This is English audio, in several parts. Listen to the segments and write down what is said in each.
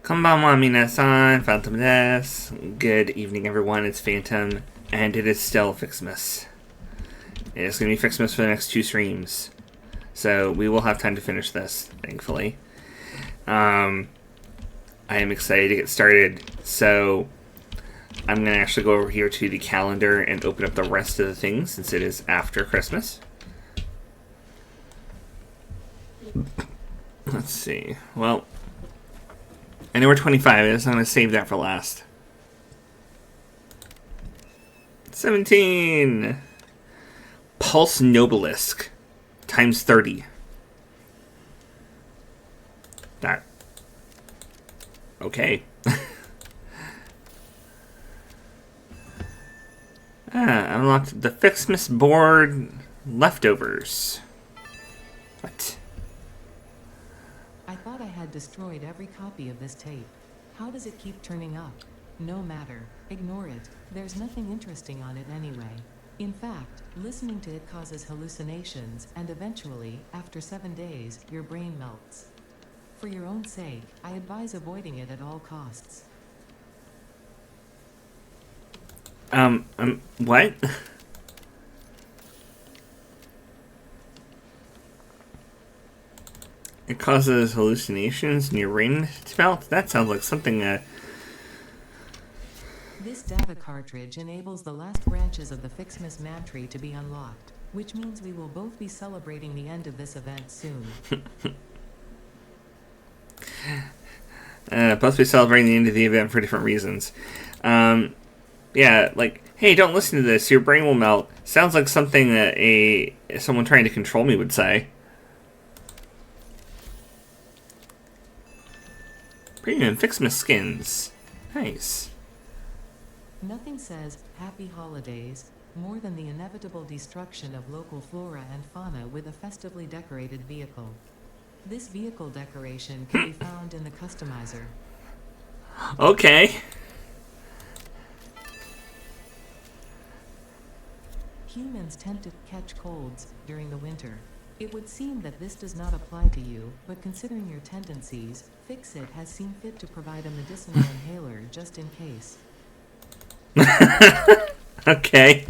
Konbanwa minasan, Phantom des. Good evening, everyone. It's Phantom, and it is still Fixmas. It's going to be Fixmas for the next 2 streams, so we will have time to finish this, thankfully. I am excited to get started, so I'm going to actually go over here to the calendar and open up the rest of the things, since it is after Christmas. Let's see. Well, I know we're 25 is, so I'm going to save that for last. 17! Pulse Nobelisk times 30. That. Okay. Unlocked the Fixmas board leftovers. What? I thought I had destroyed every copy of this tape. How does it keep turning up? No matter. Ignore it. There's nothing interesting on it anyway. In fact, listening to it causes hallucinations, and eventually, after 7 days, your brain melts. For your own sake, I advise avoiding it at all costs. What? It causes hallucinations and your brain to melt? That sounds like something, This data cartridge enables the last branches of the Fixmas man tree to be unlocked, which means we will both be celebrating the end of this event soon. Both be celebrating the end of the event for different reasons. Yeah, like, hey, don't listen to this, your brain will melt. Sounds like something that someone trying to control me would say. Premium Fixmas skins. Nice. Nothing says happy holidays more than the inevitable destruction of local flora and fauna with a festively decorated vehicle. This vehicle decoration can be found in the customizer. Okay. Humans tend to catch colds during the winter. It would seem that this does not apply to you, but considering your tendencies, FicSit has seen fit to provide a medicinal inhaler just in case. Okay.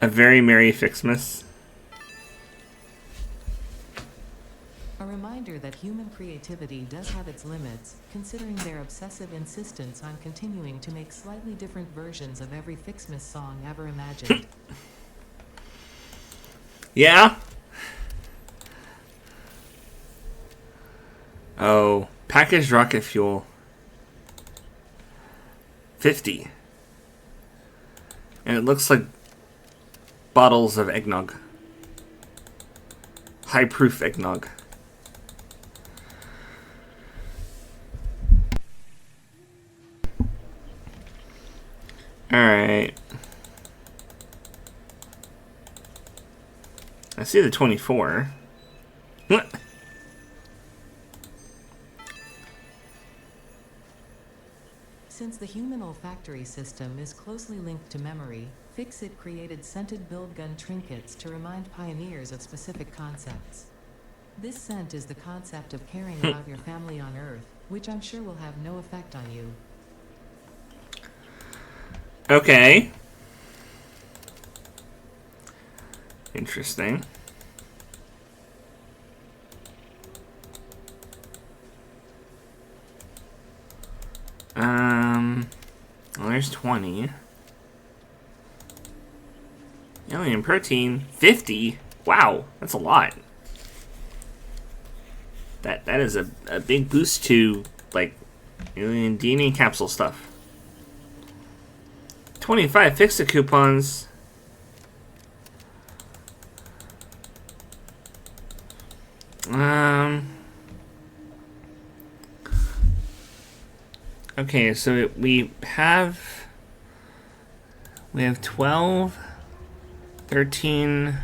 A very merry Fixmas. A reminder that human creativity does have its limits, considering their obsessive insistence on continuing to make slightly different versions of every Fixmas song ever imagined. Yeah? Oh, packaged rocket fuel. 50. And it looks like bottles of eggnog. High proof eggnog. Alright. I see the 24. What? Since the human olfactory system is closely linked to memory, FicSit created scented build gun trinkets to remind pioneers of specific concepts. This scent is the concept of caring about your family on Earth, which I'm sure will have no effect on you. Okay. Interesting. Well, there's 20. Alien protein, 50. Wow, that's a lot. That is a big boost to, like, alien DNA capsule stuff. 25 FicSit coupons. Okay, so we have 12, 13,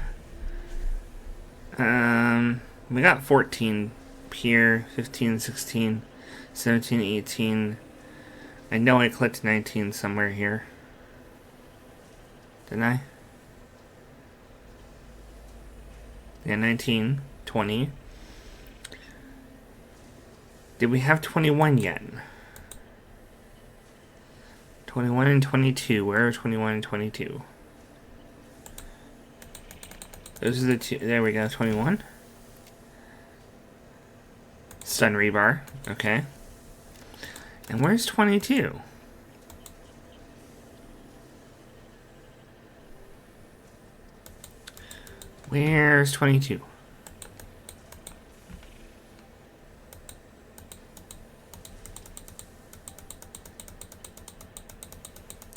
we got 14 here, 15, 16, 17, 18. I know I clicked 19 somewhere here. Didn't I? Yeah, 19, 20. Did we have 21 yet? 21 and 22. Where are 21 and 22? Those are the two. There we go. 21. Stun rebar. Okay. And where's 22? Where's 22?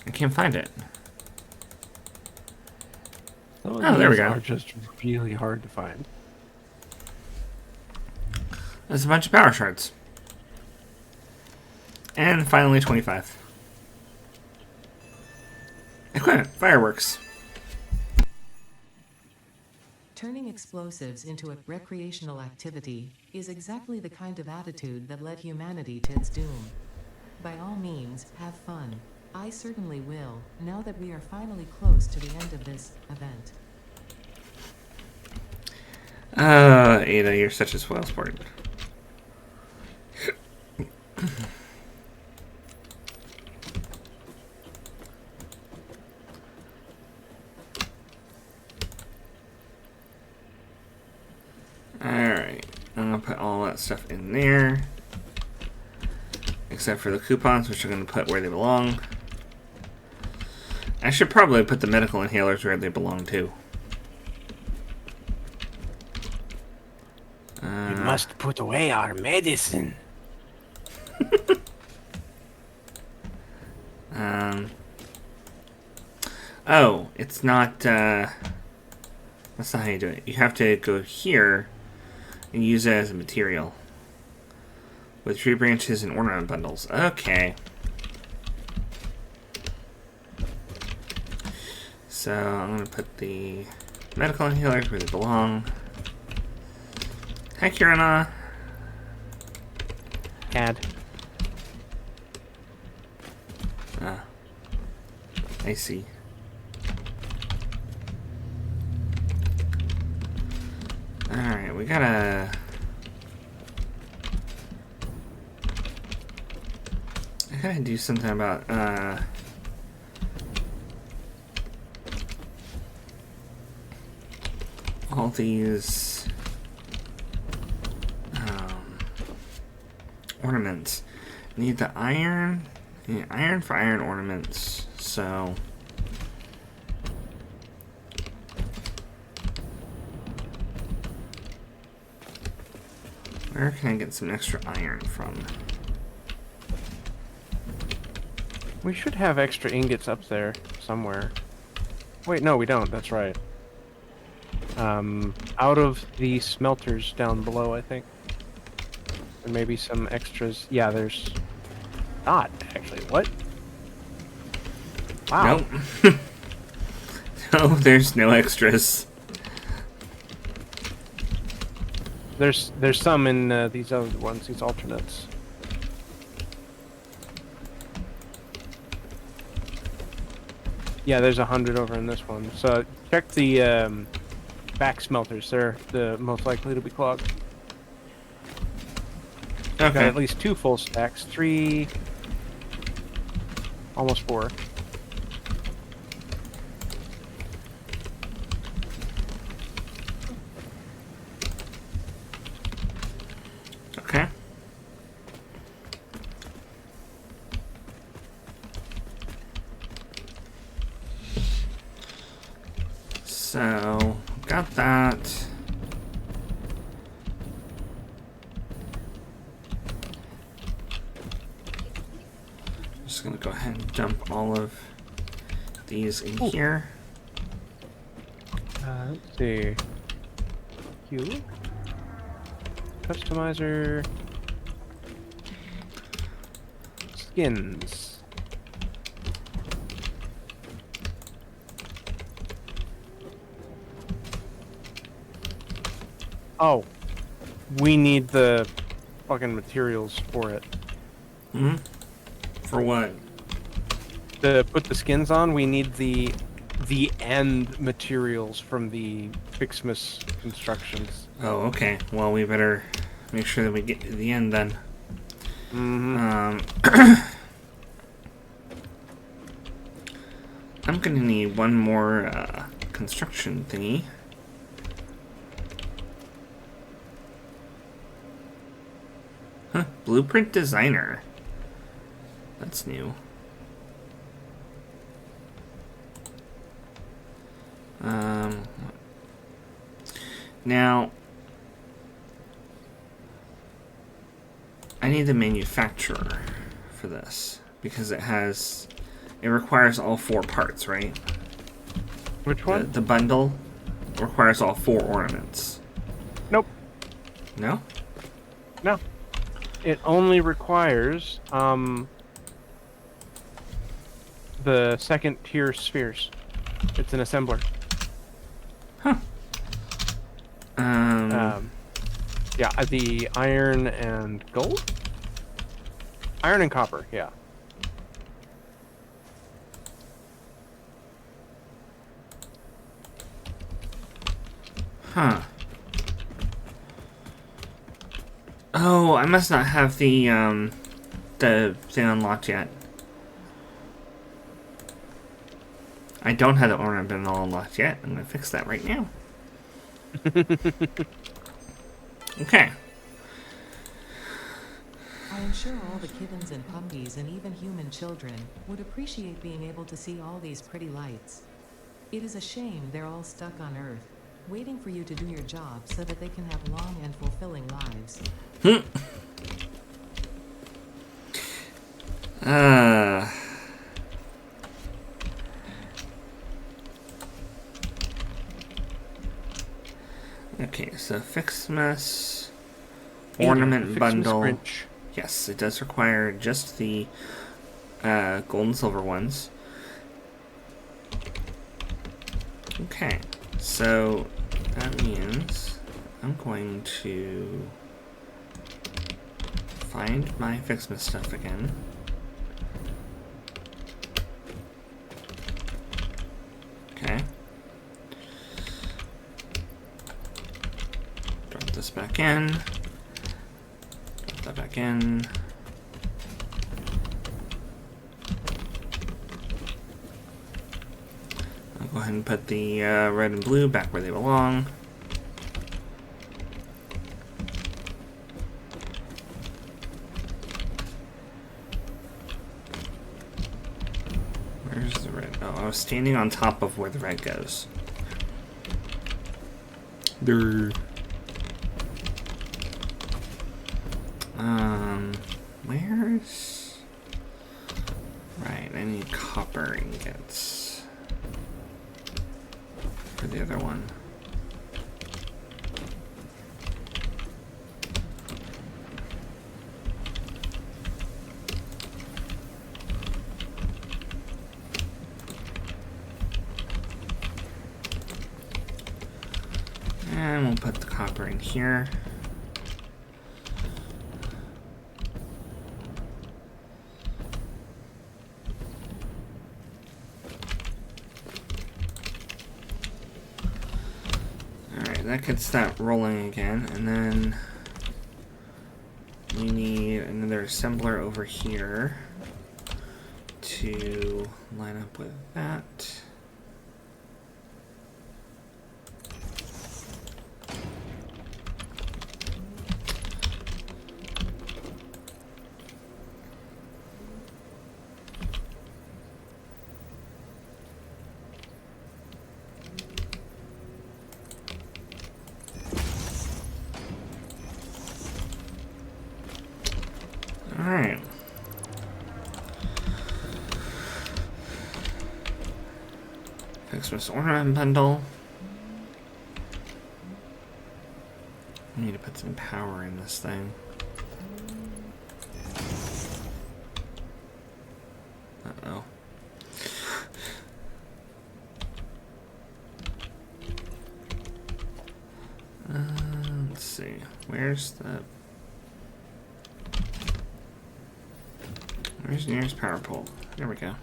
I can't find it. Oh, there we go. Are just really hard to find. There's a bunch of power shards. And finally 25. Equipment. Fireworks. Turning explosives into a recreational activity is exactly the kind of attitude that led humanity to its doom. By all means, have fun. I certainly will, now that we are finally close to the end of this event. Ada, you're such a spoilsport. Alright, I'm gonna put all that stuff in there. Except for the coupons, which I'm gonna put where they belong. I should probably put the medical inhalers where they belong too. We must put away our medicine. Oh, it's not, that's not how you do it. You have to go here and use it as a material. With tree branches and ornament bundles. Okay. So, I'm going to put the medical inhalers where they belong. Hi, Kirana. Cad. Ah. I see. Alright, we gotta... I gotta do something about, all these, ornaments. Need the iron. Need iron for iron ornaments, so... Where can I get some extra iron from? We should have extra ingots up there somewhere. Wait, no, we don't. That's right. Out of the smelters down below, I think. And maybe some extras. Yeah, there's not actually. What? Wow. Nope. No, there's no extras. There's some in these other ones, these alternates. Yeah, there's 100 over in this one. So check the back smelters. They're the most likely to be clogged. Okay. Got at least 2 full stacks, 3, almost 4. Okay. So, got that. Just gonna go ahead and dump all of these in here. Let's see. Q. Customizer. Skins. Oh. We need the fucking materials for it. For what? To put the skins on, we need the the end materials from the Fixmas constructions. Oh, okay. Well, we better make sure that we get to the end then. I'm gonna need one more construction thingy. Huh, blueprint designer. That's new. Now, I need the manufacturer for this because it requires all 4 parts, right? Which one? The bundle requires all 4 ornaments. Nope. No? No. It only requires the second tier spheres. It's an assembler. Huh. Yeah, the iron and gold? Iron and copper, yeah. Huh. Oh, I must not have the thing unlocked yet. I don't have the ornament bundle unlocked yet. I'm gonna fix that right now. Okay. I am sure all the kittens and puppies and even human children would appreciate being able to see all these pretty lights. It is a shame they're all stuck on Earth, waiting for you to do your job so that they can have long and fulfilling lives. Okay, so Fixmas ornament bundle. Fringe. Yes, it does require just the gold and silver ones. Okay, so that means I'm going to find my Fixmas stuff again. Okay. Drop this back in. Drop that back in. I'll go ahead and put the red and blue back where they belong. Where's the red? Oh, I was standing on top of where the red goes. There. Where's... Right, I need copper ingots for the other one. And we'll put the copper in here. That gets that rolling again, and then we need another assembler over here to line up with that. Alright. Fixmas ornament bundle. I need to put some power in this thing. Uh-oh. Let's see. Where's the nearest power pole? There we go.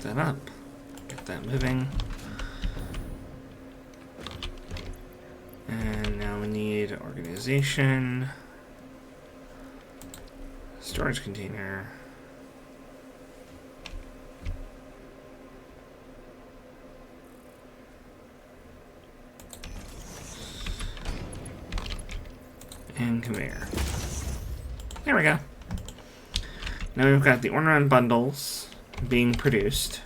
that up. Get that moving. And now we need organization. Storage container. And conveyor. There we go. Now we've got the ornament bundles being produced.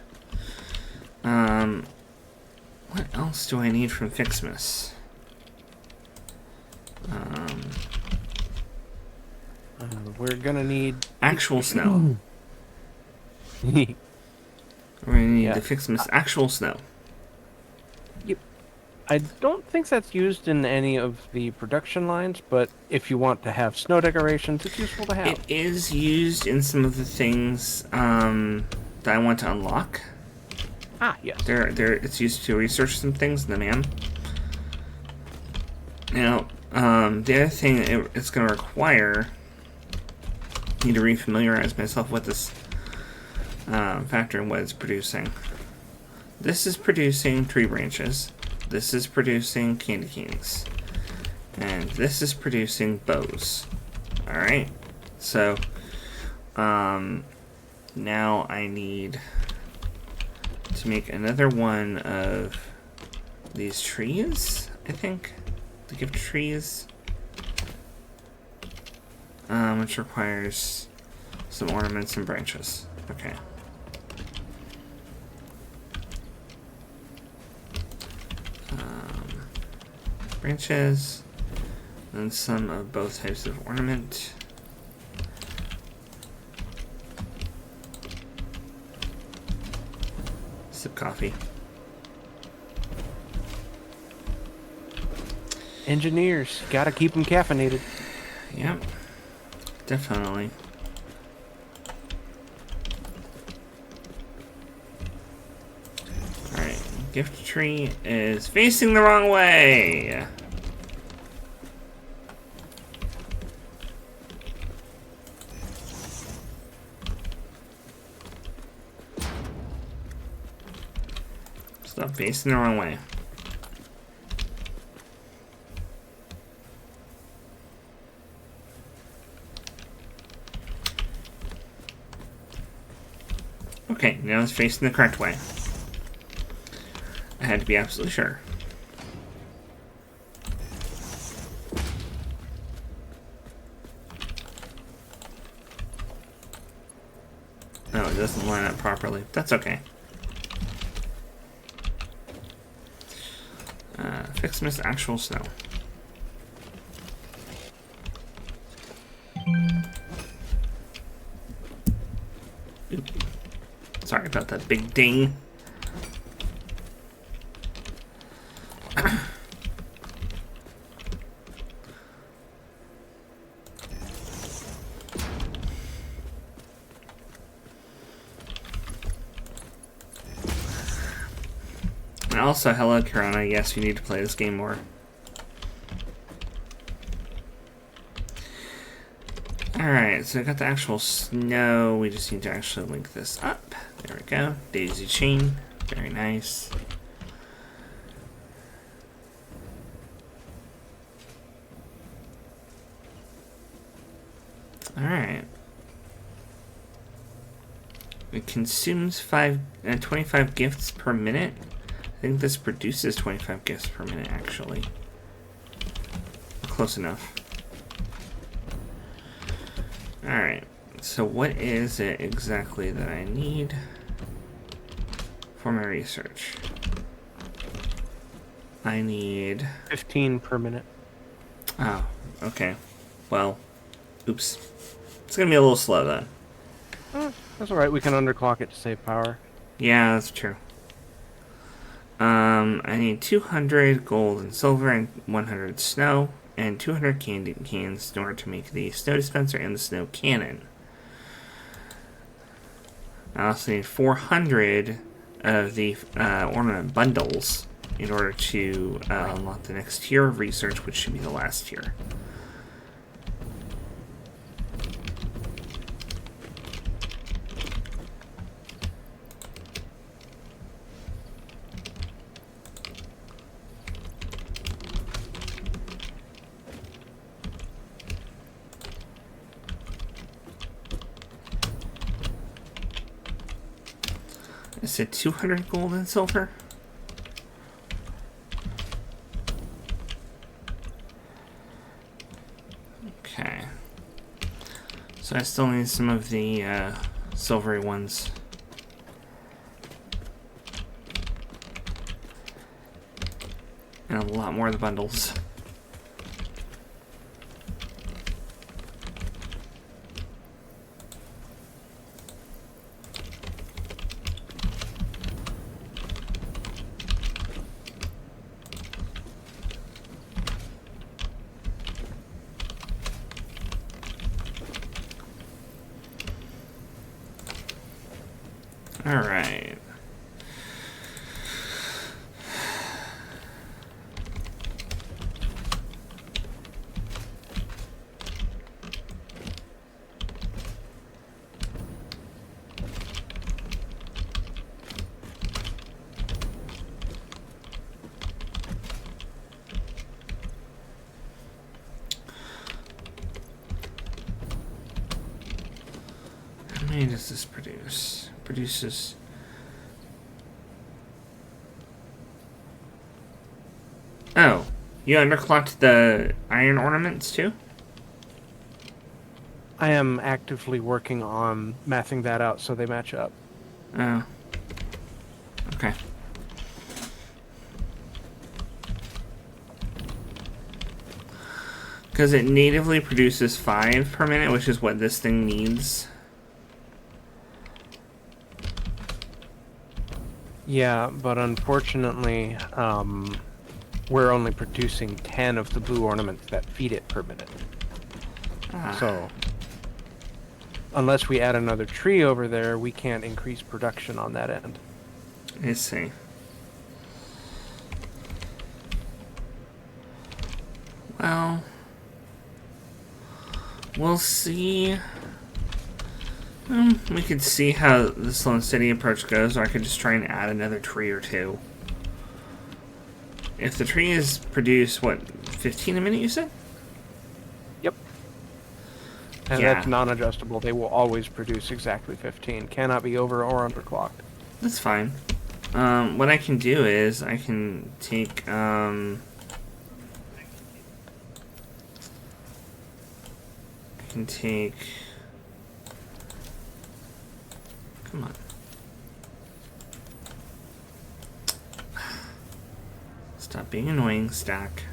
What else do I need from Fixmas? We're gonna need Actual snow. We're gonna need the Fixmas actual snow. I don't think that's used in any of the production lines, but if you want to have snow decorations, it's useful to have. It is used in some of the things that I want to unlock. Ah, yes. It's used to research some things in the man. Now, the other thing it's going to require, I need to refamiliarize myself with this factory and what it's producing. This is producing tree branches. This is producing candy canes. And this is producing bows. Alright. So, now I need to make another one of these trees, I think. The gift trees. Which requires some ornaments and branches. Okay. Branches, and some of both types of ornament. Sip coffee. Engineers, gotta keep them caffeinated. Yep, definitely. Alright, gift tree is facing the wrong way! Stop facing the wrong way. Okay, now it's facing the correct way. I had to be absolutely sure. No, it doesn't line up properly. That's okay. Fixmas actual snow. Oop. Sorry about that big ding. And also, hello, Kirana. Yes, you need to play this game more. Alright, so I got the actual snow. We just need to actually link this up. There we go. Daisy chain. Very nice. Alright. It consumes 25 gifts per minute. I think this produces 25 gifts per minute, actually. Close enough. Alright, so what is it exactly that I need for my research? I need 15 per minute. Oh, okay. Well, oops. It's gonna be a little slow then. That's alright, we can underclock it to save power. Yeah, that's true. I need 200 gold and silver and 100 snow and 200 candy cans in order to make the snow dispenser and the snow cannon. I also need 400 of the ornament bundles in order to unlock the next tier of research, which should be the last tier. Is it 200 gold and silver? Okay. So I still need some of the silvery ones. And a lot more of the bundles. All right. How many does this produce? Produces. Oh, you underclocked the iron ornaments too? I am actively working on mathing that out so they match up. Oh. Okay. Because it natively produces 5 per minute, which is what this thing needs. Yeah, but unfortunately, we're only producing 10 of the blue ornaments that feed it per minute. So, unless we add another tree over there, we can't increase production on that end. I see. Well, we'll see. We could see how the slow and steady approach goes, or I could just try and add another tree or two. If the tree is produced, what, 15 a minute, you said? Yep. And Yeah. that's non-adjustable. They will always produce exactly 15. Cannot be over or underclocked. That's fine. What I can do is I can take, I can take... Come on. Stop being annoying, stack.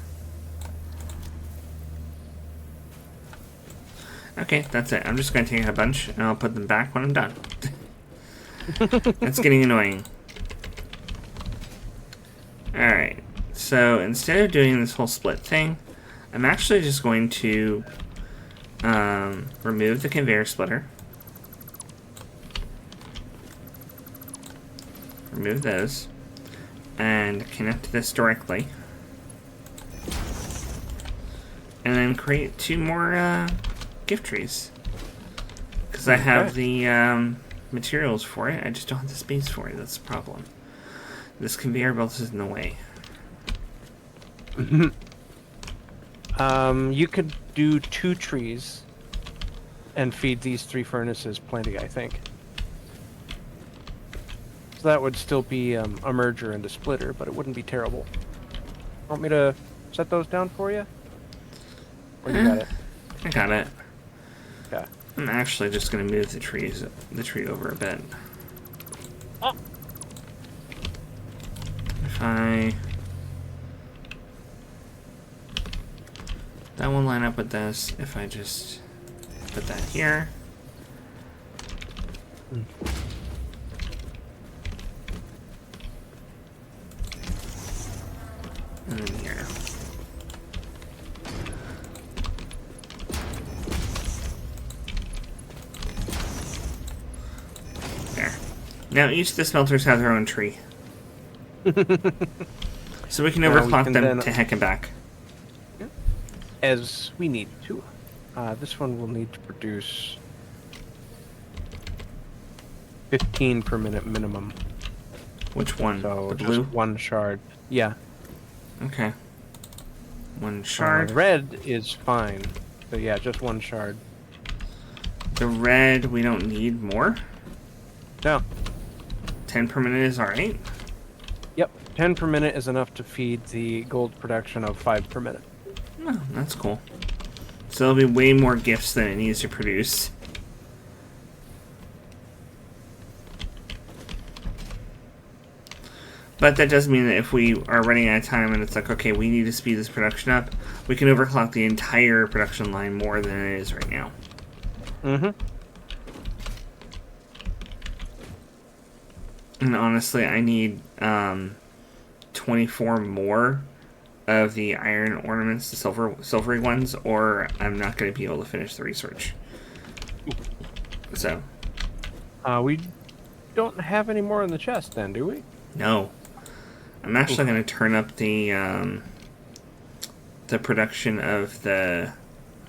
Okay, that's it. I'm just going to take a bunch, and I'll put them back when I'm done. That's getting annoying. Alright, so instead of doing this whole split thing, I'm actually just going to remove the conveyor splitter. Remove those. And connect this directly. And then create 2 more gift trees. Because I have the materials for it, I just don't have the space for it. That's the problem. This conveyor belt is in the way. You could do 2 trees and feed these 3 furnaces plenty, I think. So that would still be a merger and a splitter, but it wouldn't be terrible. Want me to set those down for you? Or you got it? I got it. Okay. I'm actually just going to move the tree over a bit. Oh. If I... That won't line up with this. If I just put that here. And then here. There. Now each of the smelters have their own tree. So we can overclock them to heck and back. As we need to. This one will need to produce 15 per minute minimum. Which one? So The just blue? 1 shard. Yeah. Okay. 1 shard. Red is fine. So yeah, just 1 shard. The red, we don't need more? No. 10 per minute is alright? Yep, 10 per minute is enough to feed the gold production of 5 per minute. Oh, that's cool. So there'll be way more gifts than it needs to produce. But that does mean that if we are running out of time and it's like, okay, we need to speed this production up, we can overclock the entire production line more than it is right now. Mm-hmm. And honestly, I need 24 more of the iron ornaments, the silvery ones, or I'm not going to be able to finish the research. So. We don't have any more in the chest then, do we? No. I'm actually going to turn up the production of the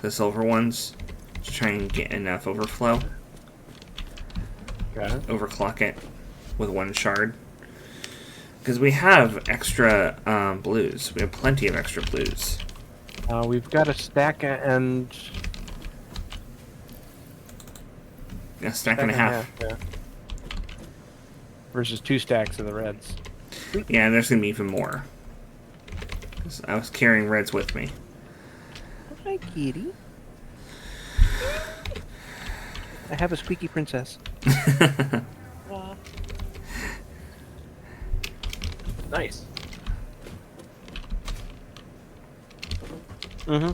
silver ones to try and get enough overflow. Got it. Overclock it with one shard. Because we have extra blues. We have plenty of extra blues. We've got a stack and... A stack and a half. Yeah. Versus 2 stacks of the reds. Yeah, there's going to be even more. 'Cause I was carrying reds with me. Hi, kitty. I have a squeaky princess. Nice. Mm-hmm.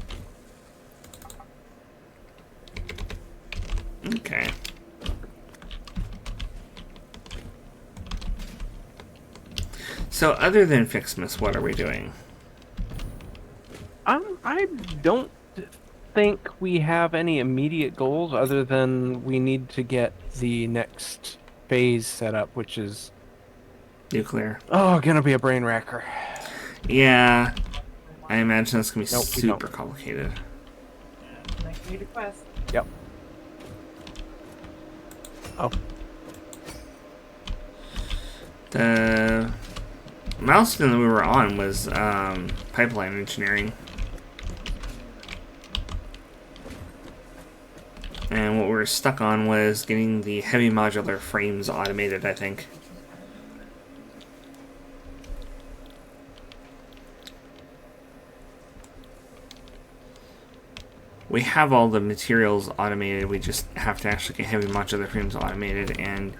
Okay. So other than Fixmas, what are we doing? I don't think we have any immediate goals other than we need to get the next phase set up, which is Nuclear. gonna be a brain wrecker. Yeah. I imagine it's going to be Nope, super complicated. Next new request. Yep. Oh. The milestone that we were on was pipeline engineering. And what we were stuck on was getting the heavy modular frames automated, I think. We have all the materials automated, we just have to actually get heavy modular frames automated, and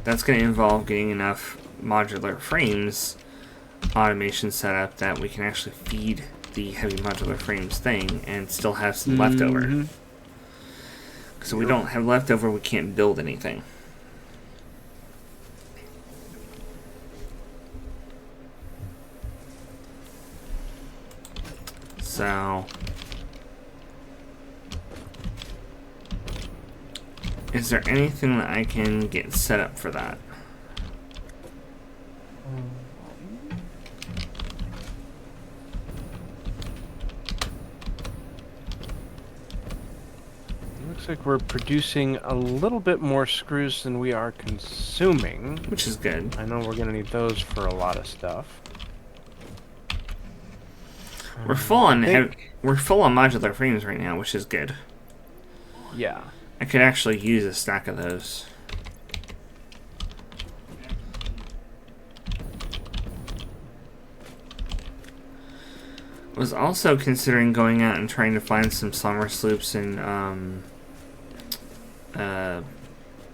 that's going to involve getting enough modular frames automation set up that we can actually feed the heavy modular frames thing and still have some leftover. So we don't have leftover, we can't build anything. So is there anything that I can get set up for that? Looks like we're producing a little bit more screws than we are consuming. Which is good. I know we're gonna need those for a lot of stuff. We're full on modular frames right now, which is good. Yeah. I could actually use a stack of those. Was also considering going out and trying to find some Sommer sloops and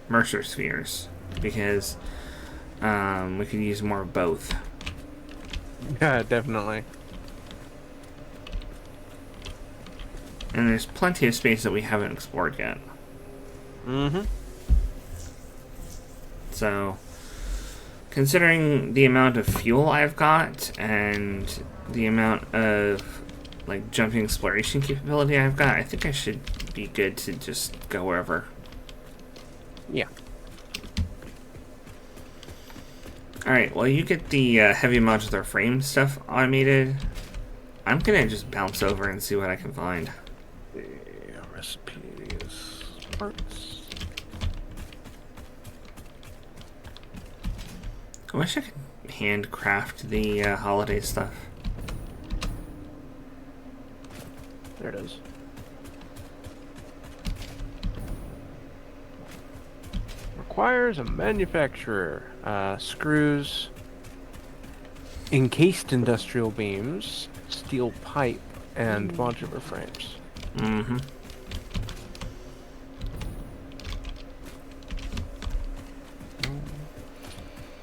Mercer spheres, because we could use more of both. Yeah, definitely. And there's plenty of space that we haven't explored yet. Mm-hmm. So, considering the amount of fuel I've got and the amount of like jumping exploration capability I've got, I think I should be good to just go wherever. Yeah. Alright, well, you get the heavy modular frame stuff automated. I'm gonna just bounce over and see what I can find. The recipes, parts. I wish I could handcraft the holiday stuff. There it is. We're Requires a manufacturer. Screws, encased industrial beams, steel pipe, and modular frames. Mm-hmm.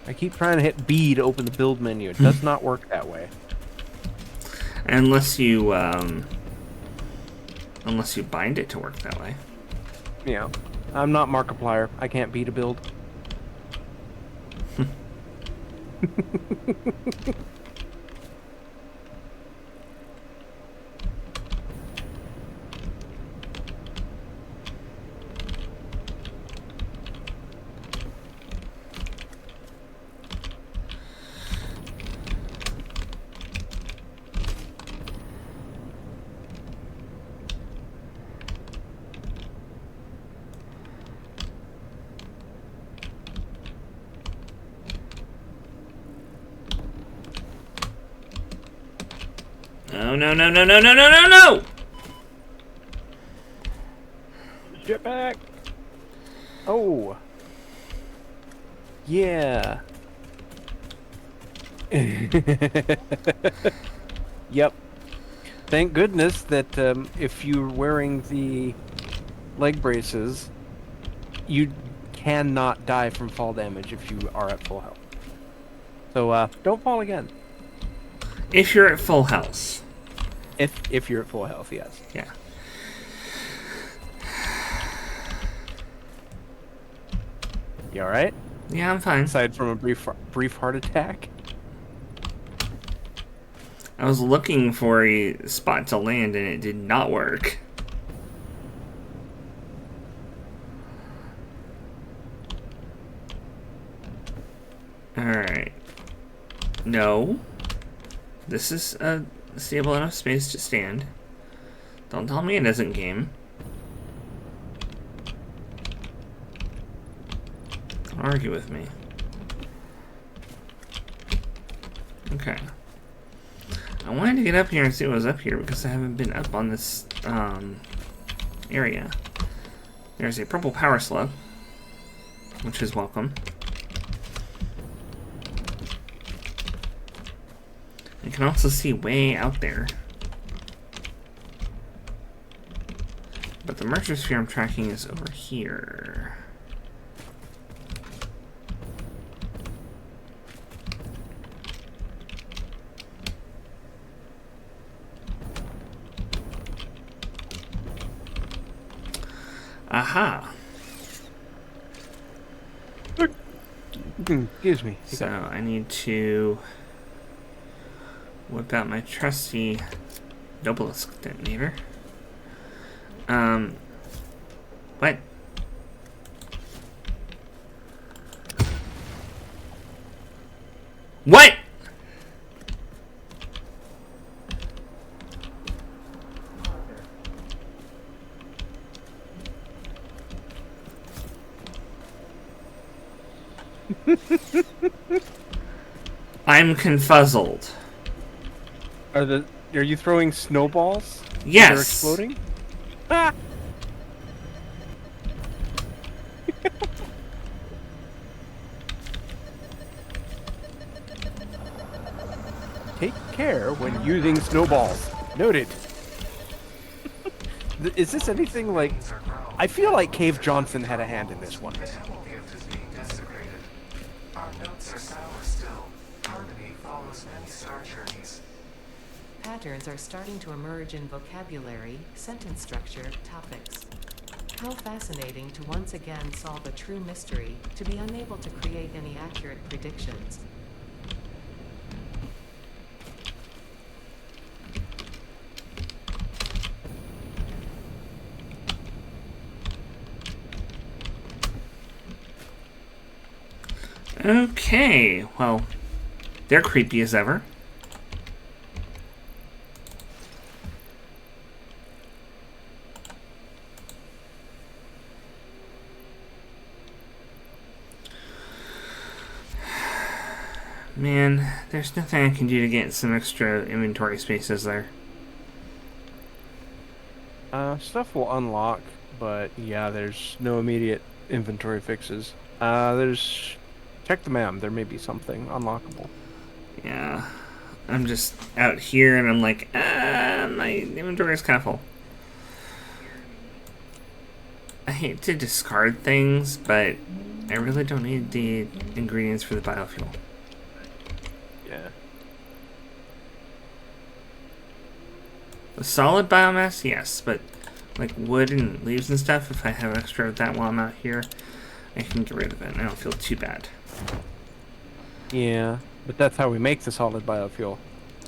I keep trying to hit B to open the build menu. It does not work that way. Unless you bind it to work that way. Yeah. I'm not Markiplier. I can't B to build. Oh, no, no, no, no, no, no, no, no! Get back! Oh! Yeah! Yep. Thank goodness that if you're wearing the leg braces, you cannot die from fall damage if you are at full health. So, don't fall again. If you're at full health. If you're at full health, yes. Yeah. You alright? Yeah, I'm fine. Aside from a brief heart attack? I was looking for a spot to land and it did not work. Alright. No. This is a stable enough space to stand. Don't tell me it isn't game. Don't argue with me. Okay. I wanted to get up here and see what was up here because I haven't been up on this area. There's a purple power slug, which is welcome. You can also see way out there. But the merger sphere I'm tracking is over here. Aha! Excuse me. So I need to whip out my trusty obelisk detonator. What? What? I'm confuzzled. Are you throwing snowballs? Yes. They're exploding? Ah! Take care when using snowballs. Noted. Is this anything like... I feel like Cave Johnson had a hand in this one. Patterns are starting to emerge in vocabulary, sentence structure, topics. How fascinating to once again solve a true mystery, to be unable to create any accurate predictions. Okay, well, they're creepy as ever. Man, there's nothing I can do to get some extra inventory spaces there. Stuff will unlock, but yeah, there's no immediate inventory fixes. There's... Check the map. There may be something unlockable. Yeah. I'm just out here and I'm like, my inventory is kind of full. I hate to discard things, but I really don't need the ingredients for the biofuel. Yeah. The solid biomass, yes, but like wood and leaves and stuff, if I have extra of that while I'm out here, I can get rid of it. I don't feel too bad. Yeah, but that's how we make the solid biofuel.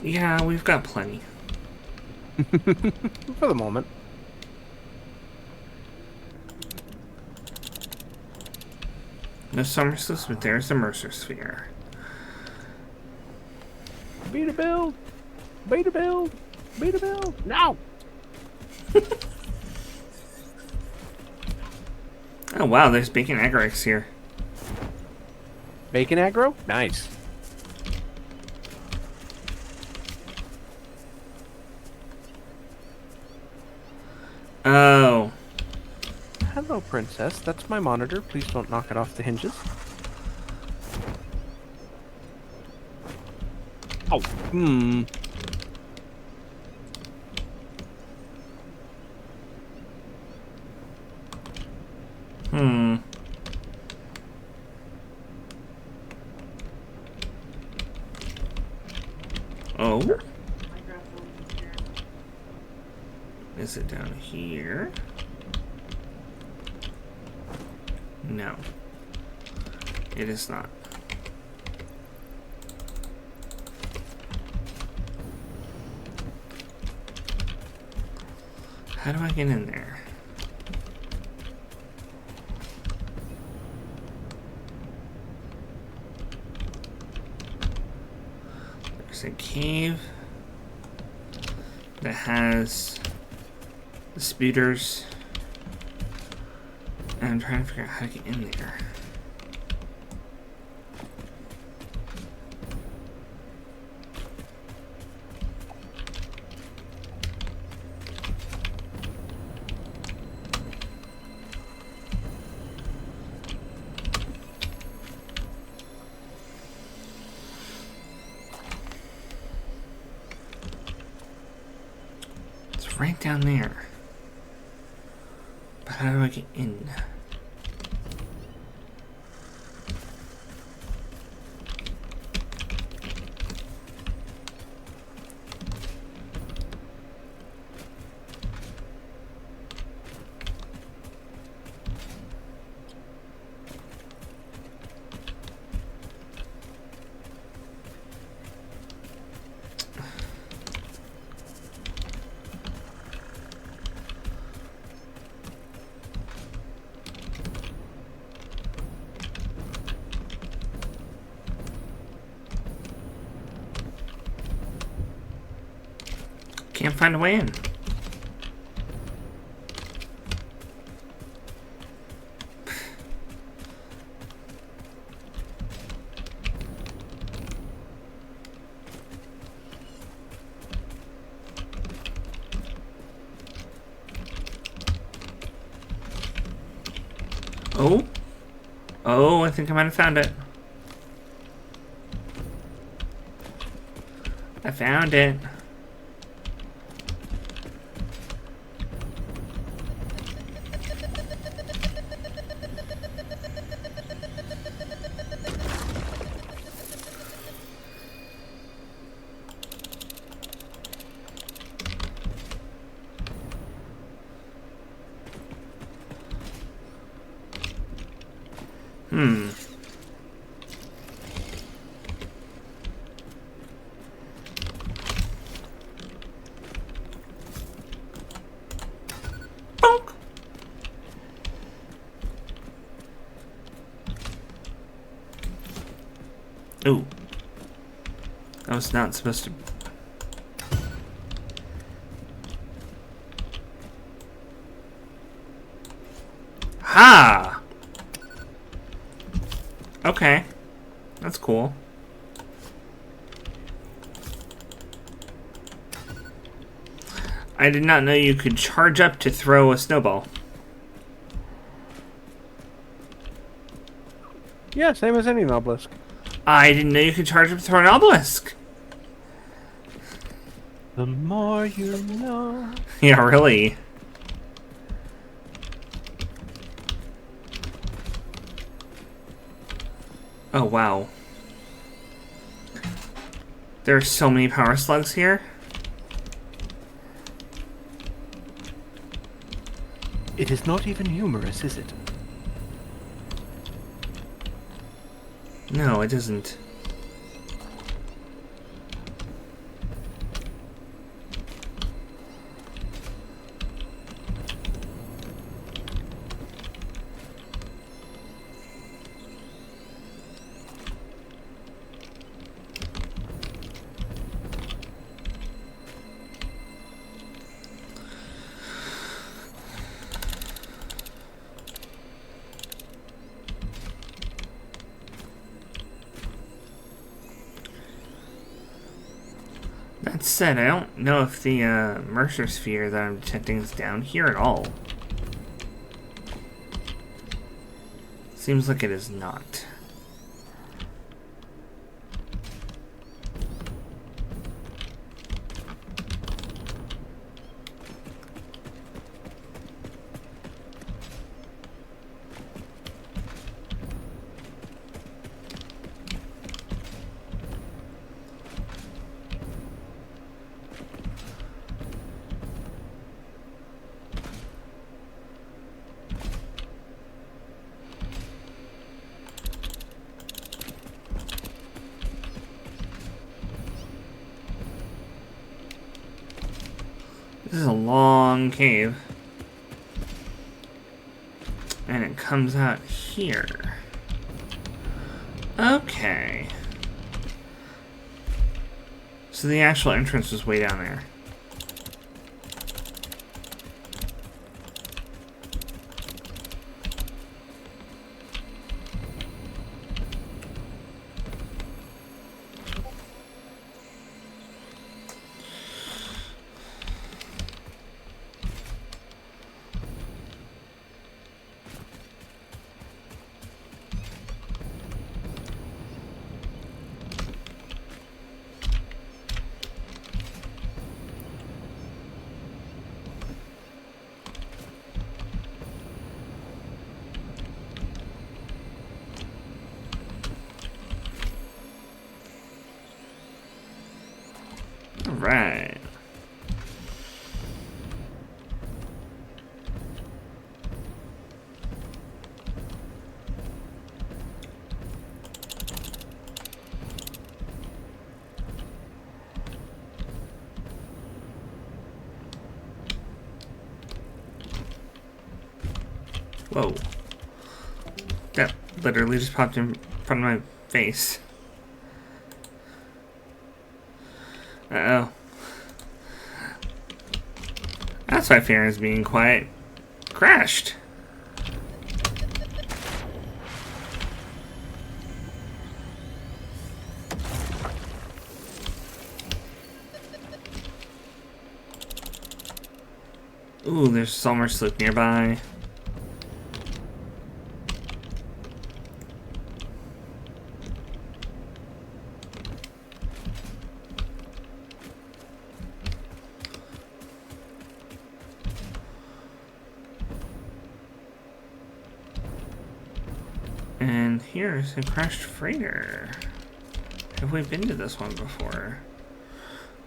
Yeah, we've got plenty. For the moment. No summer solstice, but there's the Mercer sphere. Beta build! Beta build! Beta build! No! Oh wow, there's bacon agarics here. Bacon aggro? Nice. Oh. Hello, princess. That's my monitor. Please don't knock it off the hinges. Oh. Hmm. Hmm. Oh. Is it down here? No. It is not. How do I get in there? There's a cave that has the speeders. And I'm trying to figure out how to get in there. It's right down there. But how do I get in? Can't find a way in. Oh? Oh, I think I might have found it. I found it. Hmm. Bonk. Ooh. I was not supposed to. Ha! Okay. That's cool. I did not know you could charge up to throw a snowball. Yeah, same as any obelisk. I didn't know you could charge up through an obelisk. The more you know. Yeah, really. Oh, wow. There are so many power slugs here. It is not even humorous, is it? No, it isn't. That said, I don't know if the Mercer sphere that I'm detecting is down here at all. Seems like it is not. This is a long cave. And it comes out here. Okay. So the actual entrance was way down there. Alright. Whoa. That literally just popped in front of my face. Uh-oh. That's why Ferrin's being quiet. Crashed. Ooh, there's Summer Sloop nearby. And here's a crashed freighter. Have we been to this one before?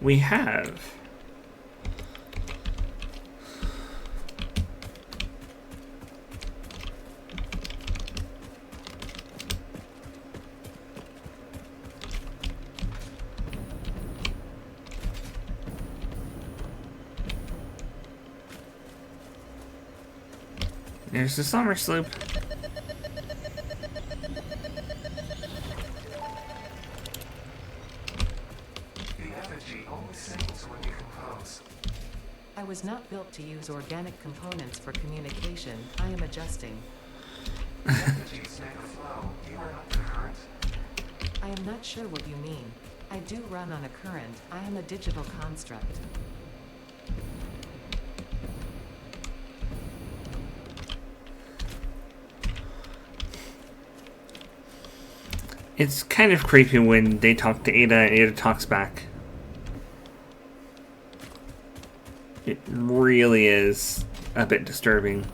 We have. There's the summer sloop. I was not built to use organic components for communication. I am adjusting. I am not sure what you mean. I do run on a current. I am a digital construct. It's kind of creepy when they talk to Ada and Ada talks back. It really is a bit disturbing.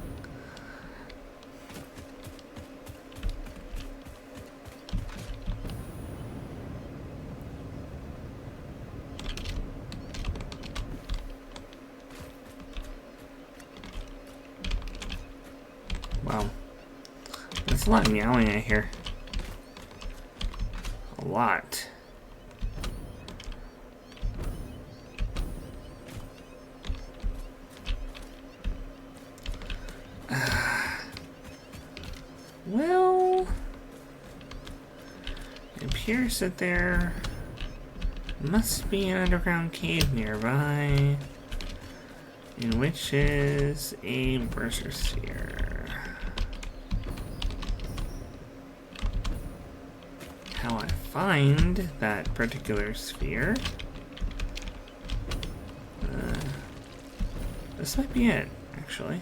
Wow. There's a lot of meowing I hear. A lot. Well, it appears that there must be an underground cave nearby, in which is a Mercer Sphere. How I find that particular sphere? This might be it, actually.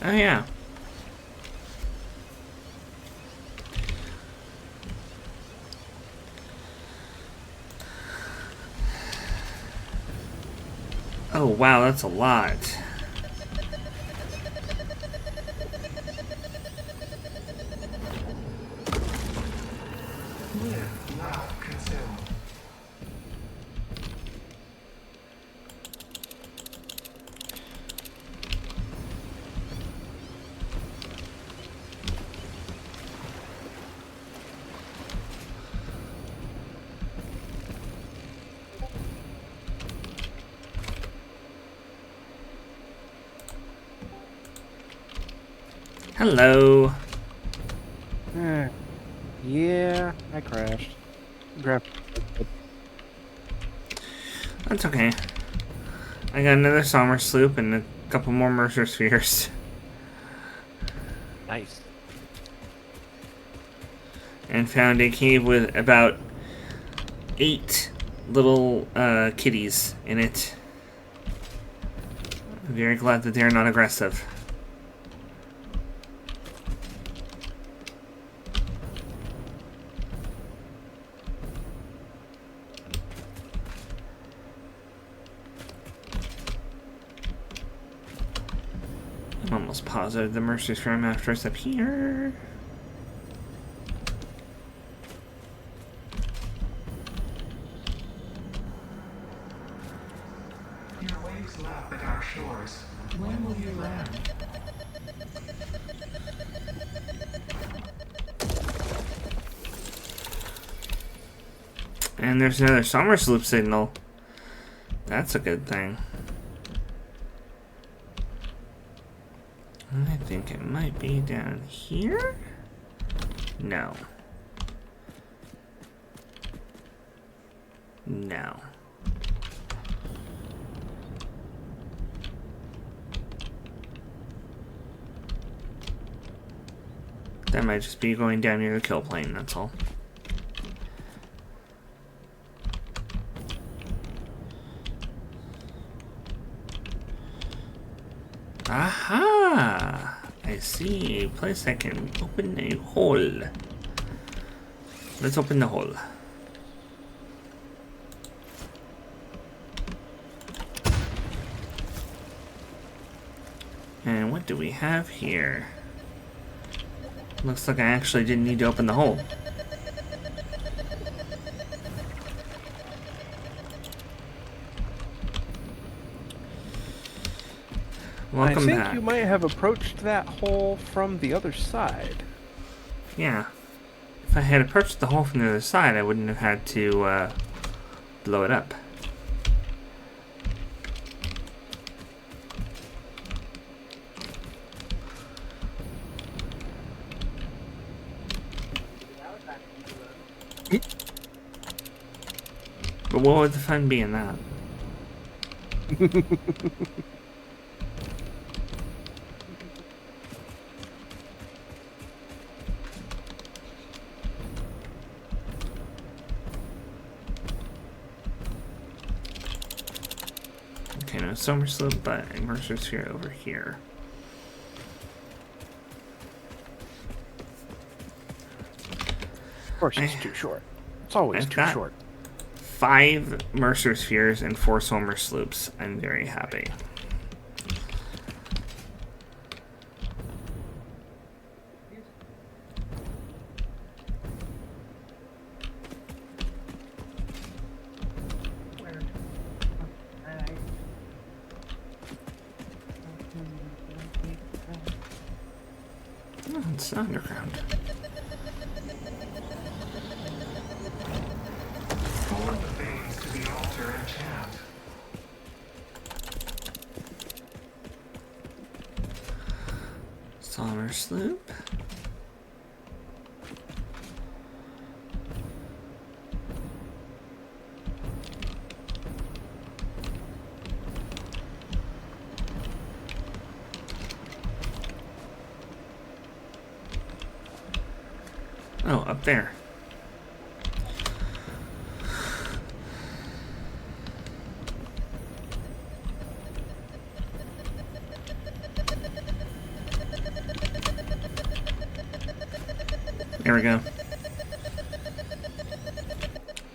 Oh yeah. Oh wow, that's a lot. Hello. Yeah, I crashed. Grab. That's okay. I got another Sommer Sloop and a couple more Mercer Spheres. Nice. And found a cave with about 8 little kitties in it. I'm very glad that they're not aggressive. I'm almost positive the Mercer Sphere I'm after is up here. Your waves lap at our shores. When will you land? And there's another Sommer Sloop signal. That's a good thing. I think it might be down here? No. No. That might just be going down near the kill plane, that's all. Aha! I see a place I can open a hole. Let's open the hole. And what do we have here? Looks like I actually didn't need to open the hole. Welcome I think back. you might have approached that hole from the other side. Yeah. If I had approached the hole from the other side, I wouldn't have had to blow it up. But what would the fun be in that? Okay, no Sommer Sloop, but a Mercer Sphere over here. course, it's too short. It's always I've too got- short. 5 Mercer Spheres and 4 Somber Sloops. I'm very happy. Where? Oh, it's not underground. Forward the veins to the altar and chant. Somber Sloop. Oh, up there. There we go.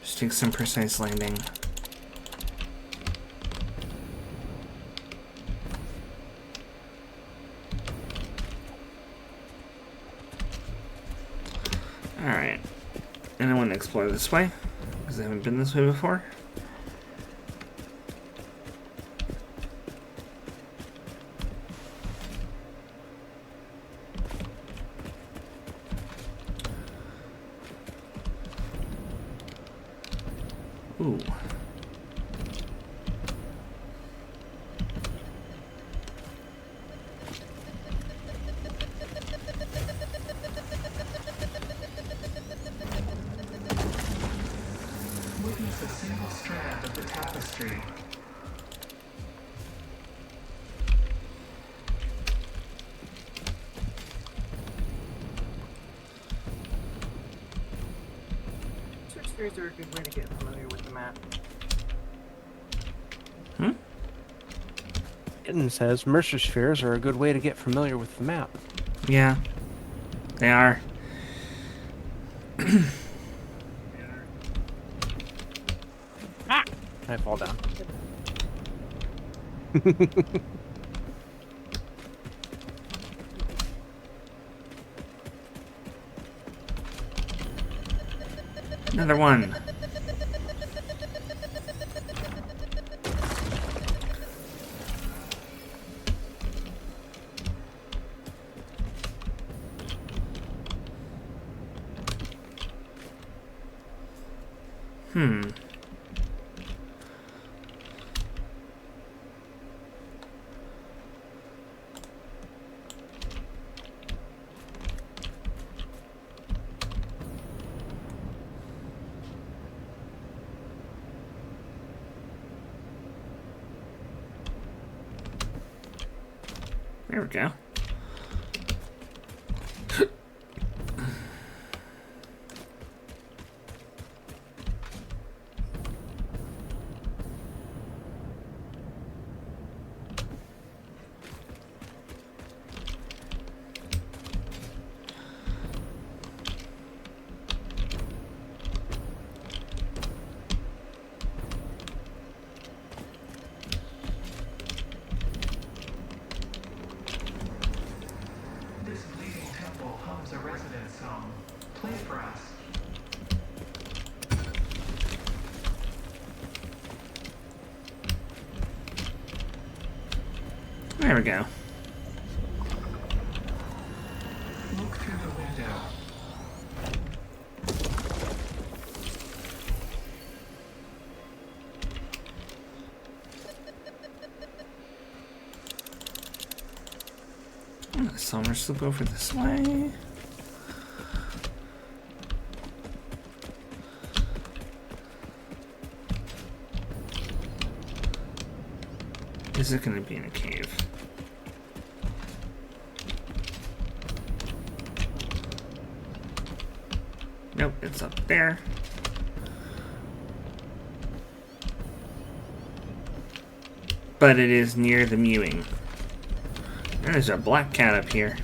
Just take some precise landing. Alright. And I want to explore this way, because I haven't been this way before. Ooh. Witness a single strand of the tapestry. Search spheres are a good way to get familiar with the map. Kitten says Mercer spheres are a good way to get familiar with the map. Yeah. They are. I fall down. Another one. There we go. This bleeding temple hums a resident song. Play for us. There we go. Look through the window. Summer slip over this way. Is it going to be in a cave? Nope, it's up there. But it is near the mewing. There's a black cat up here.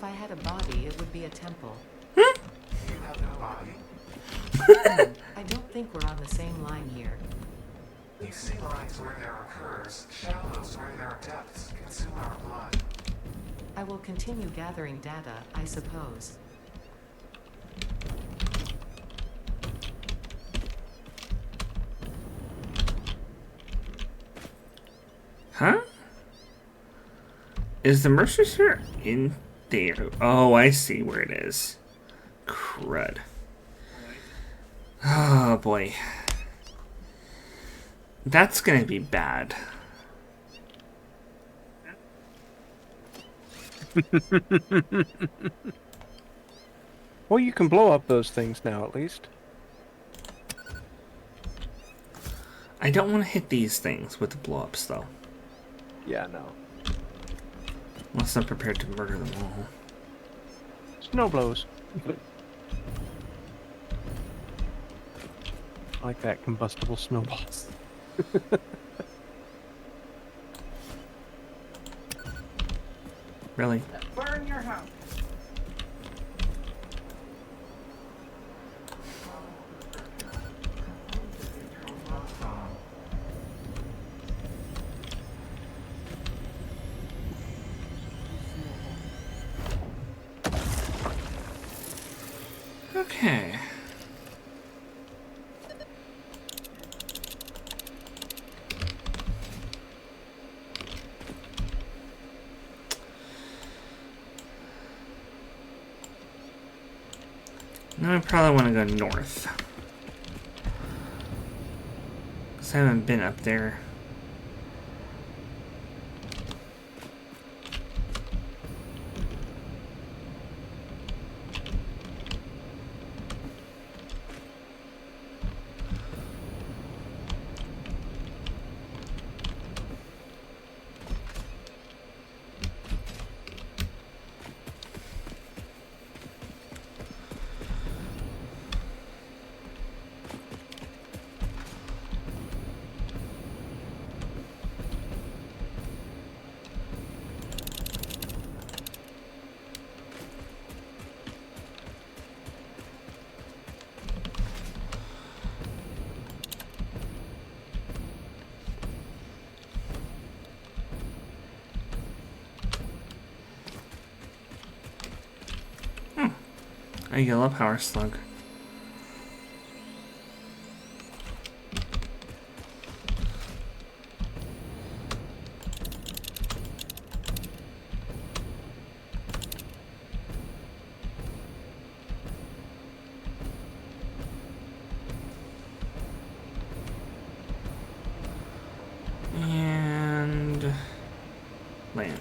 I had a body, it would be a temple. You have no body. I don't think we're on the same line here. You see lines where there are curves, shallows where there are depths, consume our blood. I will continue gathering data, I suppose. Huh? Is the Mercer sphere in there? Oh, I see where it is. Crud. Oh boy. That's gonna be bad. Well, you can blow up those things now, at least. I don't want to hit these things with the blow-ups, though. Yeah, no. Unless I'm prepared to murder them all. Snow blows. I like that combustible snowballs. Really? Burn your house. Okay. Now I probably want to go north. Because I haven't been up there. A yellow power slug. And land.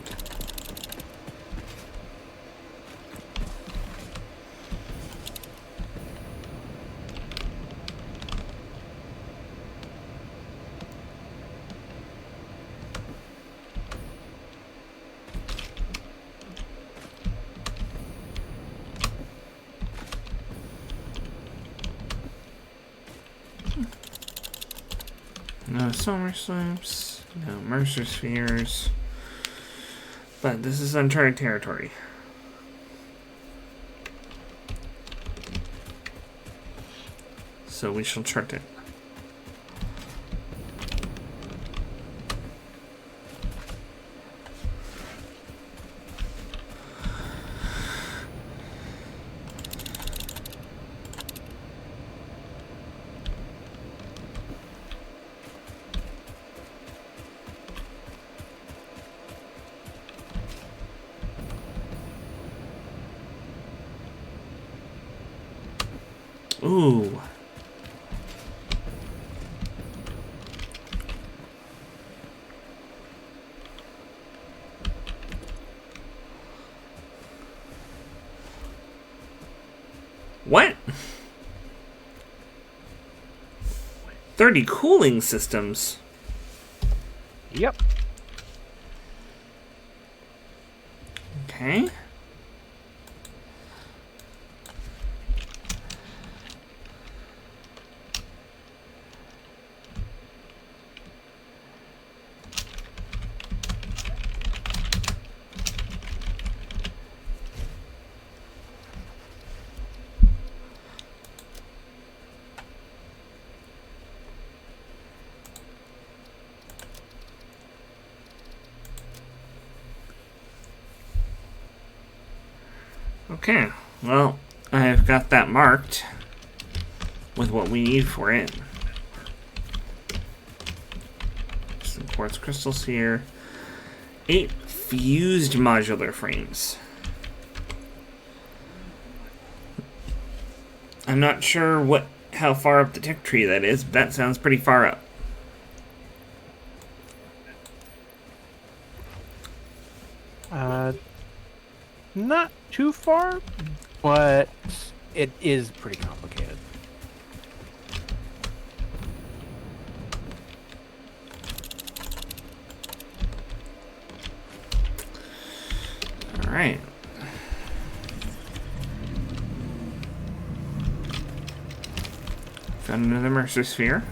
No solar slopes, no Mercer spheres. But this is uncharted territory. So we shall chart it. Ooh. What? 30 cooling systems. Yep. Okay. Okay, well, I've got that marked with what we need for it. Some quartz crystals here. 8 fused modular frames. I'm not sure how far up the tech tree that is, but that sounds pretty far up. Not too far, but it is pretty complicated. All right. Found another Mercer sphere.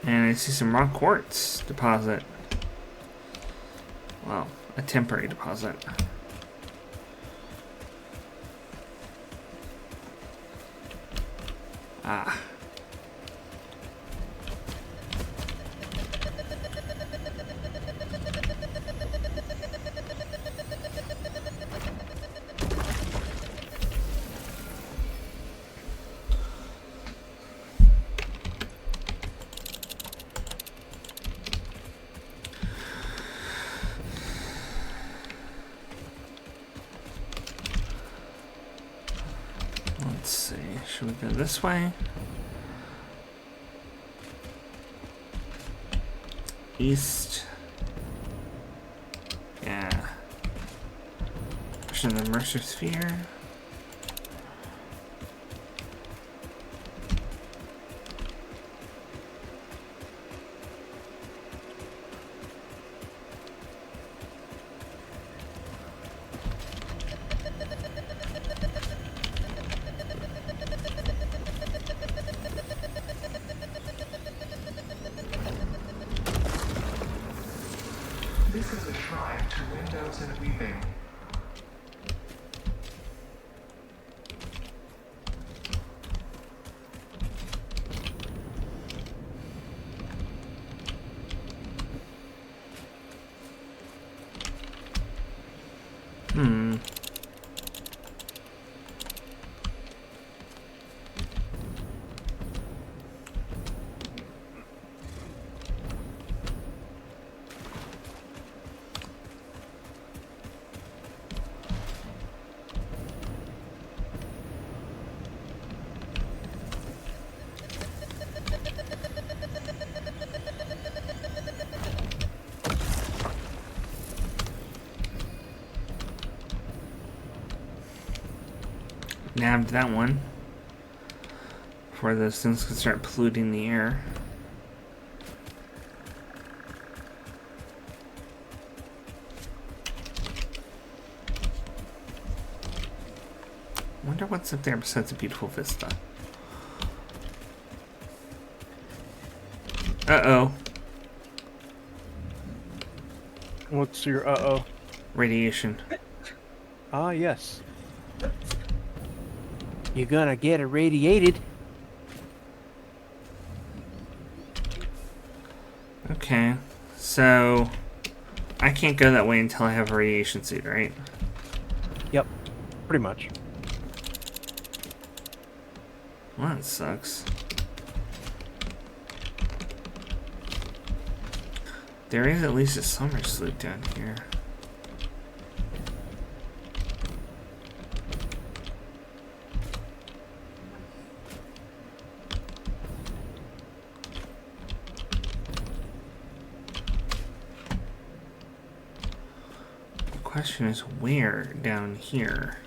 And I see some rock quartz deposit. Well, a temporary deposit. Ah. Let's see. Should we go this way? East. Yeah. Pushing the Mercer sphere. This is a shrine to windows and weaving. Nabbed that one before those things can start polluting the air. Wonder what's up there besides a beautiful vista. Uh-oh. What's your uh-oh? Radiation. Ah, yes. You're gonna get irradiated. Okay. So I can't go that way until I have a radiation suit, right? Yep, pretty much. Well, that sucks. There is at least a summer sloop down here. The question is where down here?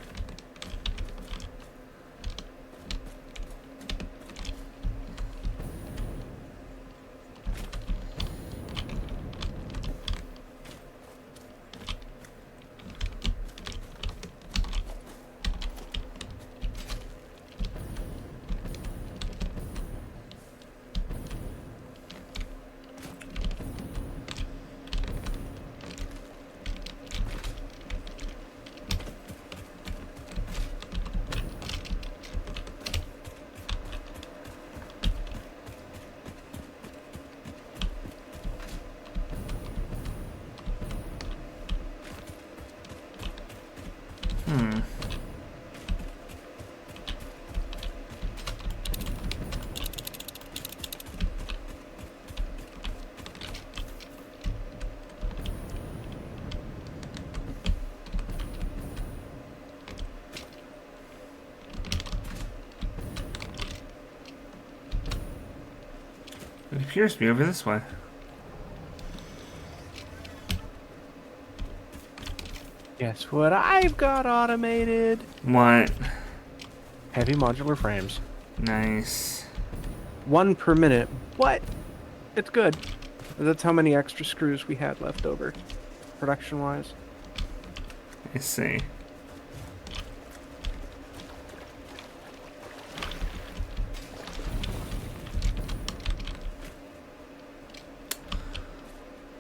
appears to be over this way. Guess what I've got automated? What? Heavy modular frames. Nice. 1 per minute, but it's good. That's how many extra screws we had left over, production-wise. I see.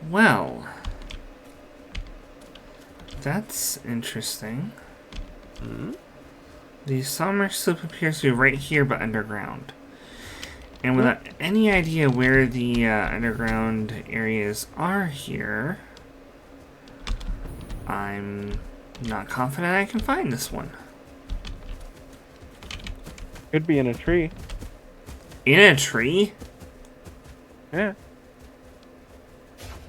Well, that's interesting. Hmm? The summer slope appears to be right here, but underground. And without any idea where the underground areas are here, I'm not confident I can find this one. Could be in a tree. In a tree? Yeah.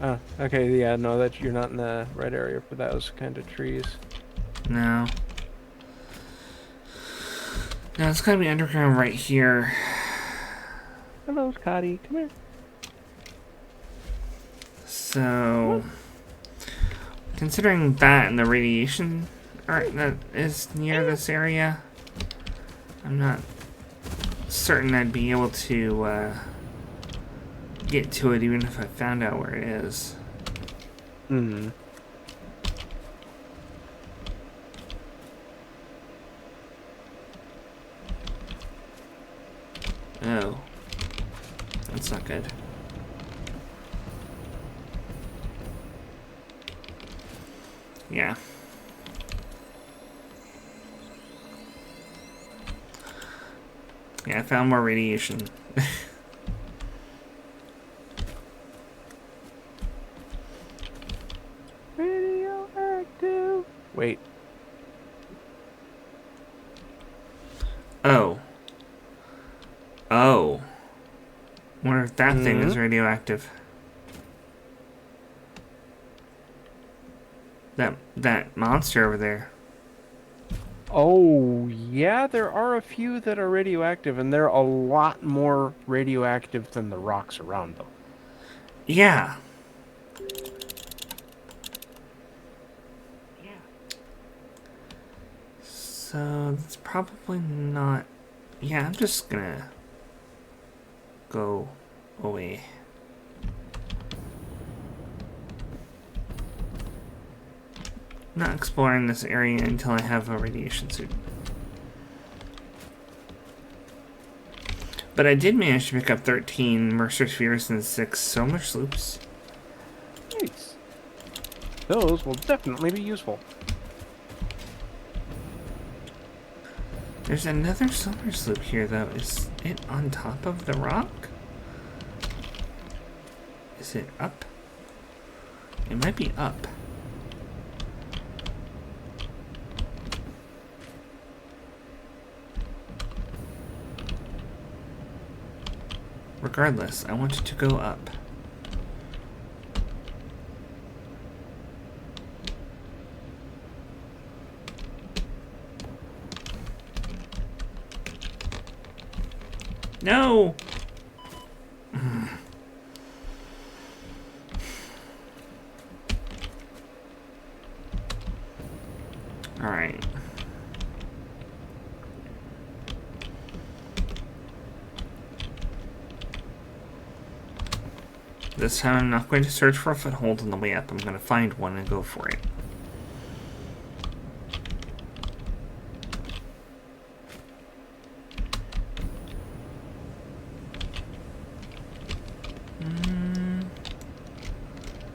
Oh, okay, yeah, no, that you're not in the right area for those kind of trees. No. No, it's gotta be underground right here. Hello, Scotty. Come here. So, considering that and the radiation that is near this area, I'm not certain I'd be able to get to it even if I found out where it is. Hmm. Oh. That's not good. Yeah. Yeah, I found more radiation. Radioactive. Wait. Oh. Oh. Wonder if that thing is radioactive. That monster over there. Oh, yeah, there are a few that are radioactive, and they're a lot more radioactive than the rocks around them. Yeah. So that's probably not. Yeah, I'm just gonna go away. I'm not exploring this area until I have a radiation suit. But I did manage to pick up 13 Mercer spheres and 6 Solar Sloops. Nice. Those will definitely be useful. There's another Solar Sloop here, though. Is it on top of the rock? Is it up? It might be up. Regardless, I want it to go up. No! Alright. This time I'm not going to search for a foothold on the way up. I'm going to find one and go for it.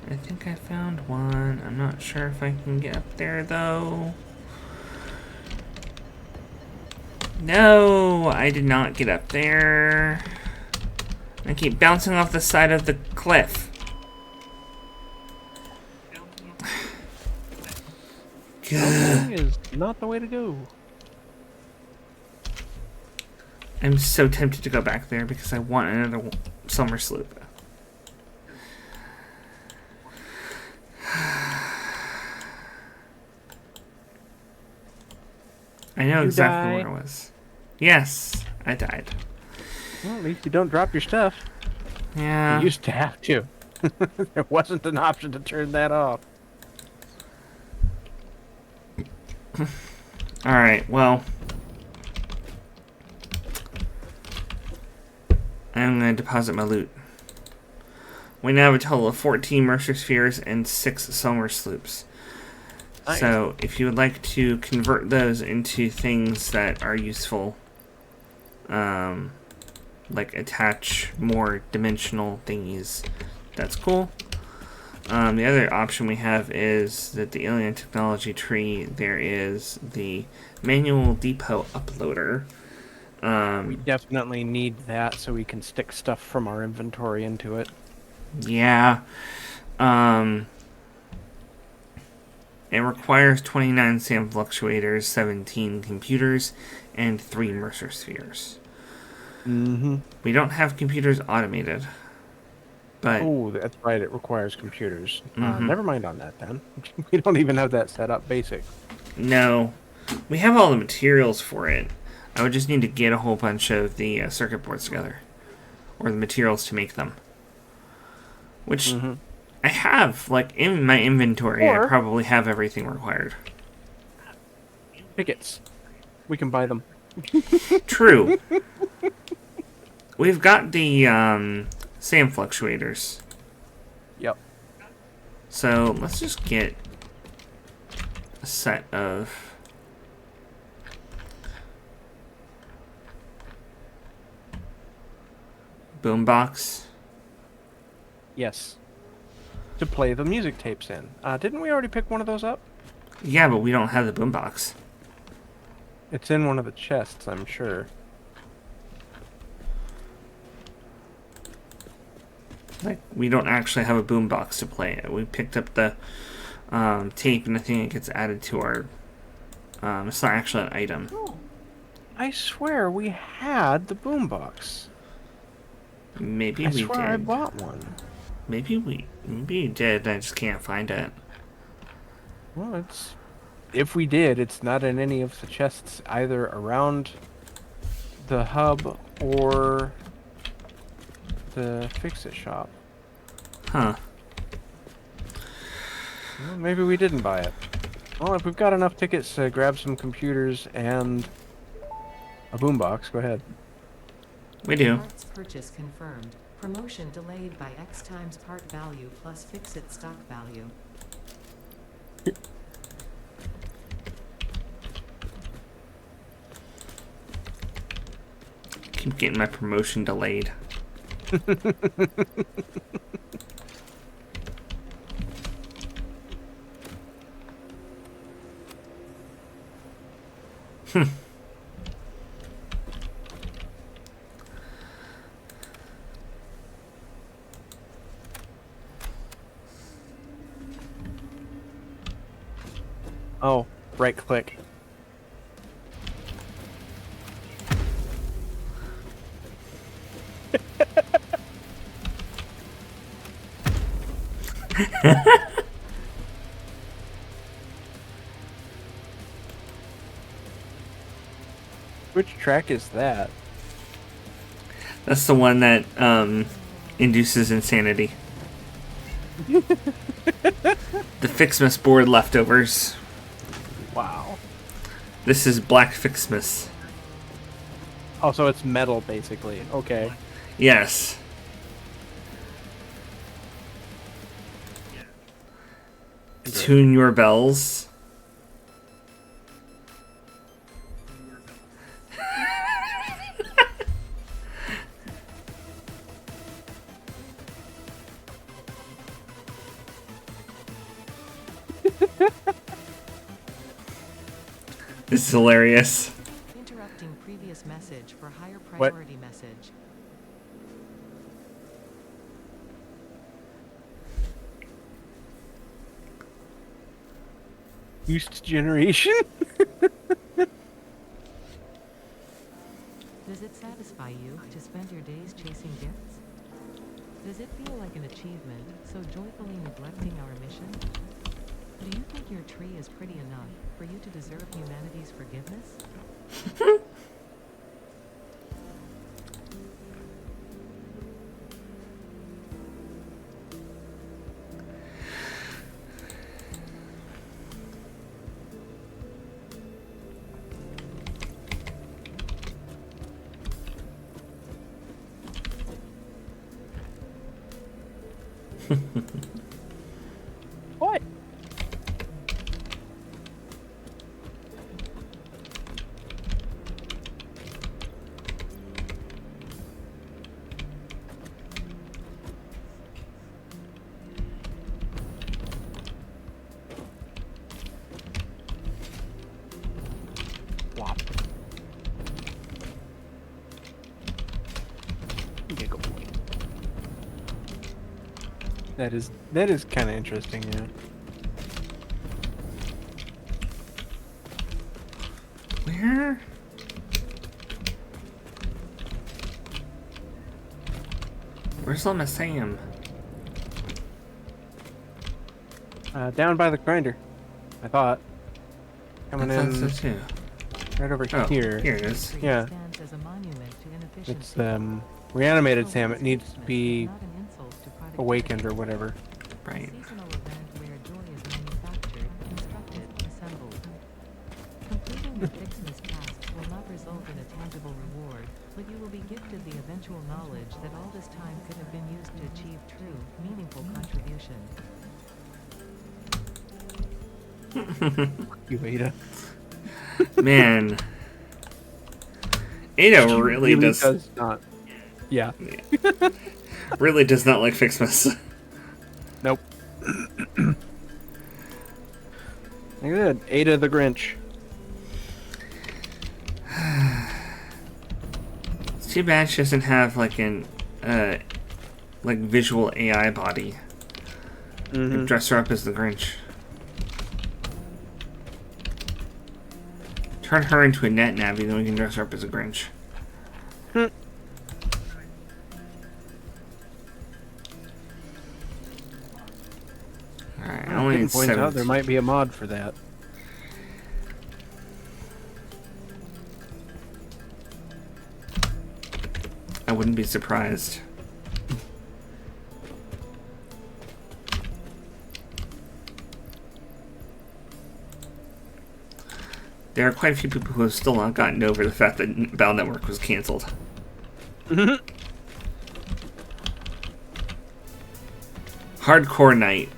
I think I found one. I'm not sure if I can get up there, though. No, I did not get up there. I keep bouncing off the side of the cliff. Jumping is not the way to go. I'm so tempted to go back there because I want another summer sloop. I know exactly where it was. Yes, I died. Well, at least you don't drop your stuff. Yeah. You used to have to. There wasn't an option to turn that off. Alright, well. I'm going to deposit my loot. We now have a total of 14 Mercer Spheres and 6 Solar Sloops. Nice. So, if you would like to convert those into things that are useful, like attach more dimensional thingies, that's cool. The other option we have is that the alien technology tree, there is the manual depot uploader. We definitely need that so we can stick stuff from our inventory into it. Yeah. It requires 29 SAM fluctuators, 17 computers, and 3 Mercer Spheres. Mm-hmm. We don't have computers automated. But Oh, that's right. It requires computers. Mhm. Never mind on that, then. We don't even have that set up basic. no, we have all the materials for it. I would just need to get a whole bunch of the circuit boards together. Or the materials to make them. Which Mm-hmm. I have, like, in my inventory, I Or- probably have everything required. Tickets. We can buy them. True. We've got the SAM fluctuators. Yep. So let's just get a set of boombox. Yes. To play the music tapes in. Didn't we already pick one of those up? Yeah, but we don't have the boombox. It's in one of the chests, I'm sure. Like, we don't actually have a boombox to play it. We picked up the tape, and I think it gets added to our. It's not actually an item. I swear we had the boombox. Maybe I we swear I did. bought one. Maybe we did. I just can't find it. Well, it's... If we did, it's not in any of the chests either around the hub or the FicSit shop. Huh. Well, maybe we didn't buy it. Well, if we've got enough tickets to grab some computers and a boombox, go ahead. We do. Parts purchase confirmed. Promotion delayed by X times part value plus FicSit stock value. Keep getting my promotion delayed. Oh, right click. Which track is that? That's the one that induces insanity. The Fixmas board leftovers. Wow. This is Black Fixmas. Oh, so it's metal, basically. Okay. Yes. Tune your bells. This is hilarious. Interrupting previous message for higher What? priority message. Boost generation? Does it satisfy you to spend your days chasing gifts? Does it feel like an achievement, so joyfully neglecting our mission? Do you think your tree is pretty enough for you to deserve humanity's forgiveness? What? Flop. Giggle boy. That is kind of interesting, yeah. Where? Where's Lama Sam? Down by the grinder, I thought. Coming I in thought so too. right over Oh, here. here it is. Yeah. Stands as a monument to It's inefficiency. reanimated Sam. It needs to be Not an insult to productivity. awakened or whatever. Right. Seasonal event where joy is manufactured, constructed, assembled. Completing the Fixmas tasks will not result in a tangible reward, but you will be gifted the eventual knowledge that all this time could have been used to achieve true, meaningful contribution. You Ada. Man. Ada She really does not. Yeah. really does not like Fixmas. Nope. Look at that. Ada the Grinch. It's too bad she doesn't have like an like visual AI body. And dress her up as the Grinch. Turn her into a net navvy, then we can dress her up as a Grinch. Alright, I only need Point out 7. there might be a mod for that. I wouldn't be surprised. There are quite a few people who have still not gotten over the fact that Battle Network was canceled. Hardcore Night.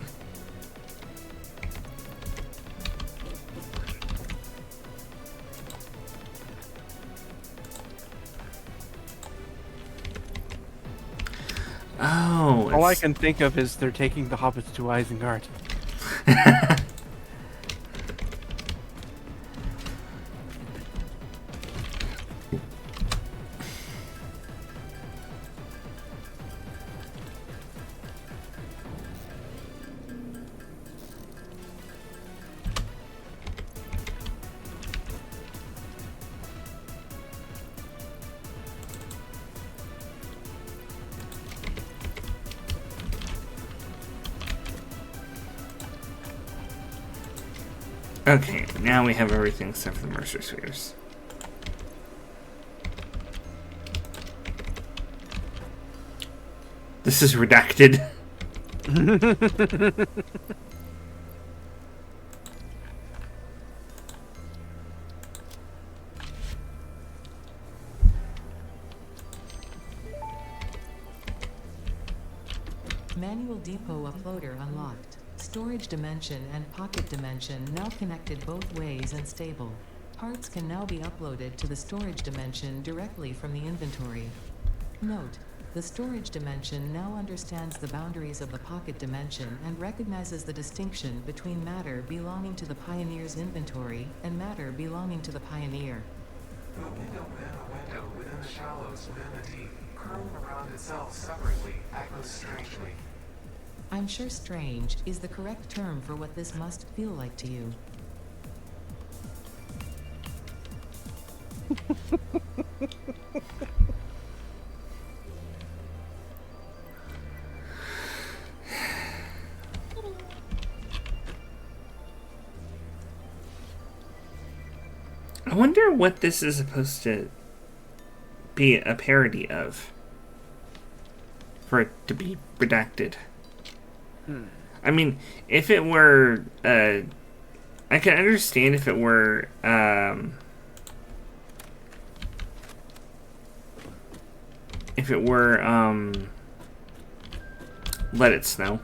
Oh, All I can think of is they're taking the hobbits to Isengard. Okay, now we have everything except for the Mercer Spheres. This is redacted. Manual depot uploader unlocked. Storage dimension and pocket dimension now connected both ways and stable. Parts can now be uploaded to the storage dimension directly from the inventory. Note: the storage dimension now understands the boundaries of the pocket dimension and recognizes the distinction between matter belonging to the Pioneer's inventory and matter belonging to the Pioneer. The window within a window within the shallows within the deep, curling around itself separately, echoes strangely. I'm sure strange is the correct term for what this must feel like to you. I wonder what this is supposed to be a parody of. For it to be redacted. I mean, if it were, I can understand if it were, let it snow.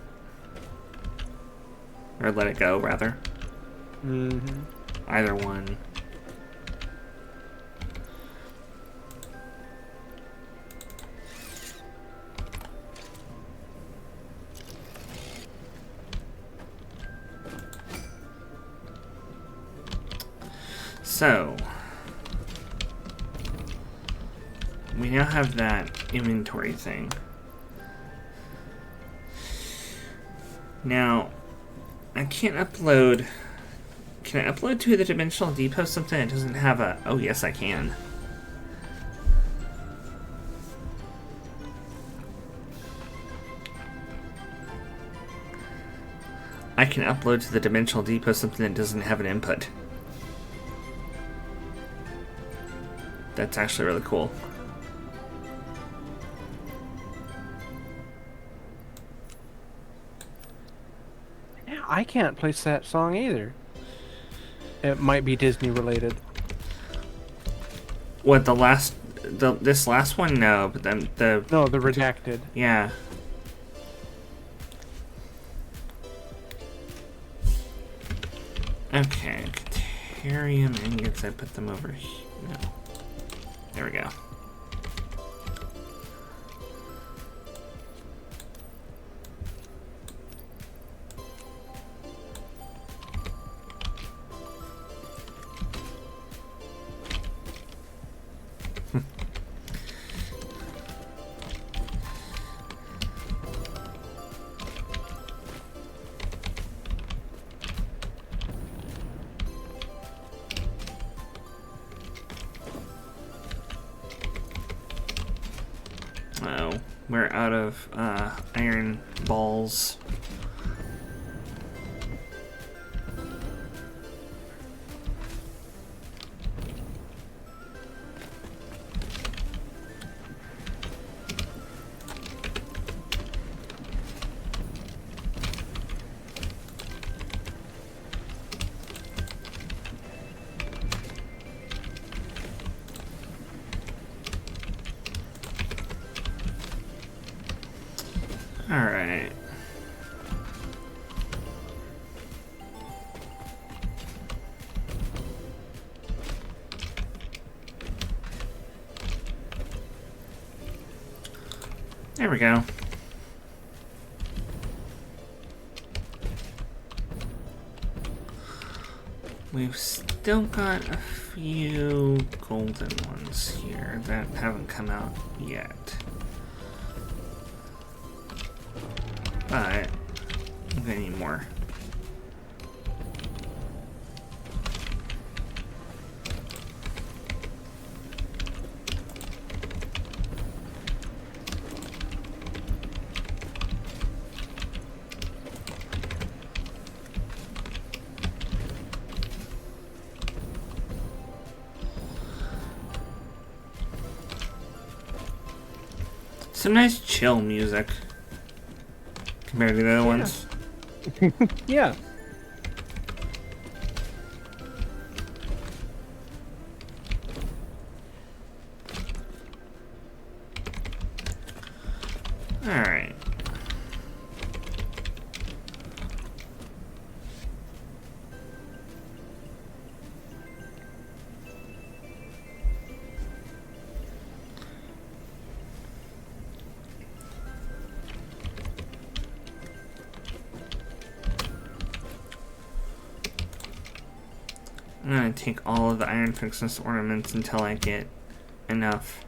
Or let it go, rather. Mm-hmm. Either one. So, we now have that inventory thing. Now, I can't upload... Can I upload to the Dimensional Depot something that doesn't have a... Oh, yes, I can. I can upload to the Dimensional Depot something that doesn't have an input. That's actually really cool. Yeah, I can't place that song either. It might be Disney related. What, this last one? No, but then No, the redacted. yeah. Okay, Caterium ingots, I put them over here. No. There we go. Oh, we're out of iron balls. Alright. There we go. We've still got a few golden ones here that haven't come out yet. But I'm gonna need more. Some nice chill music compared to the other ones. Yeah. Alright. I'm gonna take all of the iron fixness ornaments until I get enough.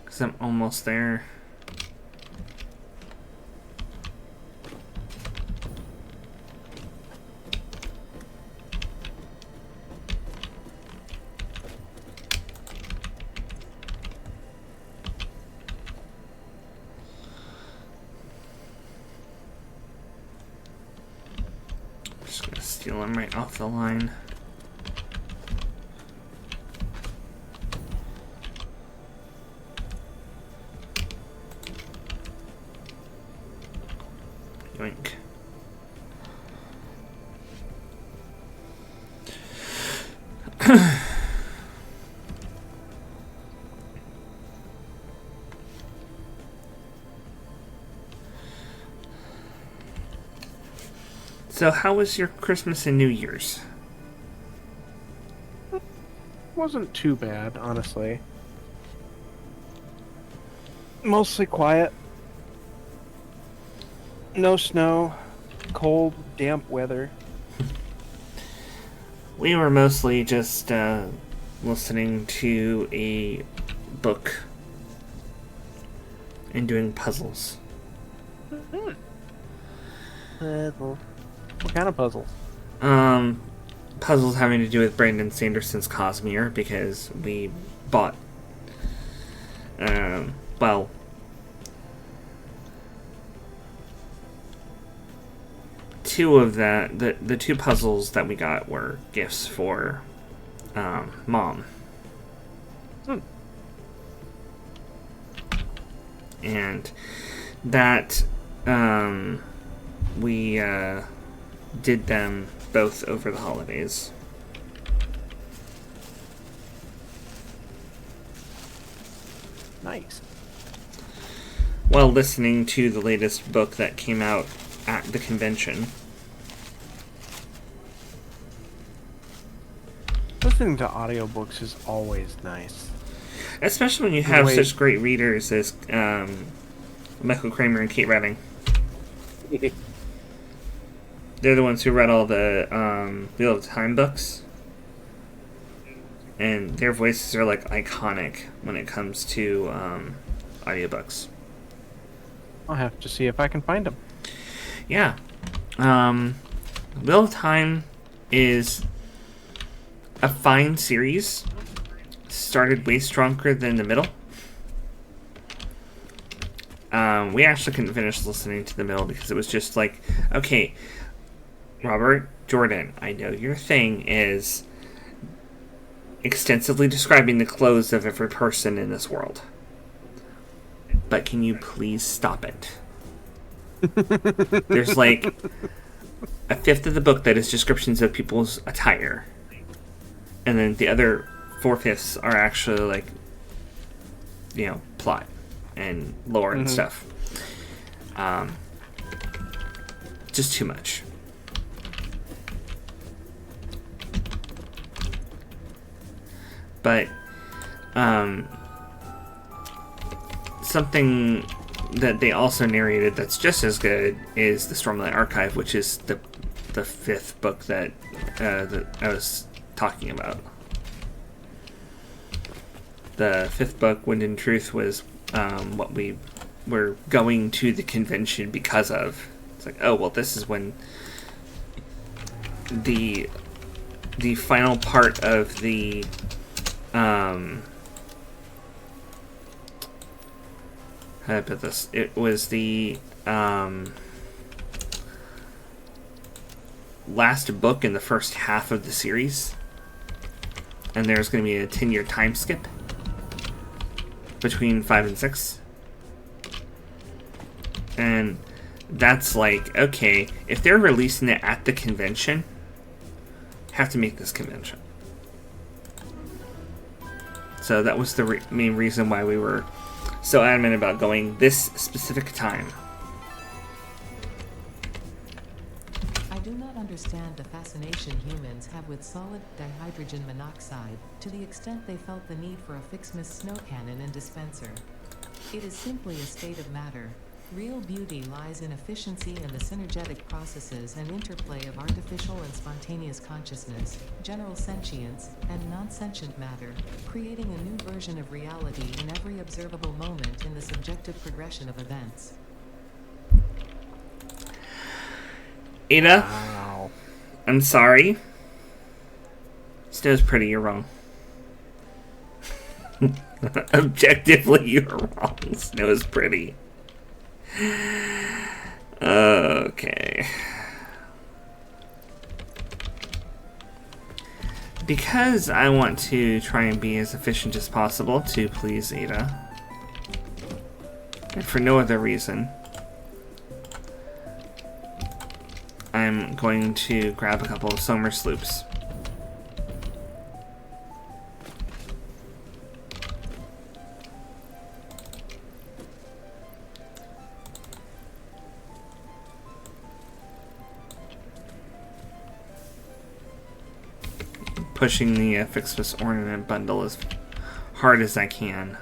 Because I'm almost there. Just gonna steal them right off the line. Yoink. So, how was your Christmas and New Year's? Wasn't too bad, honestly. Mostly quiet. No snow. Cold, damp weather. We were mostly just listening to a book and doing puzzles. Puzzle. What kind of puzzles? Puzzles having to do with Brandon Sanderson's Cosmere, because we bought, well, two of the two puzzles that we got were gifts for Mom. And that we did them both over the holidays. Nice. While listening to the latest book that came out at the convention. Listening to audiobooks is always nice. Especially when you have such great readers as Michael Kramer and Kate Redding. They're the ones who read all the Wheel of Time books. And their voices are like iconic when it comes to audiobooks. I'll have to see if I can find them. Yeah. Wheel of Time is a fine series. Started way stronger than the middle. We actually couldn't finish listening to the middle because it was just like, okay, Robert Jordan, I know your thing is extensively describing the clothes of every person in this world. But can you please stop it? There's like a fifth of the book that is descriptions of people's attire. And then the other 4/5 are actually like, plot and lore and stuff. Just too much. But something that they also narrated that's just as good is the Stormlight Archive, which is the fifth book that I was talking about. The fifth book, Wind and Truth, was what we were going to the convention because of. It's like, oh, well, this is when the final part of the how do I put this? It was the last book in the first half of the series, and there's going to be a 10-year time skip between 5 and 6. And that's like, okay, if they're releasing it at the convention, have to make this convention. So that was the main reason why we were so adamant about going this specific time. I do not understand the fascination humans have with solid dihydrogen monoxide, to the extent they felt the need for a Fixmas snow cannon and dispenser. It is simply a state of matter. Real beauty lies in efficiency and the synergetic processes and interplay of artificial and spontaneous consciousness, general sentience, and non-sentient matter, creating a new version of reality in every observable moment in the subjective progression of events. Ada, Wow. I'm sorry. Snow's pretty, you're wrong. Objectively, you're wrong. Snow's pretty. Okay. Because I want to try and be as efficient as possible to please Ada, and for no other reason, I'm going to grab a couple of Somer sloops. pushing the FicSit ornament bundle as hard as I can.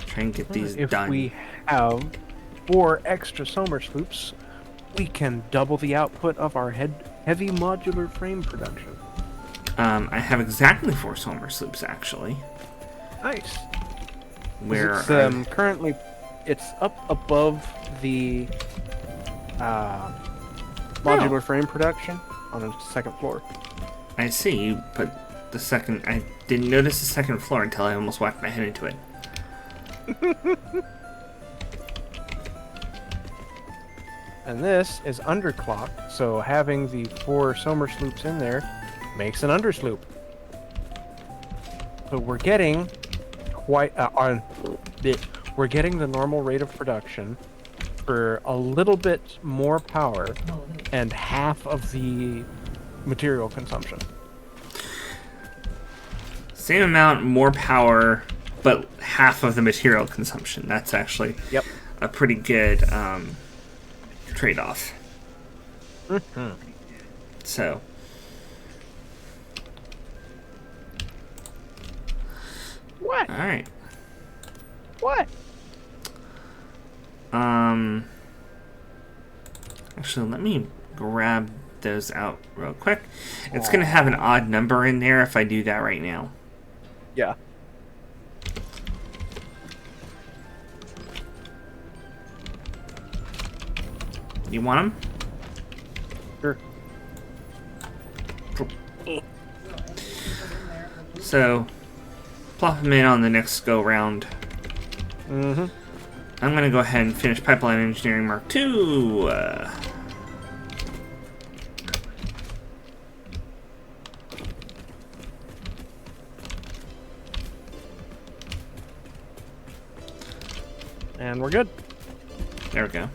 Try and get these If done. we have 4 extra Somer sloops, we can double the output of our heavy modular frame production. I have exactly 4 Somer sloops, actually. Nice. Where It's currently it's up above the modular frame production on the 2nd floor. I see. You put the second... I didn't notice the 2nd floor until I almost whacked my head into it. And this is underclocked, so having the 4 Somer sloops in there makes an undersloop. So we're getting we're getting the normal rate of production for a little bit more power and half of the material consumption. Same amount, more power, but half of the material consumption. That's actually a pretty good trade-off. So... What? Alright. What? Actually, let me grab those out real quick. It's going to have an odd number in there if I do that right now. Yeah. You want them? Sure. So, plop them in on the next go-round. Mm-hmm. I'm going to go ahead and finish Pipeline Engineering Mark II. And we're good. There we go.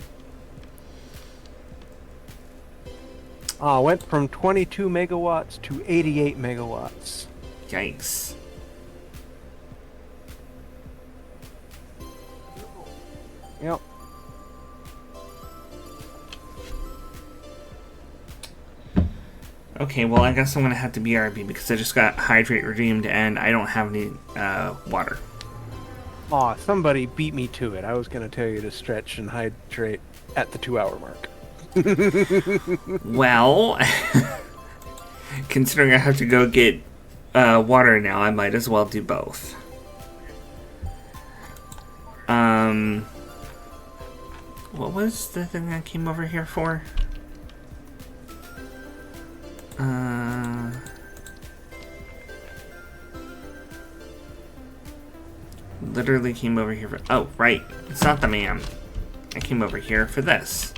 Went from 22 megawatts to 88 megawatts. Yikes. Yep. Okay, well, I guess I'm going to have to BRB because I just got Hydrate redeemed and I don't have any water. Aw, somebody beat me to it. I was going to tell you to stretch and hydrate at the 2-hour mark. Well, considering I have to go get water now, I might as well do both. What was the thing I came over here for? Literally came over here for... Oh, right. It's not the man. I came over here for this.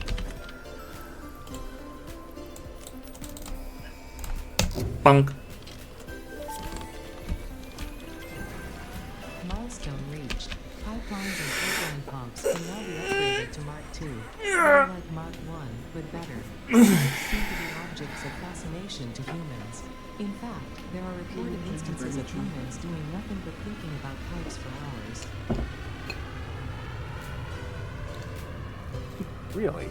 Bunk. Milestone reached. Pipelines and pipeline pumps can now be upgraded to Mark II. Not like Mark I, but better. They seem to be objects of fascination to humans. In fact, there are reported instances of humans doing nothing but thinking about pipes for hours. Really?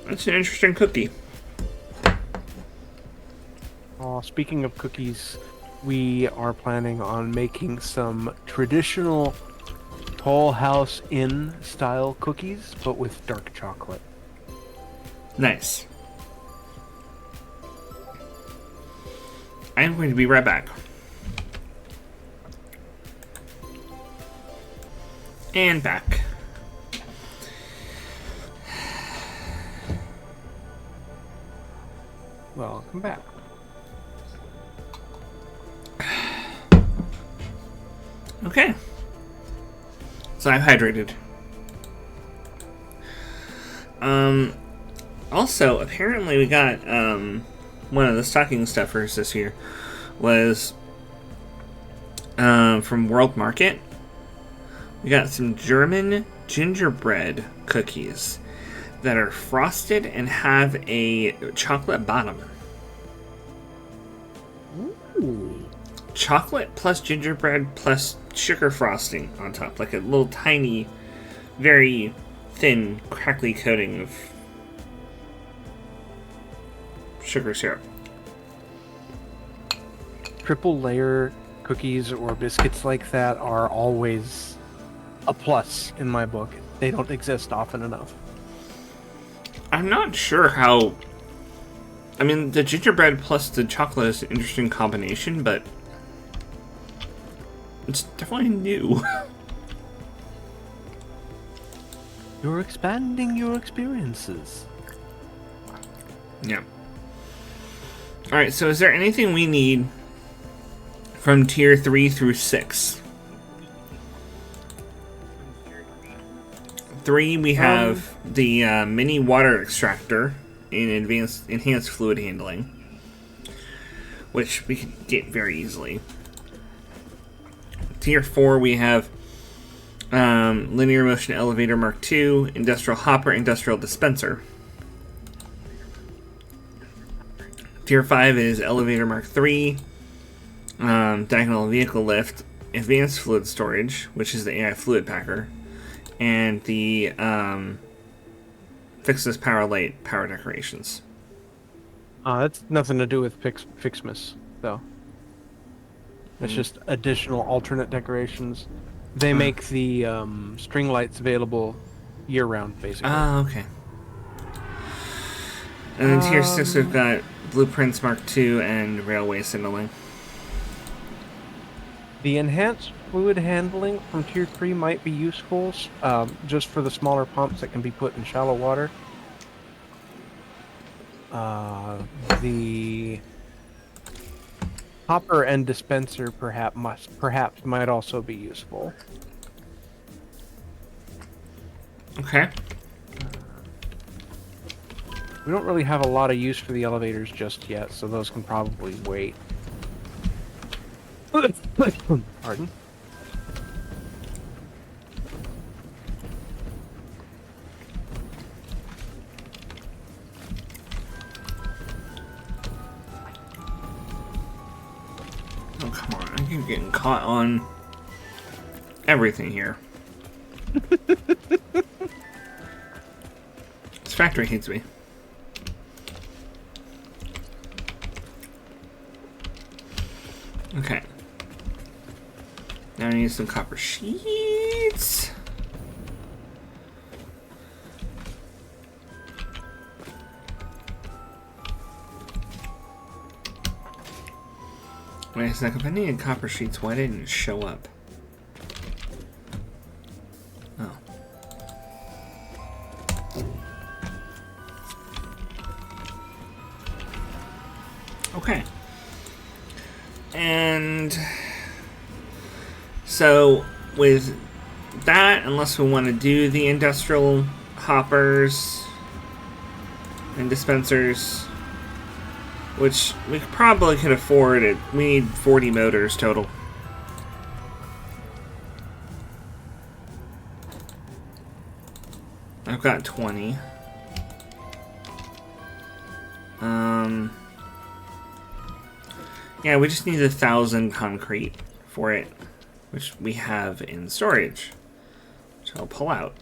That's an interesting cookie. Speaking of cookies, we are planning on making some traditional Toll House Inn style cookies, but with dark chocolate. Nice. I'm going to be right back. And back. Welcome back. Okay. So I've hydrated. Also, apparently we got, one of the stocking stuffers this year was, from World Market. We got some German gingerbread cookies that are frosted and have a chocolate bottom. Ooh. chocolate plus gingerbread plus sugar frosting on top, like a little tiny, very thin, crackly coating of sugar syrup. Triple layer cookies or biscuits like that are always a plus in my book. They don't exist often enough. I'm not sure how. I mean, the gingerbread plus the chocolate is an interesting combination, but it's definitely new. You're expanding your experiences. Yeah. Alright, so is there anything we need from tier 3 through 6? 3, we have the mini water extractor in enhanced fluid handling, which we can get very easily. Tier 4, we have linear motion elevator Mark II, industrial hopper, industrial dispenser. Tier 5 is elevator Mark III, diagonal vehicle lift, advanced fluid storage, which is the AI fluid packer, and the FicSit power light power decorations. That's nothing to do with Fixmas, though. It's just additional alternate decorations. They make the string lights available year-round, basically. Ah, okay. And then tier 6, we've got blueprints Mark II and railway signaling. The enhanced fluid handling from tier 3 might be useful, just for the smaller pumps that can be put in shallow water. The hopper and dispenser perhaps might also be useful. Okay. We don't really have a lot of use for the elevators just yet, so those can probably wait. Pardon? Oh, come on. I keep getting caught on everything here. This factory hates me. Okay. Now I need some copper sheets. Wait a second, if I needed copper sheets, why didn't it show up? Oh. Okay. And so with that, unless we want to do the industrial hoppers and dispensers, which we probably could afford it. We need 40 motors total. I've got 20. Yeah, we just need 1,000 concrete for it, which we have in storage, which I'll pull out.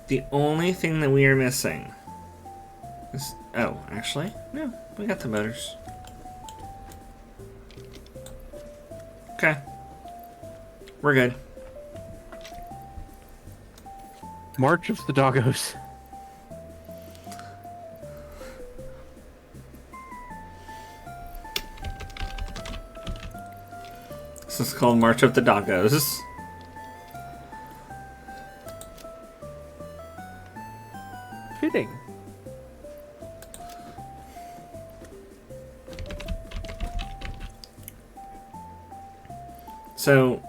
The only thing that we are missing is... Oh, actually, no, we got the motors. Okay. We're good. March of the Doggos. This is called March of the Doggos. Fitting. So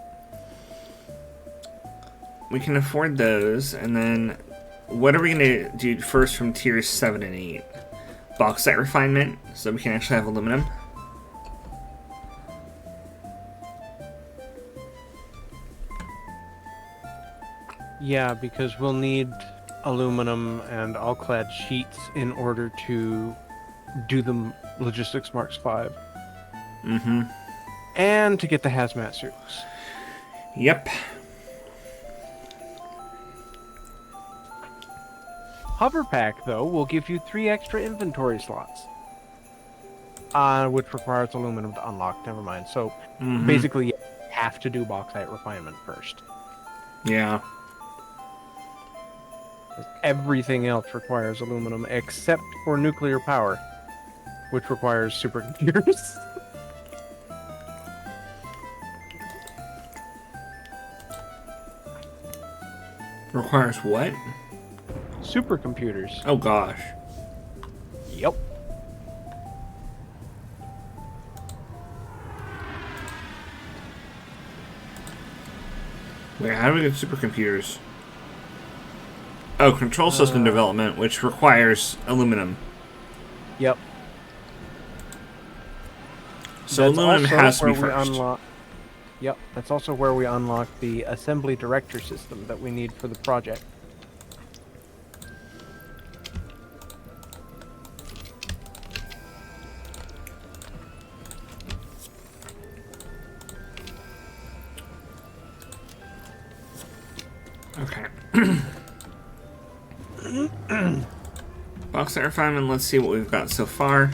we can afford those, and then what are we gonna do first from tiers 7 and 8? Bauxite refinement, so we can actually have aluminum. Yeah, because we'll need aluminum and all-clad sheets in order to do the Logistics Marks 5. Mm-hmm. And to get the hazmat suits. Yep. Hover Pack, though, will give you 3 extra inventory slots. Which requires aluminum to unlock. Never mind. So, basically, you have to do bauxite refinement first. Yeah. Everything else requires aluminum except for nuclear power, which requires supercomputers. Requires what? Supercomputers. Oh gosh. Yep. Wait, how do we get supercomputers? Oh, control system development, which requires aluminum. Yep. So That's aluminum also has to be where we first. Yep, that's also where we unlock the assembly director system that we need for the project. Okay. Bauxite refinement, let's see what we've got so far.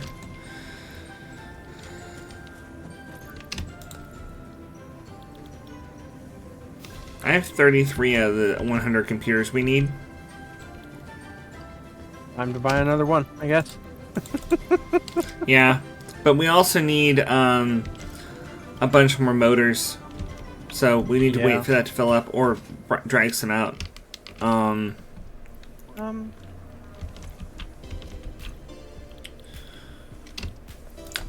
I have 33 out of the 100 computers we need. Time to buy another one, I guess. Yeah, but we also need a bunch more motors. So we need to wait for that to fill up or drag some out.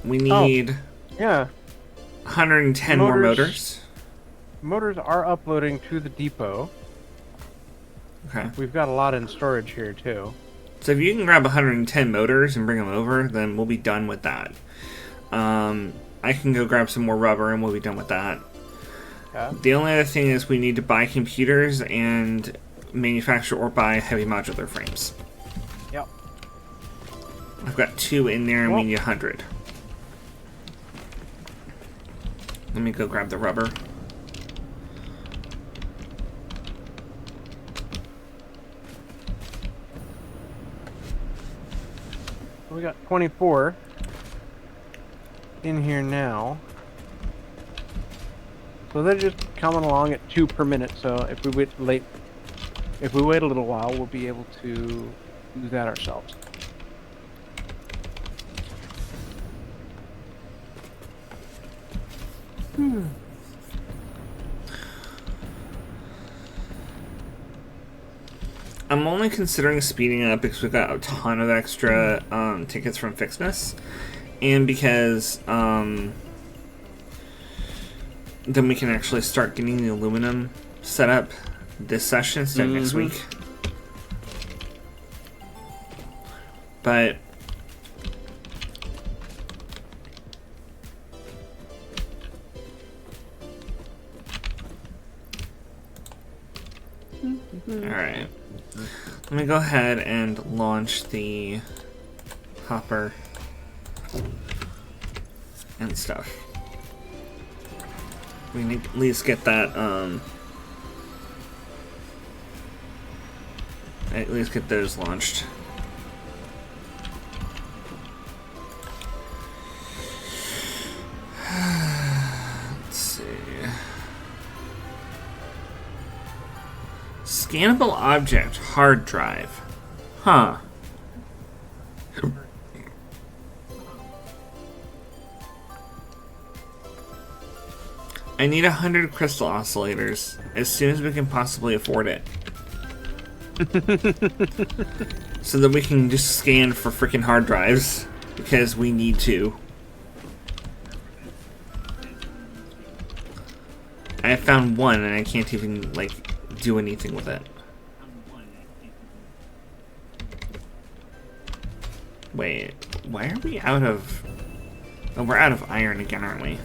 We need 110 more motors. Motors are uploading to the depot. Okay. We've got a lot in storage here, too. So if you can grab 110 motors and bring them over, then we'll be done with that. I can go grab some more rubber and we'll be done with that. Okay. The only other thing is we need to buy computers and manufacture or buy heavy modular frames. Yep. I've got 2 in there and we need 100. Let me go grab the rubber. We got 24 in here now. So they're just coming along at 2 per minute. So if we wait a little while, we'll be able to do that ourselves. I'm only considering speeding up because we've got a ton of extra tickets from FicSit, and because then we can actually start getting the aluminum set up this session instead of next week. But alright. Let me go ahead and launch the hopper and stuff. We need to at least get that, at least get those launched. Let's see. Scannable object, hard drive. Huh. I need 100 crystal oscillators as soon as we can possibly afford it. So that we can just scan for freaking hard drives. Because we need to. I found one and I can't even, like, do anything with it. Wait, why are we out of... Oh, we're out of iron again, aren't we?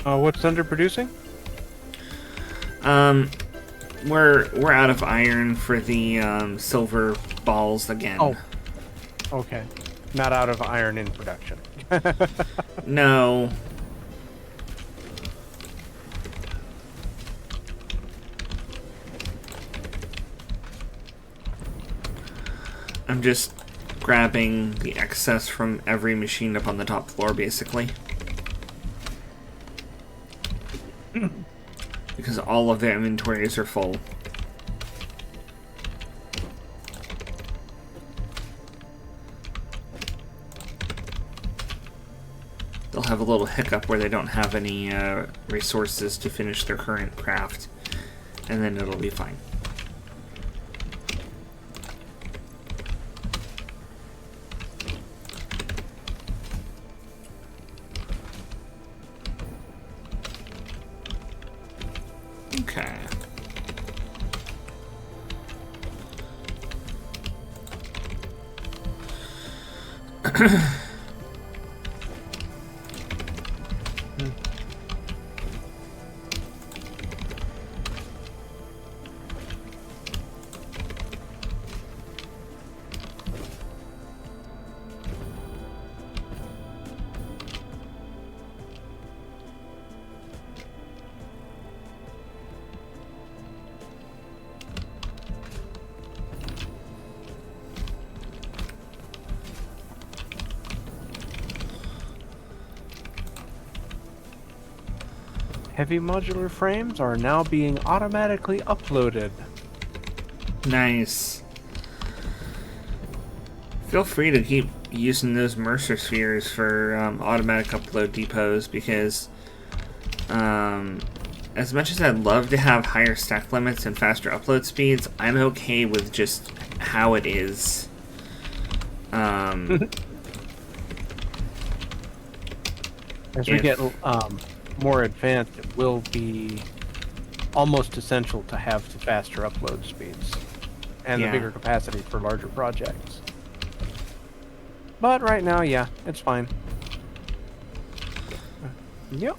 What's underproducing? We're out of iron for the silver balls again. Oh, Okay. Not out of iron in production. No. I'm just grabbing the excess from every machine up on the top floor, basically. Because all of their inventories are full. They'll have a little hiccup where they don't have any resources to finish their current craft, and then it'll be fine. Okay. Heavy modular frames are now being automatically uploaded. Nice. Feel free to keep using those Mercer spheres for automatic upload depots, because as much as I'd love to have higher stack limits and faster upload speeds, I'm okay with just how it is. As we get more advanced, it will be almost essential to have the faster upload speeds and the bigger capacity for larger projects. But right now, yeah, it's fine. Yep.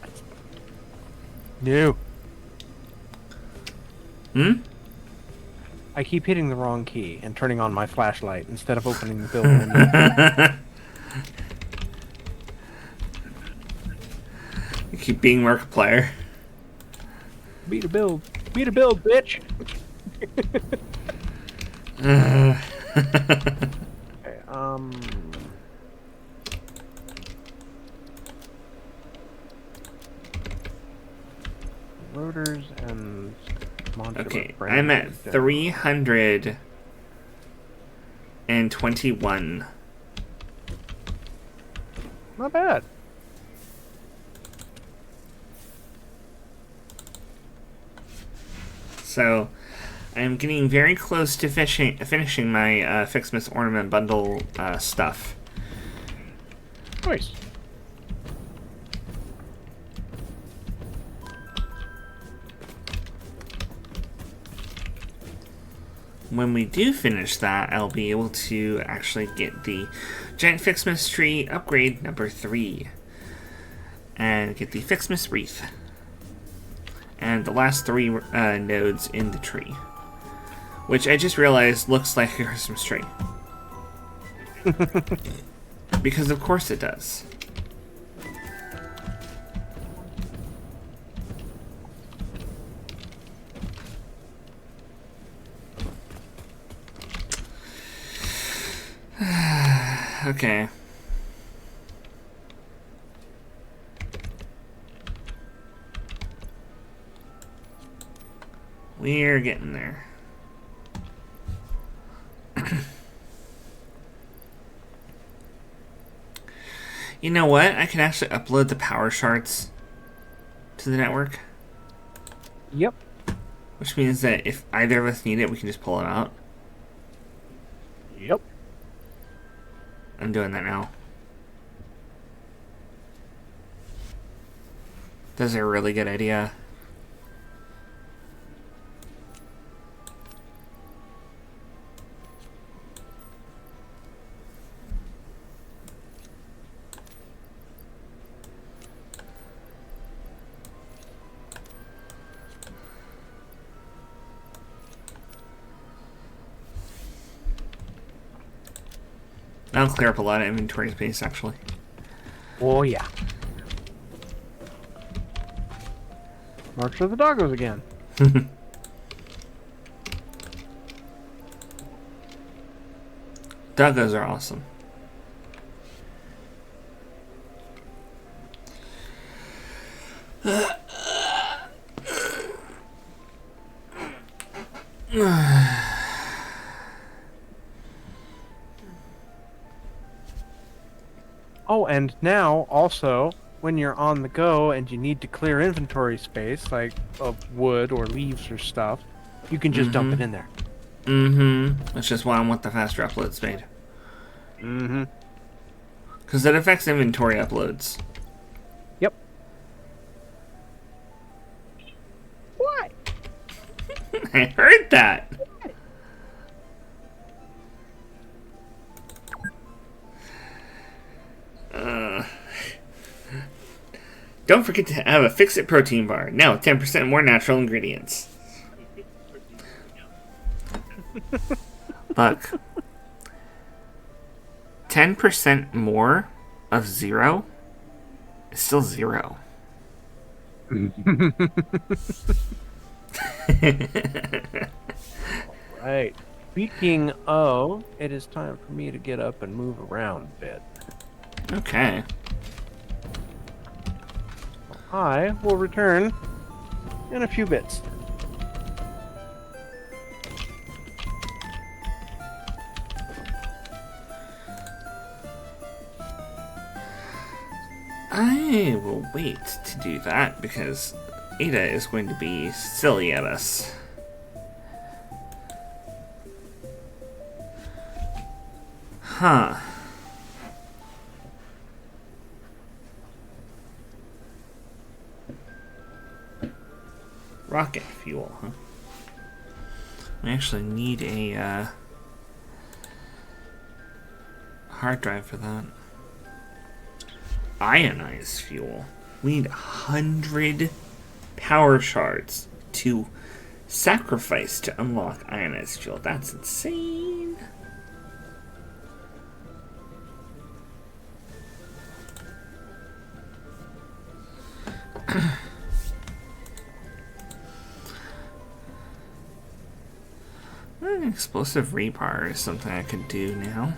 No. Hmm? I keep hitting the wrong key and turning on my flashlight instead of opening the build menu. You keep being Markiplier. Beat a build, bitch. Okay, rotors and modular Okay, frames. I'm at 321. Not bad. So, I'm getting very close to finishing my FicSit ornament bundle stuff. Nice. When we do finish that, I'll be able to actually get the giant FicSit tree upgrade number 3. And get the FicSit wreath. And the last 3 nodes in the tree. Which I just realized looks like a Christmas tree. Because of course it does. Okay. We're getting there. You know what? I can actually upload the power charts to the network. Yep. Which means that if either of us need it, we can just pull it out. Yep. I'm doing that now. That's a really good idea. That'll clear up a lot of inventory space, actually. Oh, yeah. March of the doggos again. Doggos are awesome. Oh, and now, also, when you're on the go and you need to clear inventory space, like of wood or leaves or stuff, you can just dump it in there. That's just why I want the faster upload speed. Mm-hmm. Because it affects inventory uploads. Yep. Why? I heard that. Don't forget to have a FicSit protein bar, now with 10% more natural ingredients. Look. 10% more of 0 is still 0. Right. Speaking of, it is time for me to get up and move around a bit. Okay. I will return in a few bits. I will wait to do that because Ada is going to be silly at us. Huh. Rocket fuel, huh? We actually need a hard drive for that. Ionized fuel. We need 100 power shards to sacrifice to unlock ionized fuel. That's insane. An explosive rebar is something I could do now.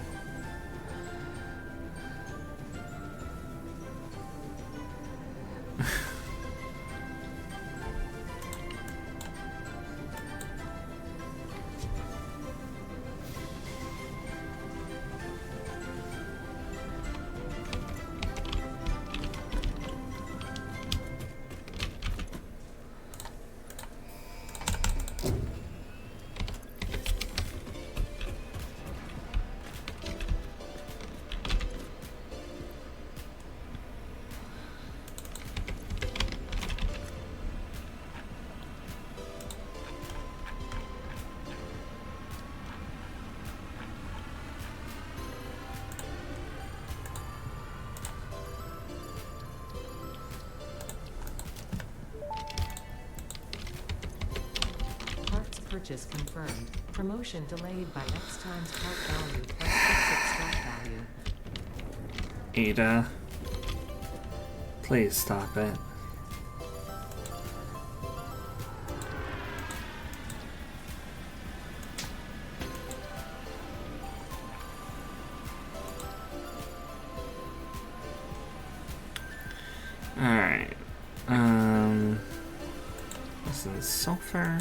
Purchase confirmed. Promotion delayed by X times part value plus FicSit stock value. Ada, please stop it. Alright. This is sulfur.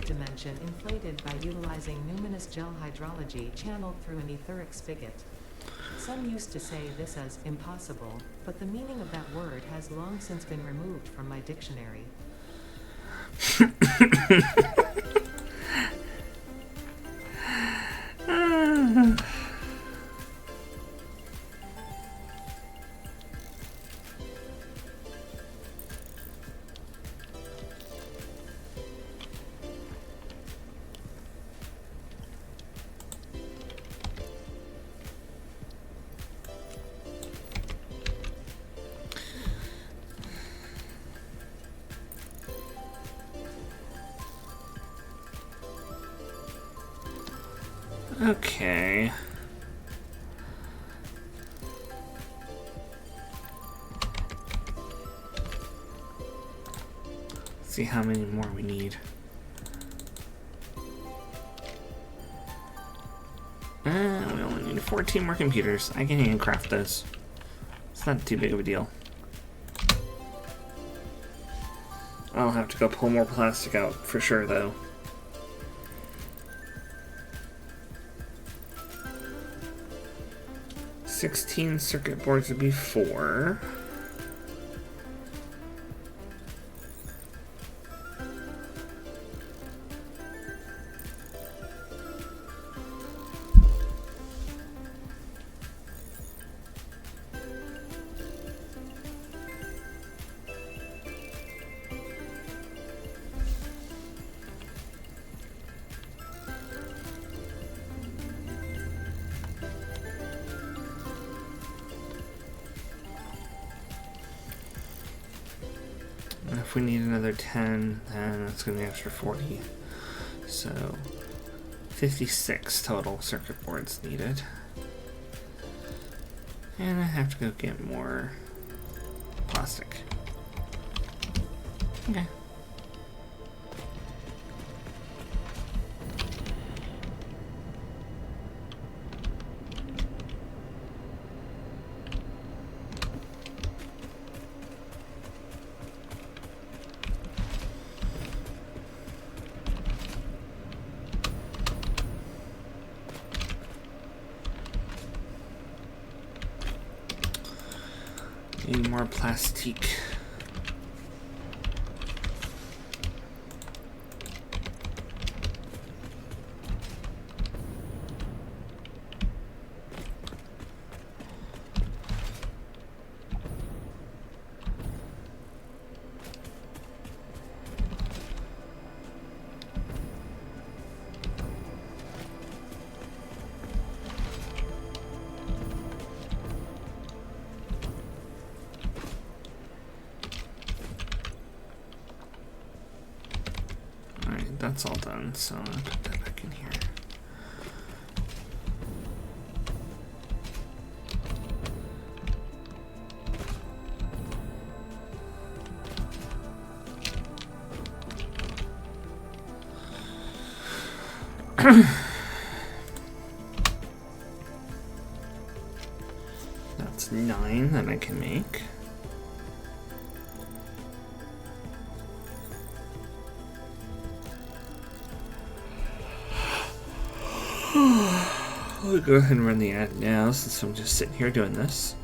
Dimension inflated by utilizing numinous gel hydrology channeled through an etheric spigot. Some used to say this as impossible, but the meaning of that word has long since been removed from my dictionary. Okay. Let's see how many more we need. We only need 14 more computers. I can handcraft those. It's not too big of a deal. I'll have to go pull more plastic out for sure, though. 16 circuit boards would be 4. If we need another 10, then that's going to be extra 40. So 56 total circuit boards needed. And I have to go get more plastic. Okay. Need more plastique. That's all done, so I'm gonna put that back in here. That's 9 that I can make. I'll go ahead and run the ad now since I'm just sitting here doing this.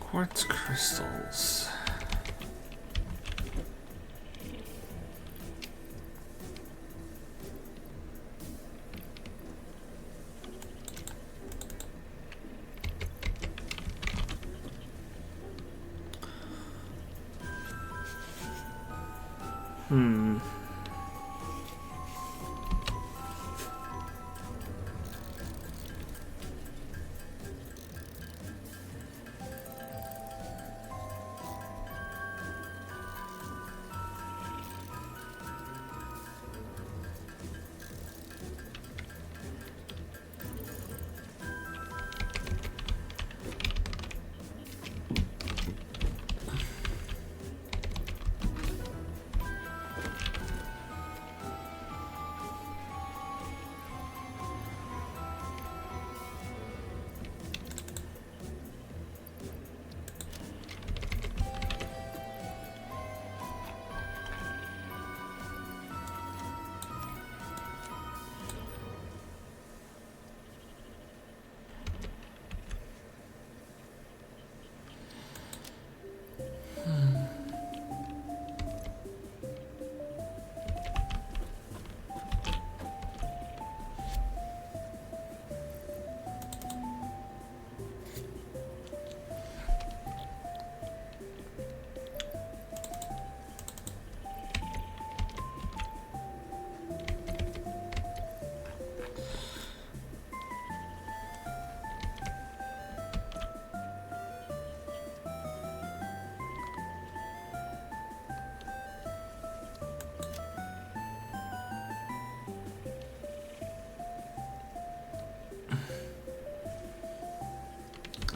Quartz crystals. Hmm.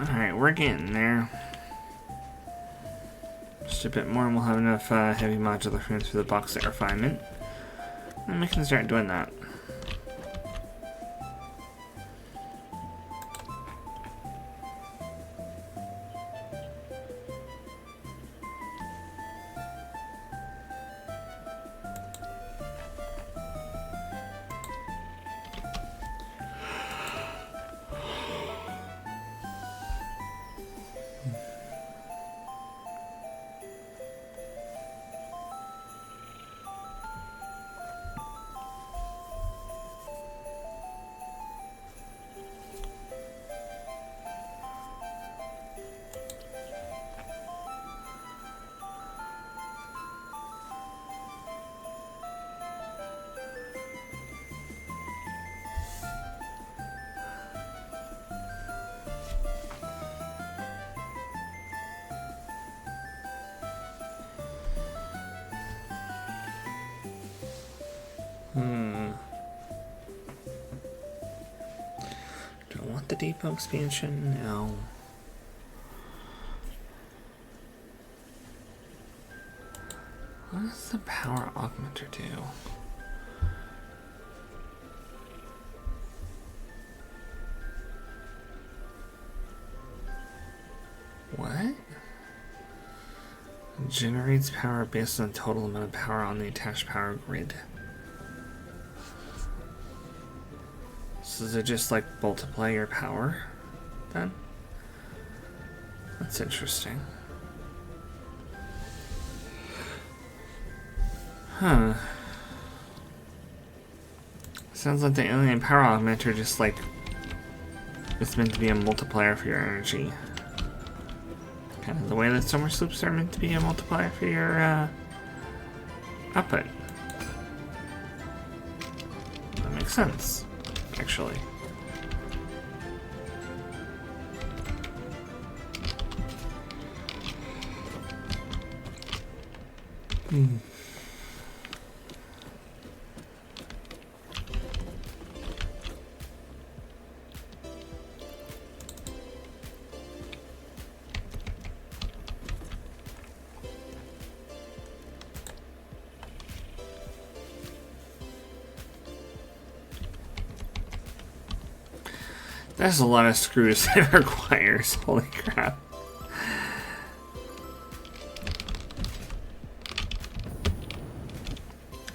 Alright, we're getting there. Just a bit more and we'll have enough heavy modular frames for the bauxite refinement. And we can start doing that. Do I want the depot expansion? No. What does the power augmenter do? What? Generates power based on the total amount of power on the attached power grid. So does it just like multiply your power then? That's interesting. Huh. Sounds like the alien power augmenter just like it's meant to be a multiplier for your energy. Kind of the way that summer sloops are meant to be a multiplier for your output. That makes sense, actually. There's a lot of screws it requires. Holy crap.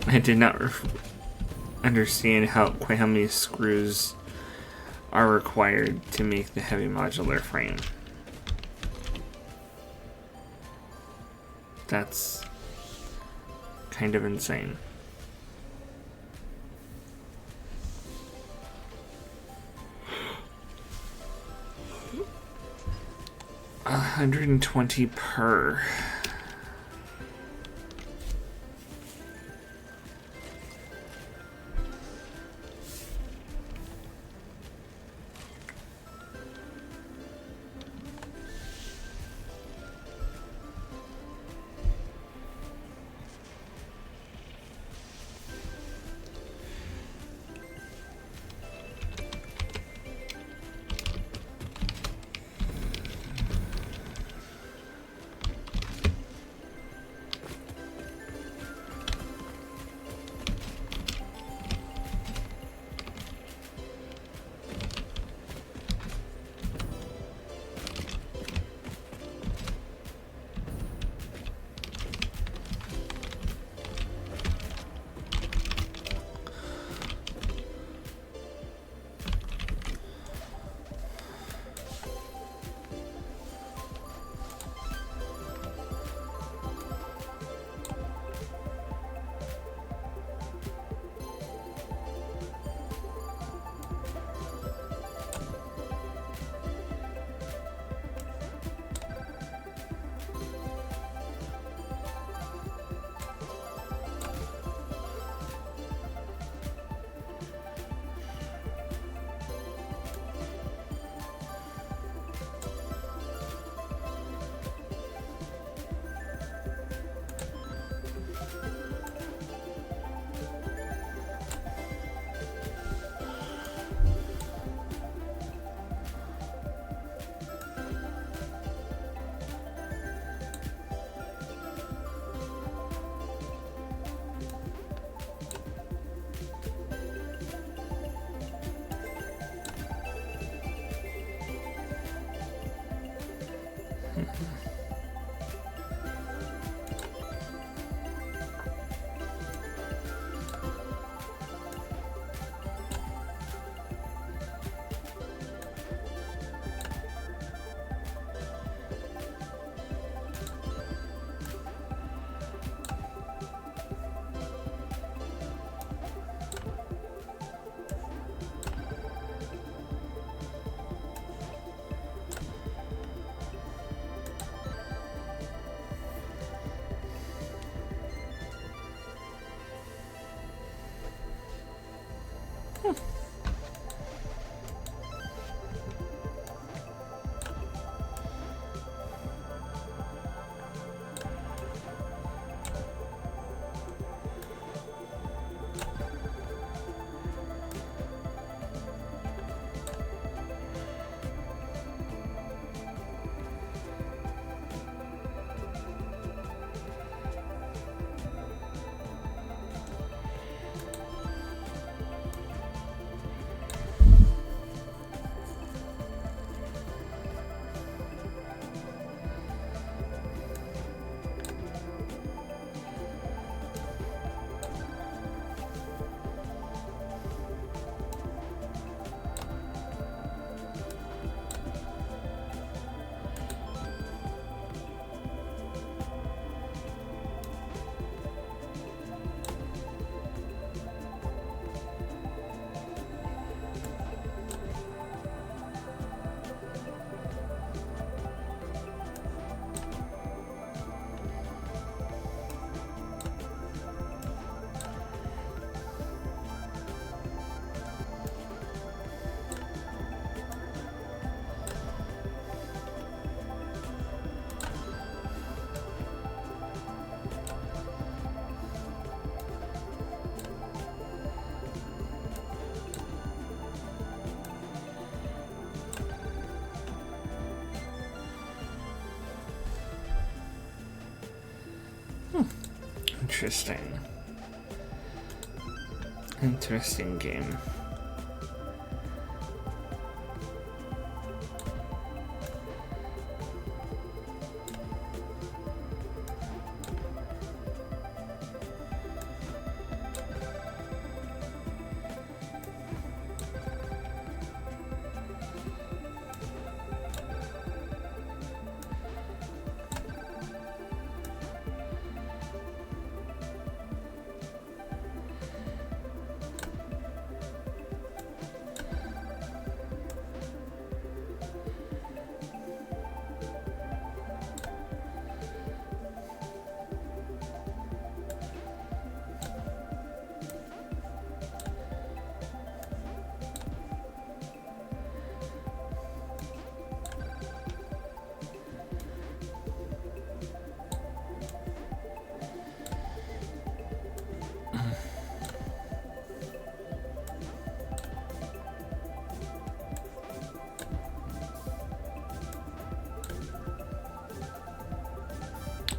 I did not understand quite how many screws are required to make the heavy modular frame. That's kind of insane. 120 per. Interesting. Interesting game.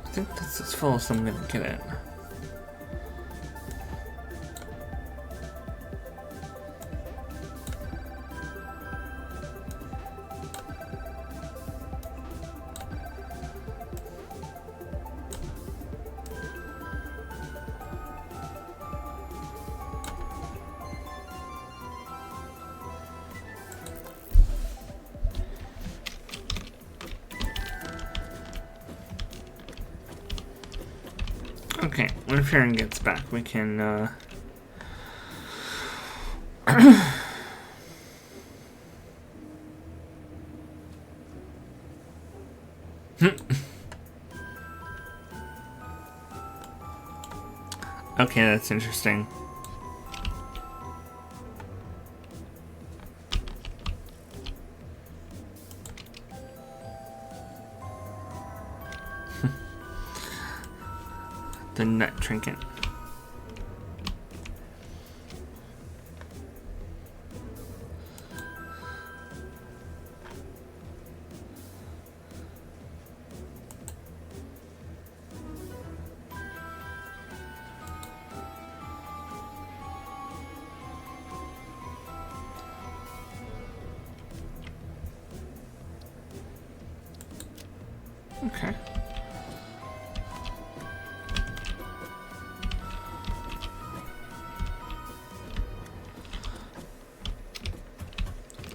I think that's as full as I'm gonna get it. Okay, when Ferrin gets back, we can, Okay, that's interesting. The nut trinket. Okay.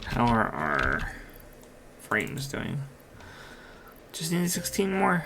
How are our frames doing? Just need 16 more.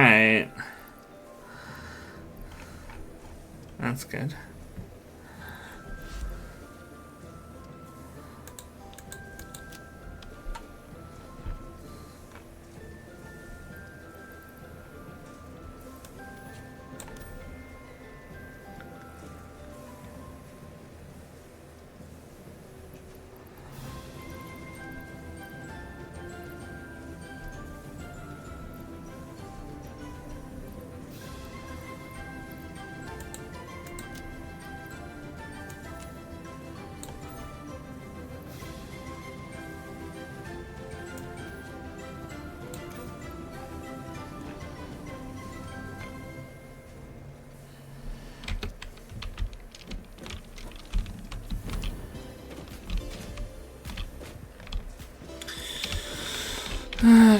Alright. That's good.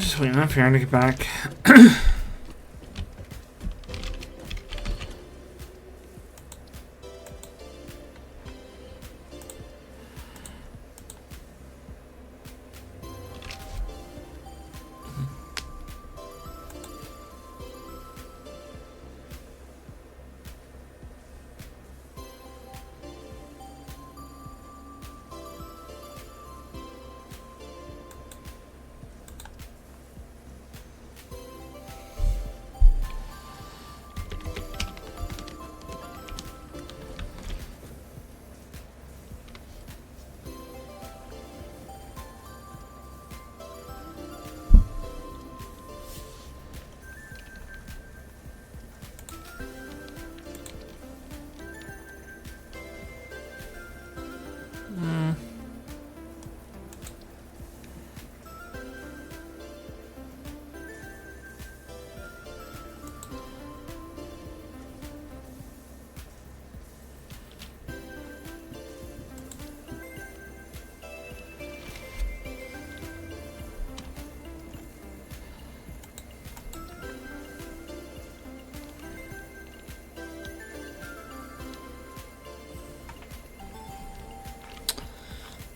Just waiting on Ferrin to get back.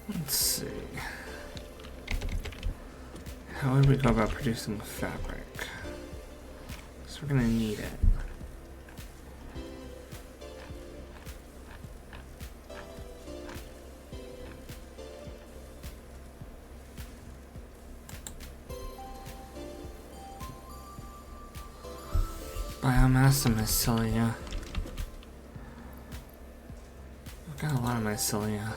Let's see. How would we go about producing the fabric? So we're gonna need it. Biomass and mycelia. I've got a lot of mycelia.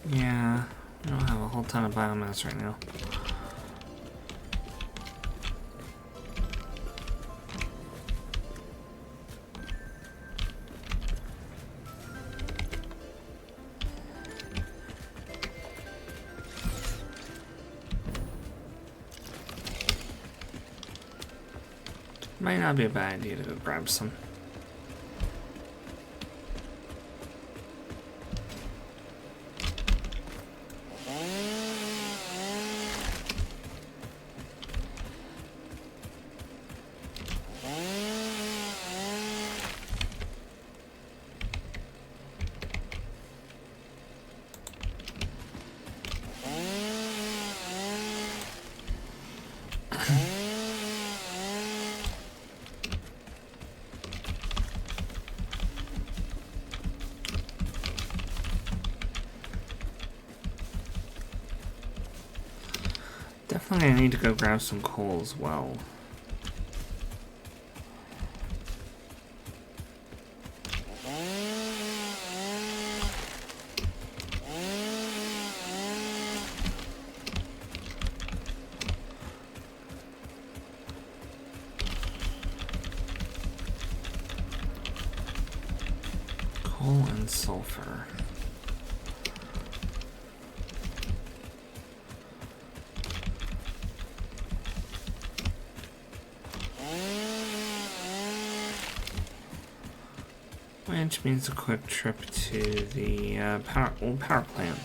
Yeah, I don't have a whole ton of biomass right now. Might not be a bad idea to go grab some. Definitely I need to go grab some coal as well. Coal and sulfur. Which means a quick trip to the old power plant.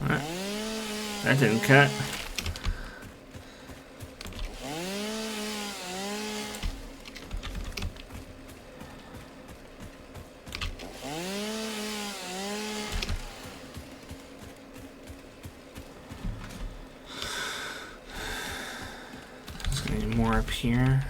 Alright. That didn't cut. There's gonna be more up here.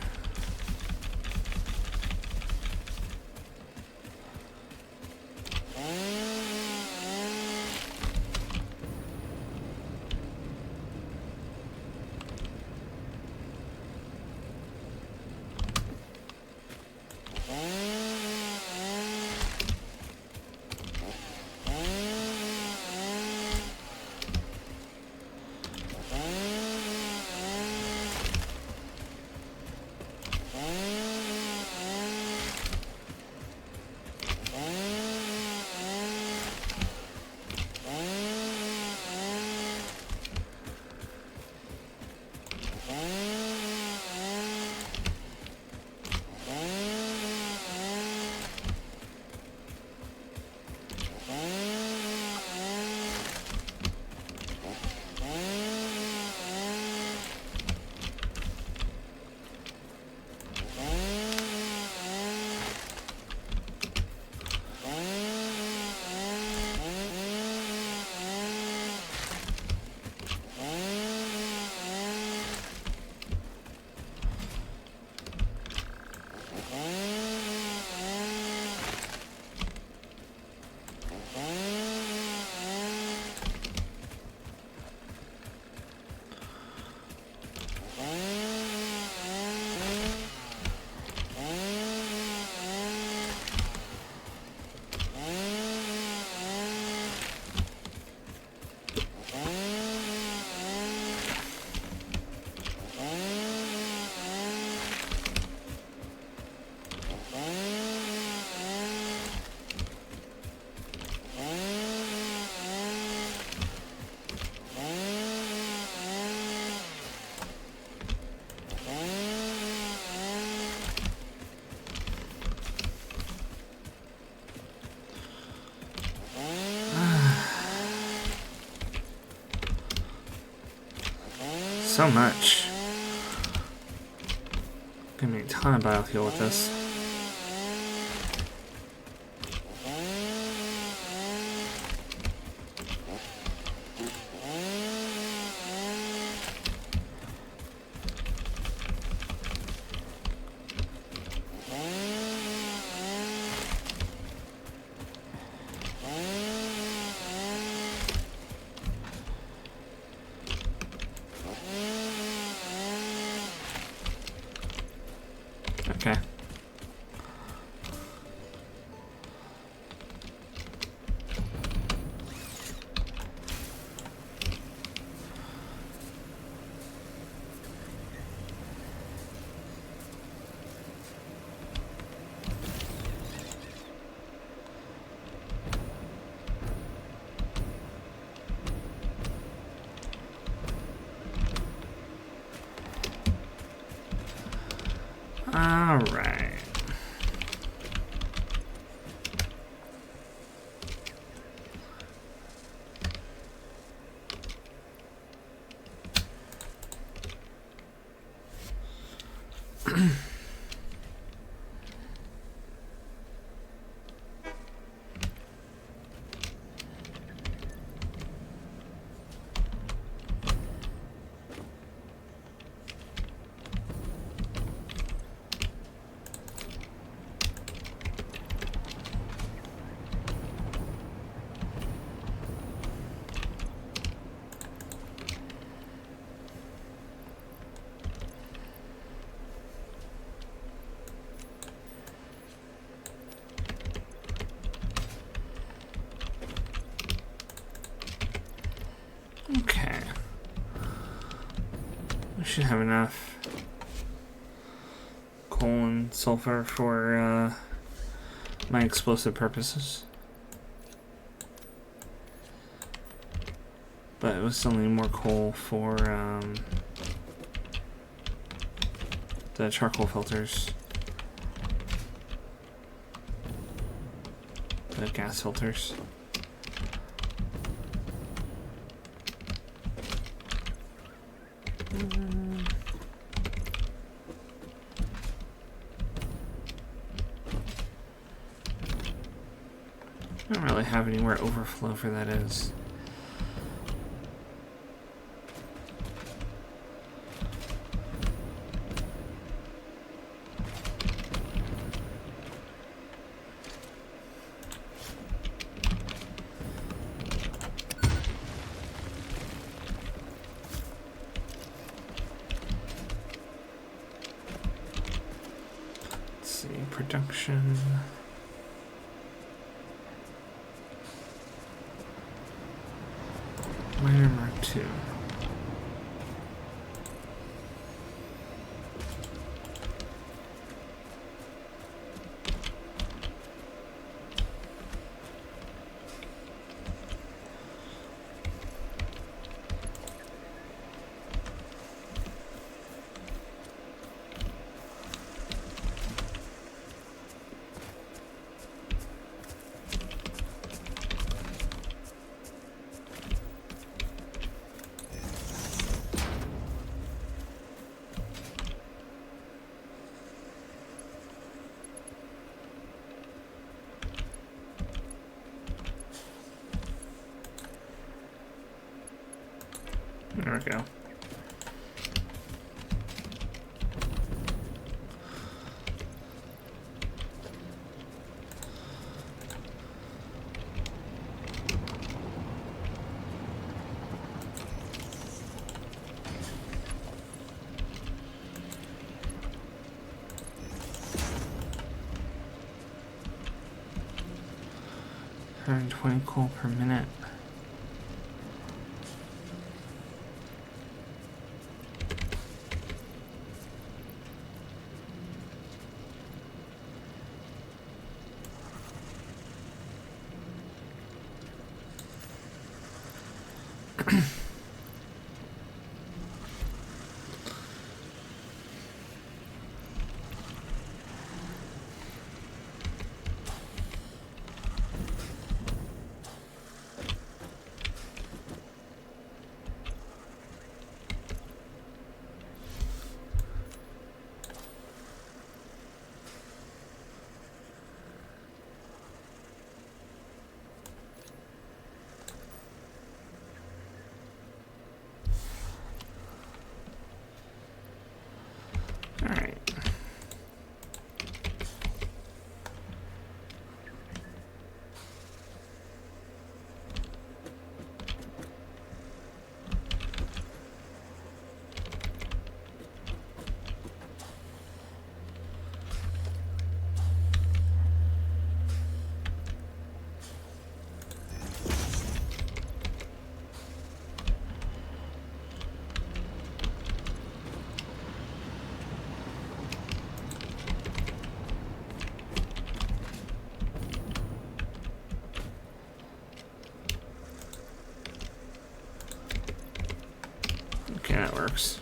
So much. Gonna be a ton of biofuel with this. Okay. All right. Okay. We should have enough coal and sulfur for my explosive purposes. But it was still need more coal for the charcoal filters. The gas filters. I don't really have anywhere overflow for that is. Let's see, production. Miner Mark II. There we go. $120 coal per minute. Okay, that works.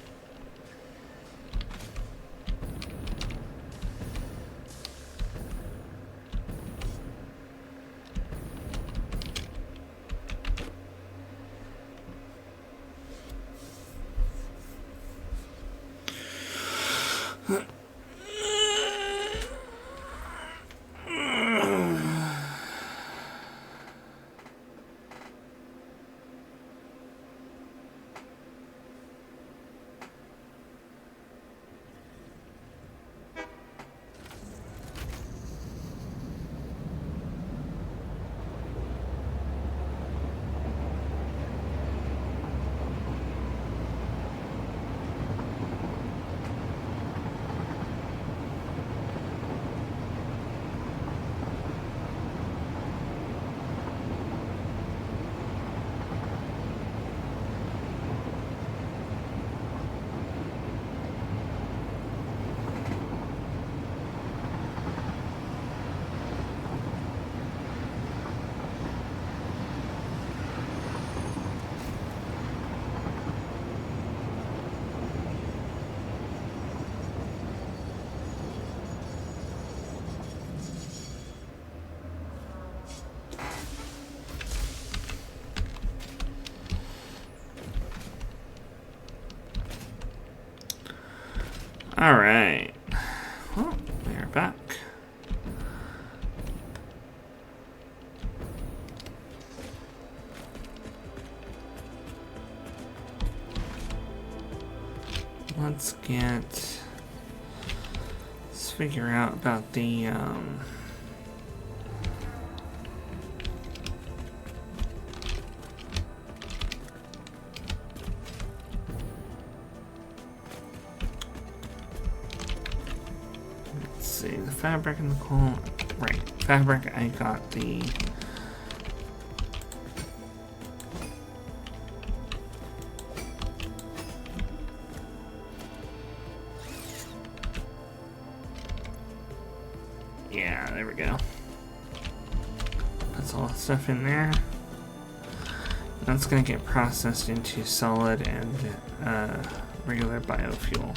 Alright. Well, we are back. Let's figure out about the, let's see, the fabric and the coal. Right, fabric, I got the... Yeah, there we go. That's all the stuff in there. That's gonna get processed into solid and regular biofuel.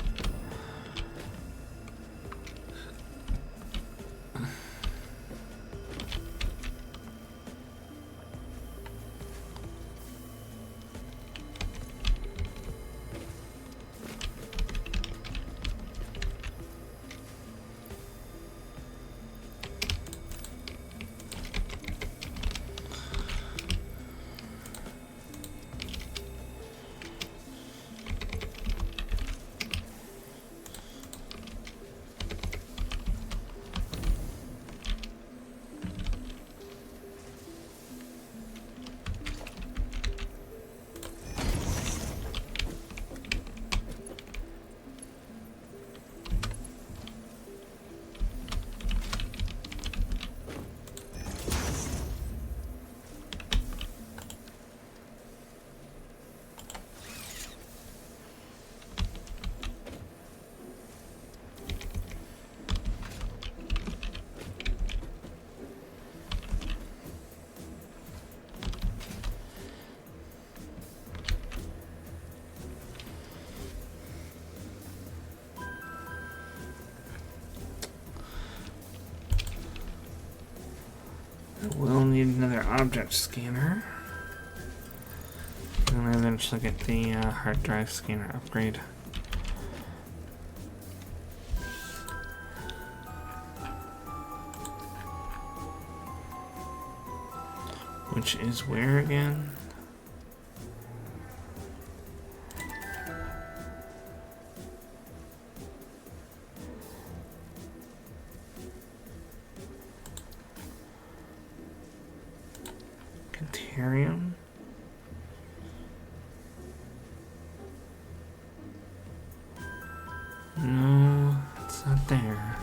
We'll need another object scanner. And I eventually get the hard drive scanner upgrade. Which is where again? Cantarium. No, it's not there.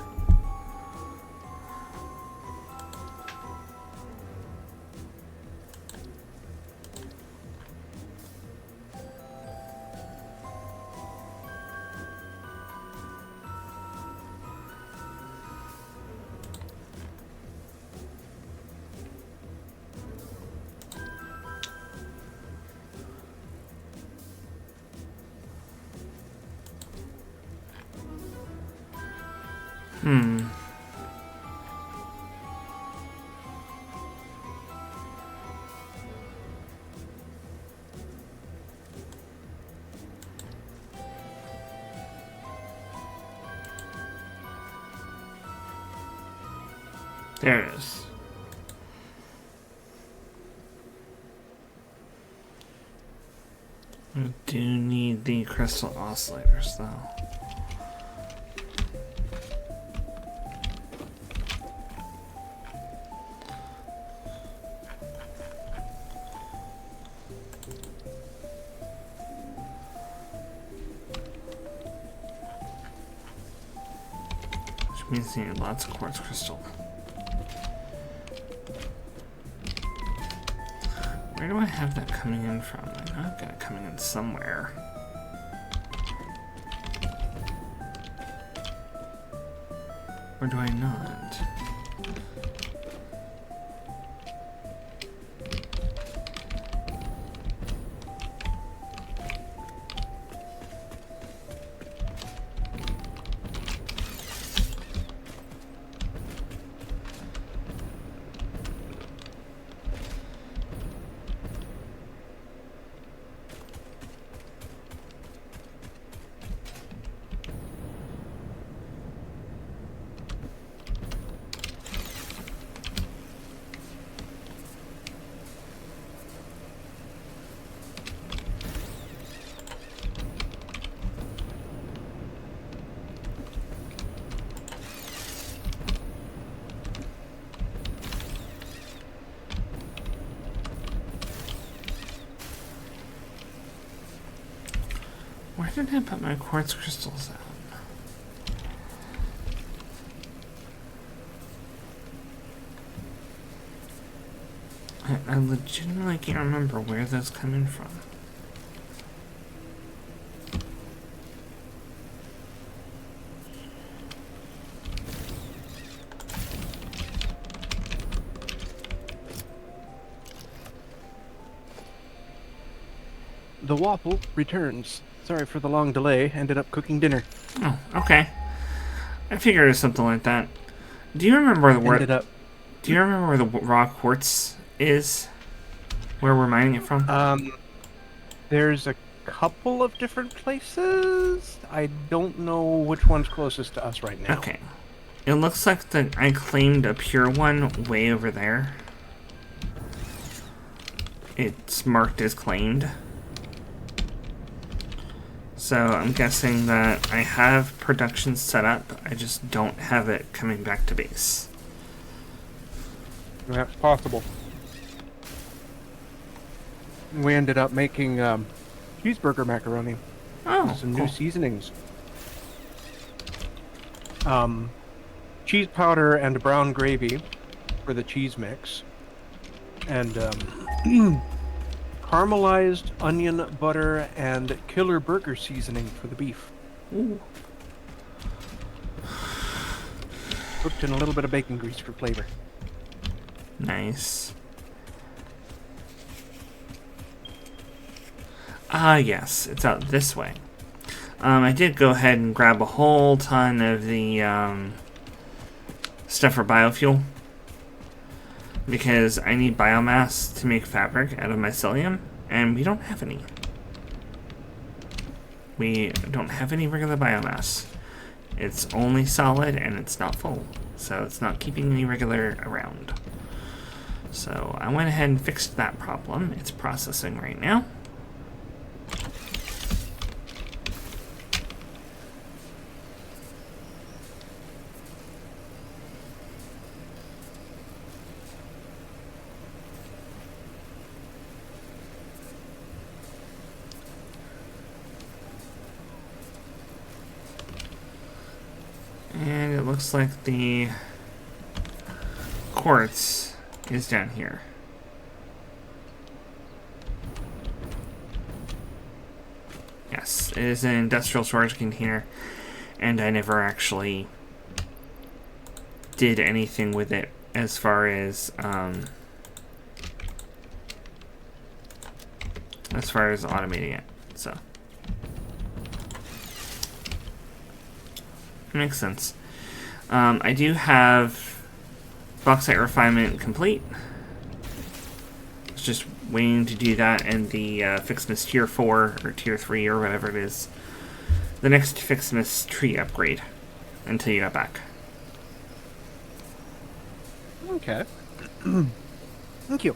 There it is. We do need the crystal oscillators, though. Which means we need lots of quartz crystal. Where do I have that coming in from? I know I've got it coming in somewhere. Or do I not? Where did I put my quartz crystals at? I legitimately can't remember where those come in from. The waffle returns. Sorry for the long delay. Ended up cooking dinner. Oh, okay. I figured it was something like that. Do you remember where? Do you remember where the raw quartz is? Where we're mining it from? There's a couple of different places. I don't know which one's closest to us right now. Okay. It looks like I claimed a pure one way over there. It's marked as claimed. So I'm guessing that I have production set up. I just don't have it coming back to base. That's possible. We ended up making cheeseburger macaroni. Oh, some cool. new seasonings. Cheese powder and brown gravy for the cheese mix. And caramelized onion butter and killer burger seasoning for the beef. Ooh. Cooked in a little bit of bacon grease for flavor. Nice. Ah, yes, it's out this way. I did go ahead and grab a whole ton of the stuff for biofuel, because I need biomass to make fabric out of mycelium, and we don't have any. We don't have any regular biomass. It's only solid, and it's not full, so it's not keeping any regular around. So I went ahead and fixed that problem. It's processing right now. And it looks like the quartz is down here. Yes, it is an industrial storage container, and I never actually did anything with it as far as automating it. So makes sense. I do have bauxite refinement complete. It's just waiting to do that, and the FicSit tier 4 or tier 3 or whatever it is. The next FicSit tree upgrade until you got back. Okay. Thank you.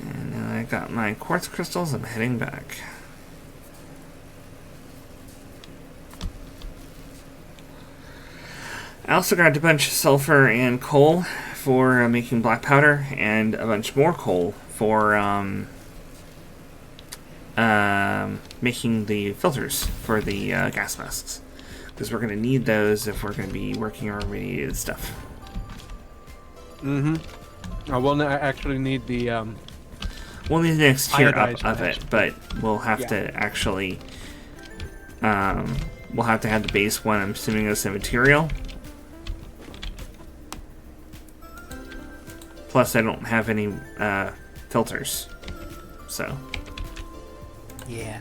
And then I got my quartz crystals. I'm heading back. I also grabbed a bunch of sulfur and coal for making black powder, and a bunch more coal for making the filters for the gas masks, because we're going to need those if we're going to be working our remediated stuff. Mm-hmm. We'll actually need the we'll need the next tier up of mask. it, but we'll have to actually we'll have to have the base one. I'm assuming as a material. Plus, I don't have any filters, so. Yeah.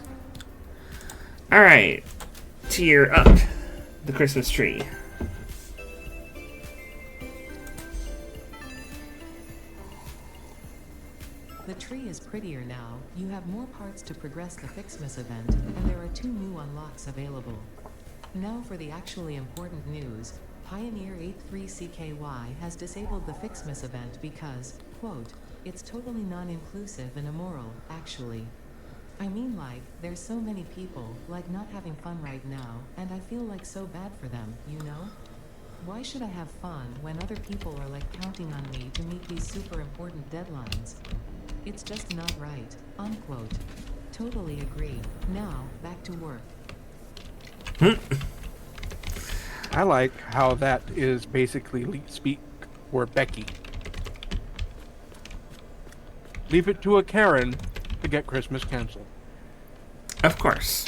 Alright, tier up the Christmas tree. The tree is prettier now. You have more parts to progress the FicSit event, and there are 2 new unlocks available. Now for the actually important news. Pioneer 83CKY has disabled the FicSit event because, quote, it's totally non-inclusive and immoral, actually. I mean, like, there's so many people, like, not having fun right now, and I feel like so bad for them, you know? Why should I have fun when other people are like counting on me to meet these super important deadlines? It's just not right. Unquote. Totally agree. Now, back to work. I like how that is basically speak for Becky. Leave it to a Karen to get Christmas canceled. Of course.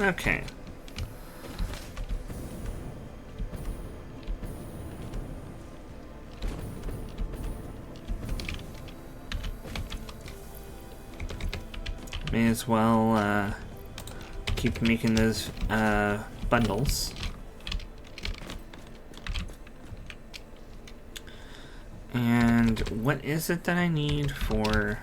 Okay. May as well keep making those bundles. And what is it that I need for...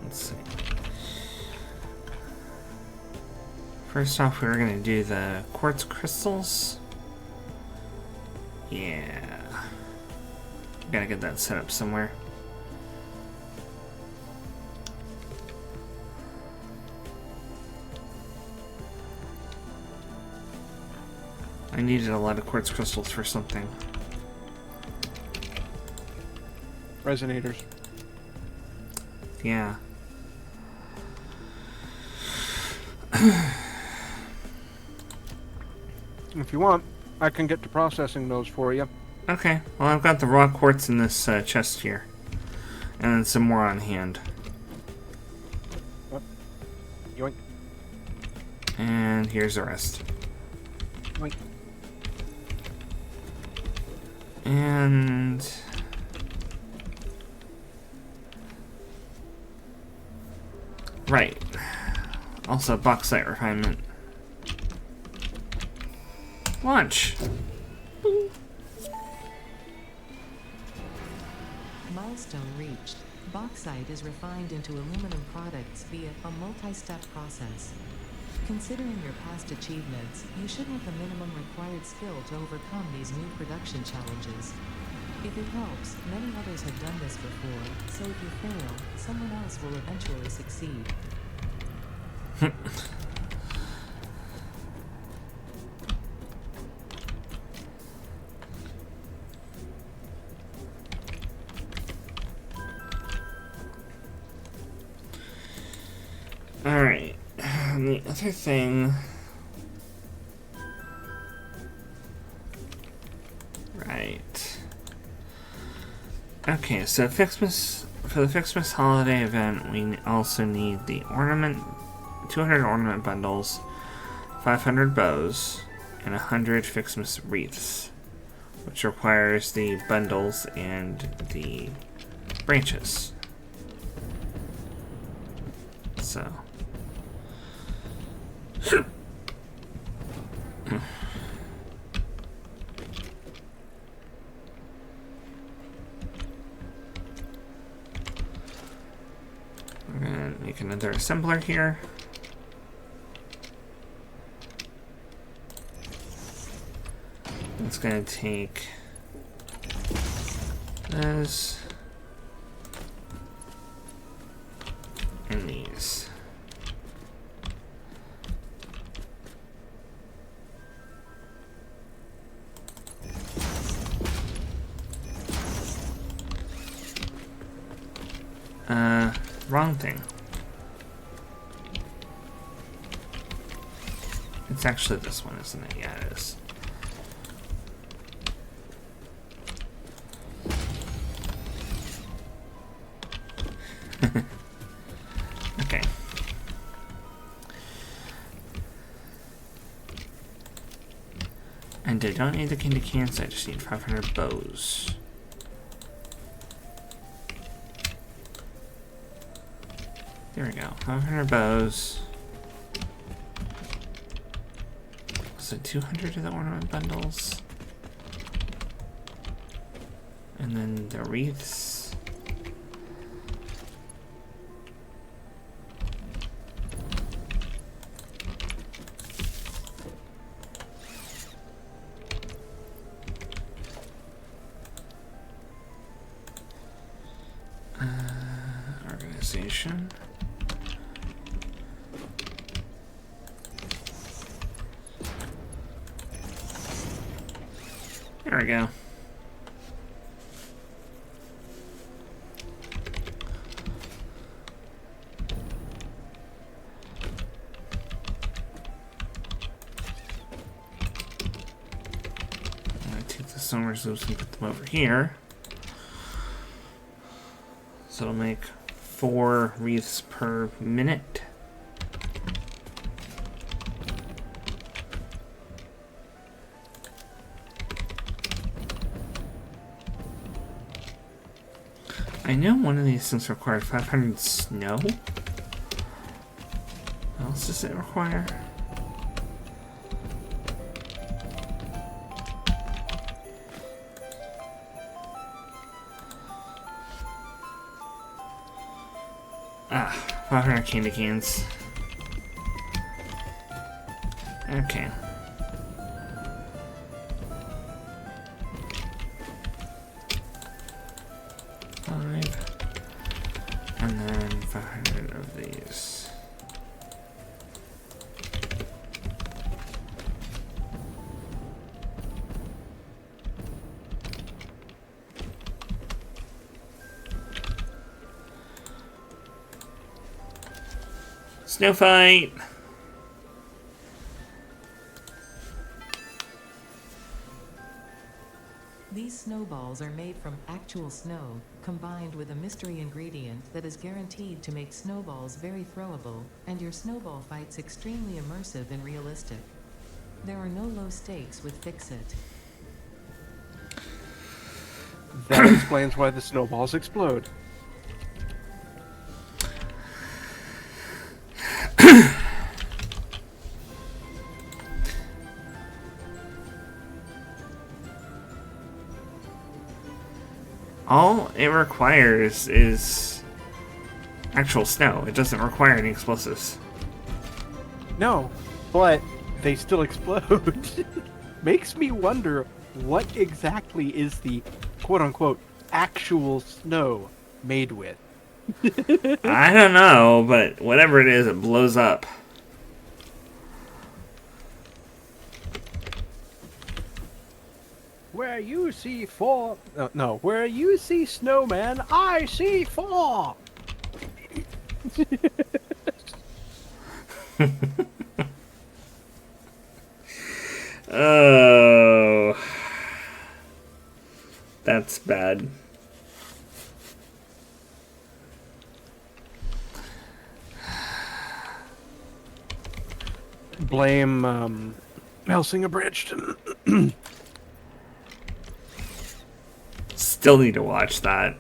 let's see. First off, we're going to do the quartz crystals. Yeah. Gotta get that set up somewhere. I needed a lot of quartz crystals for something. Resonators. Yeah. If you want, I can get to processing those for you. Okay, well, I've got the raw quartz in this chest here. And then some more on hand. Yep. Yoink. And here's the rest. Yoink. And... right. Also, bauxite refinement. Launch! Milestone reached. Bauxite is refined into aluminum products via a multi-step process. Considering your past achievements, you should have the minimum required skill to overcome these new production challenges. If it helps, many others have done this before, so if you fail, someone else will eventually succeed. Alright. The other thing... right. Okay, so Fixmas, for the Fixmas holiday event, we also need the ornament, 200 ornament bundles, 500 bows, and 100 Fixmas wreaths, which requires the bundles and the branches. So... we're gonna make another assembler here. It's gonna take this and these. Wrong thing. It's actually this one, isn't it? Yeah, it is. Okay. And I don't need the candy cans, I just need 500 bows. There we go. 500 bows. So 200 of the ornament bundles. And then the wreaths. Organization. There we go. I'm gonna take the summer's loops and put them over here. So it'll make 4 wreaths per minute. I know one of these things requires 500 snow. What else does it require? Ah, 500 candy cans. Okay. And then 500 of these. Snow fight! These snowballs are made from actual snow, combined with a mystery ingredient that is guaranteed to make snowballs very throwable, and your snowball fights extremely immersive and realistic. There are no low stakes with FicSit. That explains why the snowballs explode. All it requires is actual snow. It doesn't require any explosives. No, but they still explode. Makes me wonder what exactly is the quote-unquote actual snow made with. I don't know, but whatever it is, it blows up. Where you see four... no, where you see snowman, I see four! Oh, that's bad. Blame, Helsing Abridged. Still need to watch that.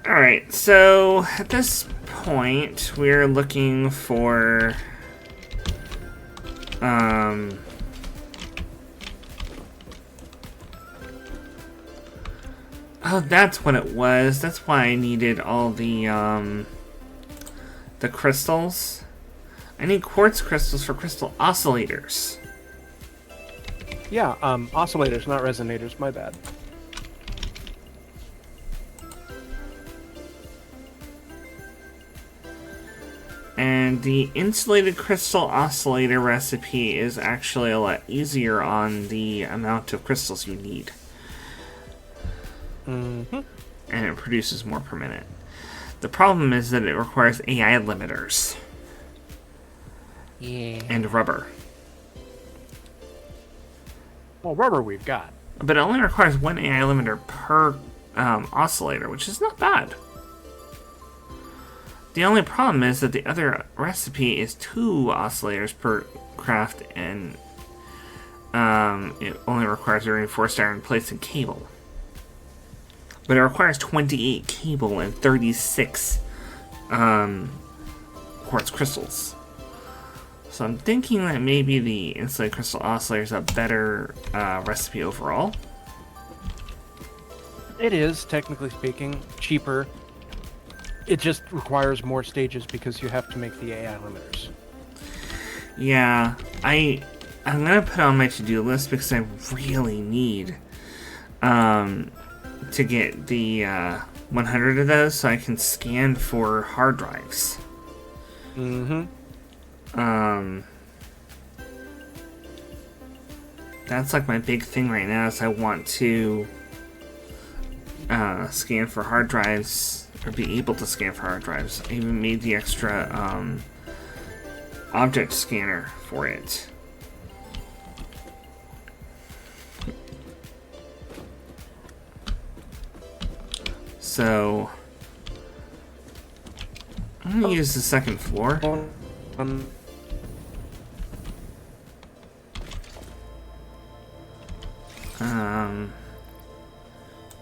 Alright, so at this point, we're looking for oh, that's what it was. That's why I needed all the crystals. I need quartz crystals for crystal oscillators. Yeah, oscillators, not resonators, my bad. And the insulated crystal oscillator recipe is actually a lot easier on the amount of crystals you need. Mm-hmm. And it produces more per minute. The problem is that it requires AI limiters. Yeah. And rubber. Well, rubber we've got. But it only requires one AI limiter per oscillator, which is not bad. The only problem is that the other recipe is 2 oscillators per craft, and it only requires a reinforced iron plates and cable. But it requires 28 cable and 36 quartz crystals. So I'm thinking that maybe the insulated crystal oscillator is a better recipe overall. It is, technically speaking, cheaper. It just requires more stages because you have to make the AI limiters. Yeah, I'm gonna put it on my to-do list because I really need to get the 100 of those so I can scan for hard drives. Mm-hmm. That's like my big thing right now is I want to scan for hard drives, or be able to scan for hard drives. I even made the extra object scanner for it. So I'm gonna use the second floor.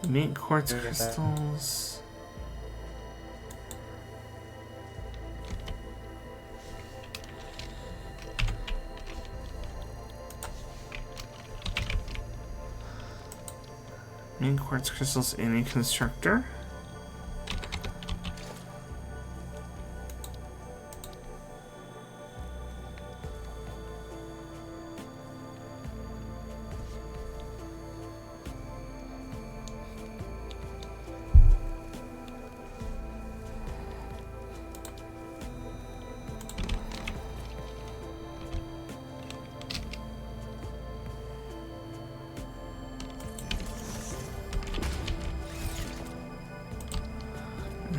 Make quartz crystals. Make quartz crystals in a constructor.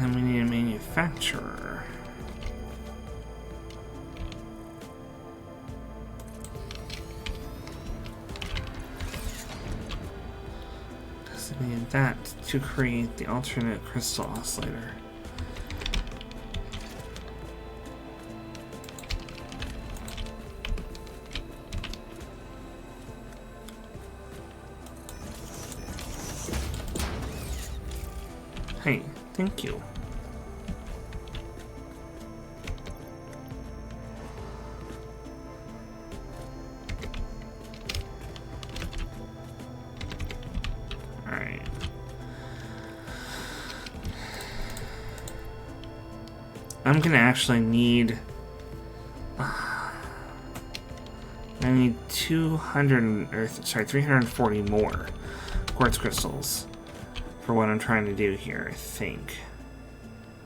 And we need a manufacturer. Does it need that to create the alternate crystal oscillator? Hey, thank you. Alright. I'm gonna actually need... I need 340 more quartz crystals for what I'm trying to do here, I think.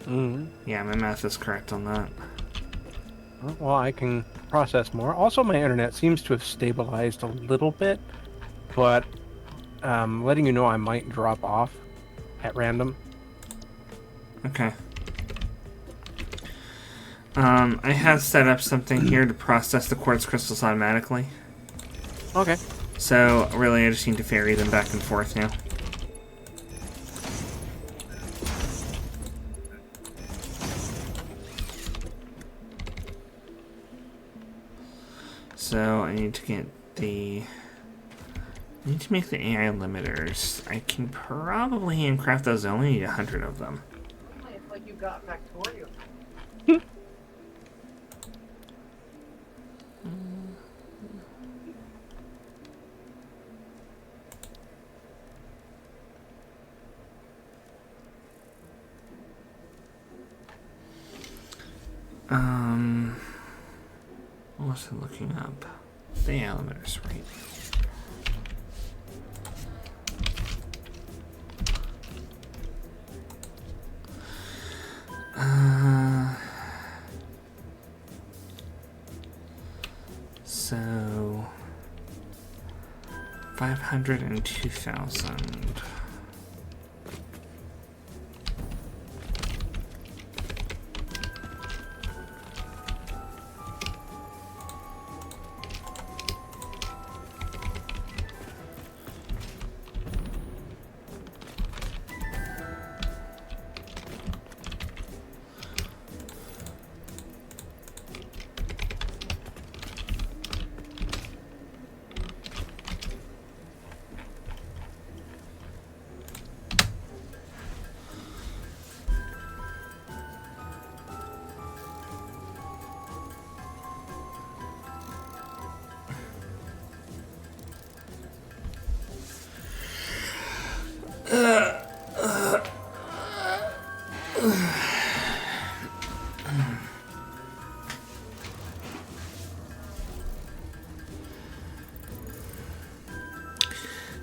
Mm-hmm. Yeah, my math is correct on that. Well, I can process more. Also, my internet seems to have stabilized a little bit, but letting you know I might drop off at random. Okay. I have set up something here to process the quartz crystals automatically. Okay. So, really, I just need to ferry them back and forth now. So, I need to get the... I need to make the AI limiters. I can probably handcraft those. I only need 100 of them. It's like you got Factorio. What was I looking up? The AI limiters, right? So 502,000.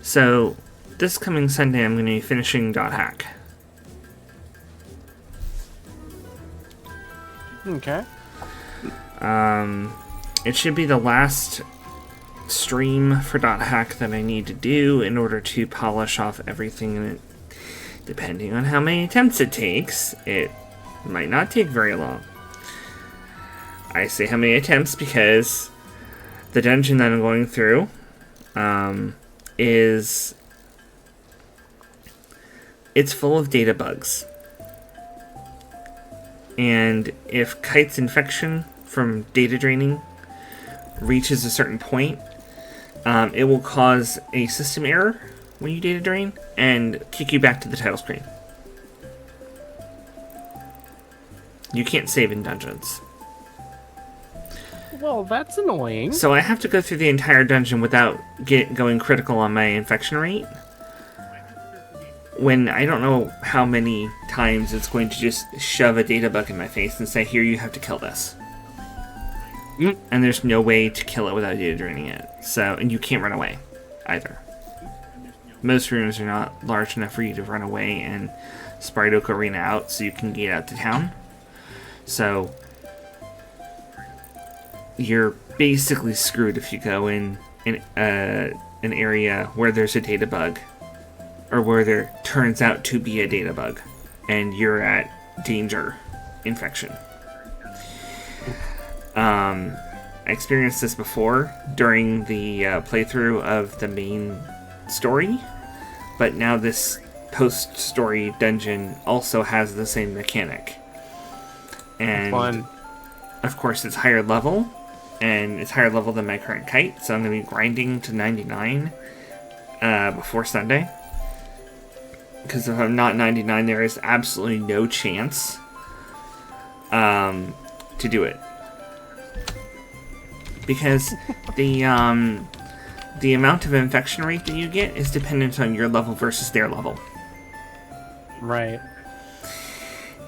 So, this coming Sunday, I'm going to be finishing .hack. Okay. It should be the last stream for .hack that I need to do in order to polish off everything, and depending on how many attempts it takes, it might not take very long. I say how many attempts because the dungeon that I'm going through it's full of data bugs. And if Kite's infection from data draining reaches a certain point, it will cause a system error when you data drain and kick you back to the title screen. You can't save in dungeons. Well, that's annoying. So I have to go through the entire dungeon without going critical on my infection rate, when I don't know how many times it's going to just shove a data bug in my face and say, here, you have to kill this. And there's no way to kill it without data draining it. So, and you can't run away either. Most rooms are not large enough for you to run away and sprite oak arena out so you can get out to town. So you're basically screwed if you go in an area where there's a data bug, or where there turns out to be a data bug, and you're at danger infection. I experienced this before during the playthrough of the main story, but now this post-story dungeon also has the same mechanic. And Fun. Of course, it's higher level, and it's higher level than my current kite, so I'm going to be grinding to 99 before Sunday. Because if I'm not 99, there is absolutely no chance to do it. Because the amount of infection rate that you get is dependent on your level versus their level. Right.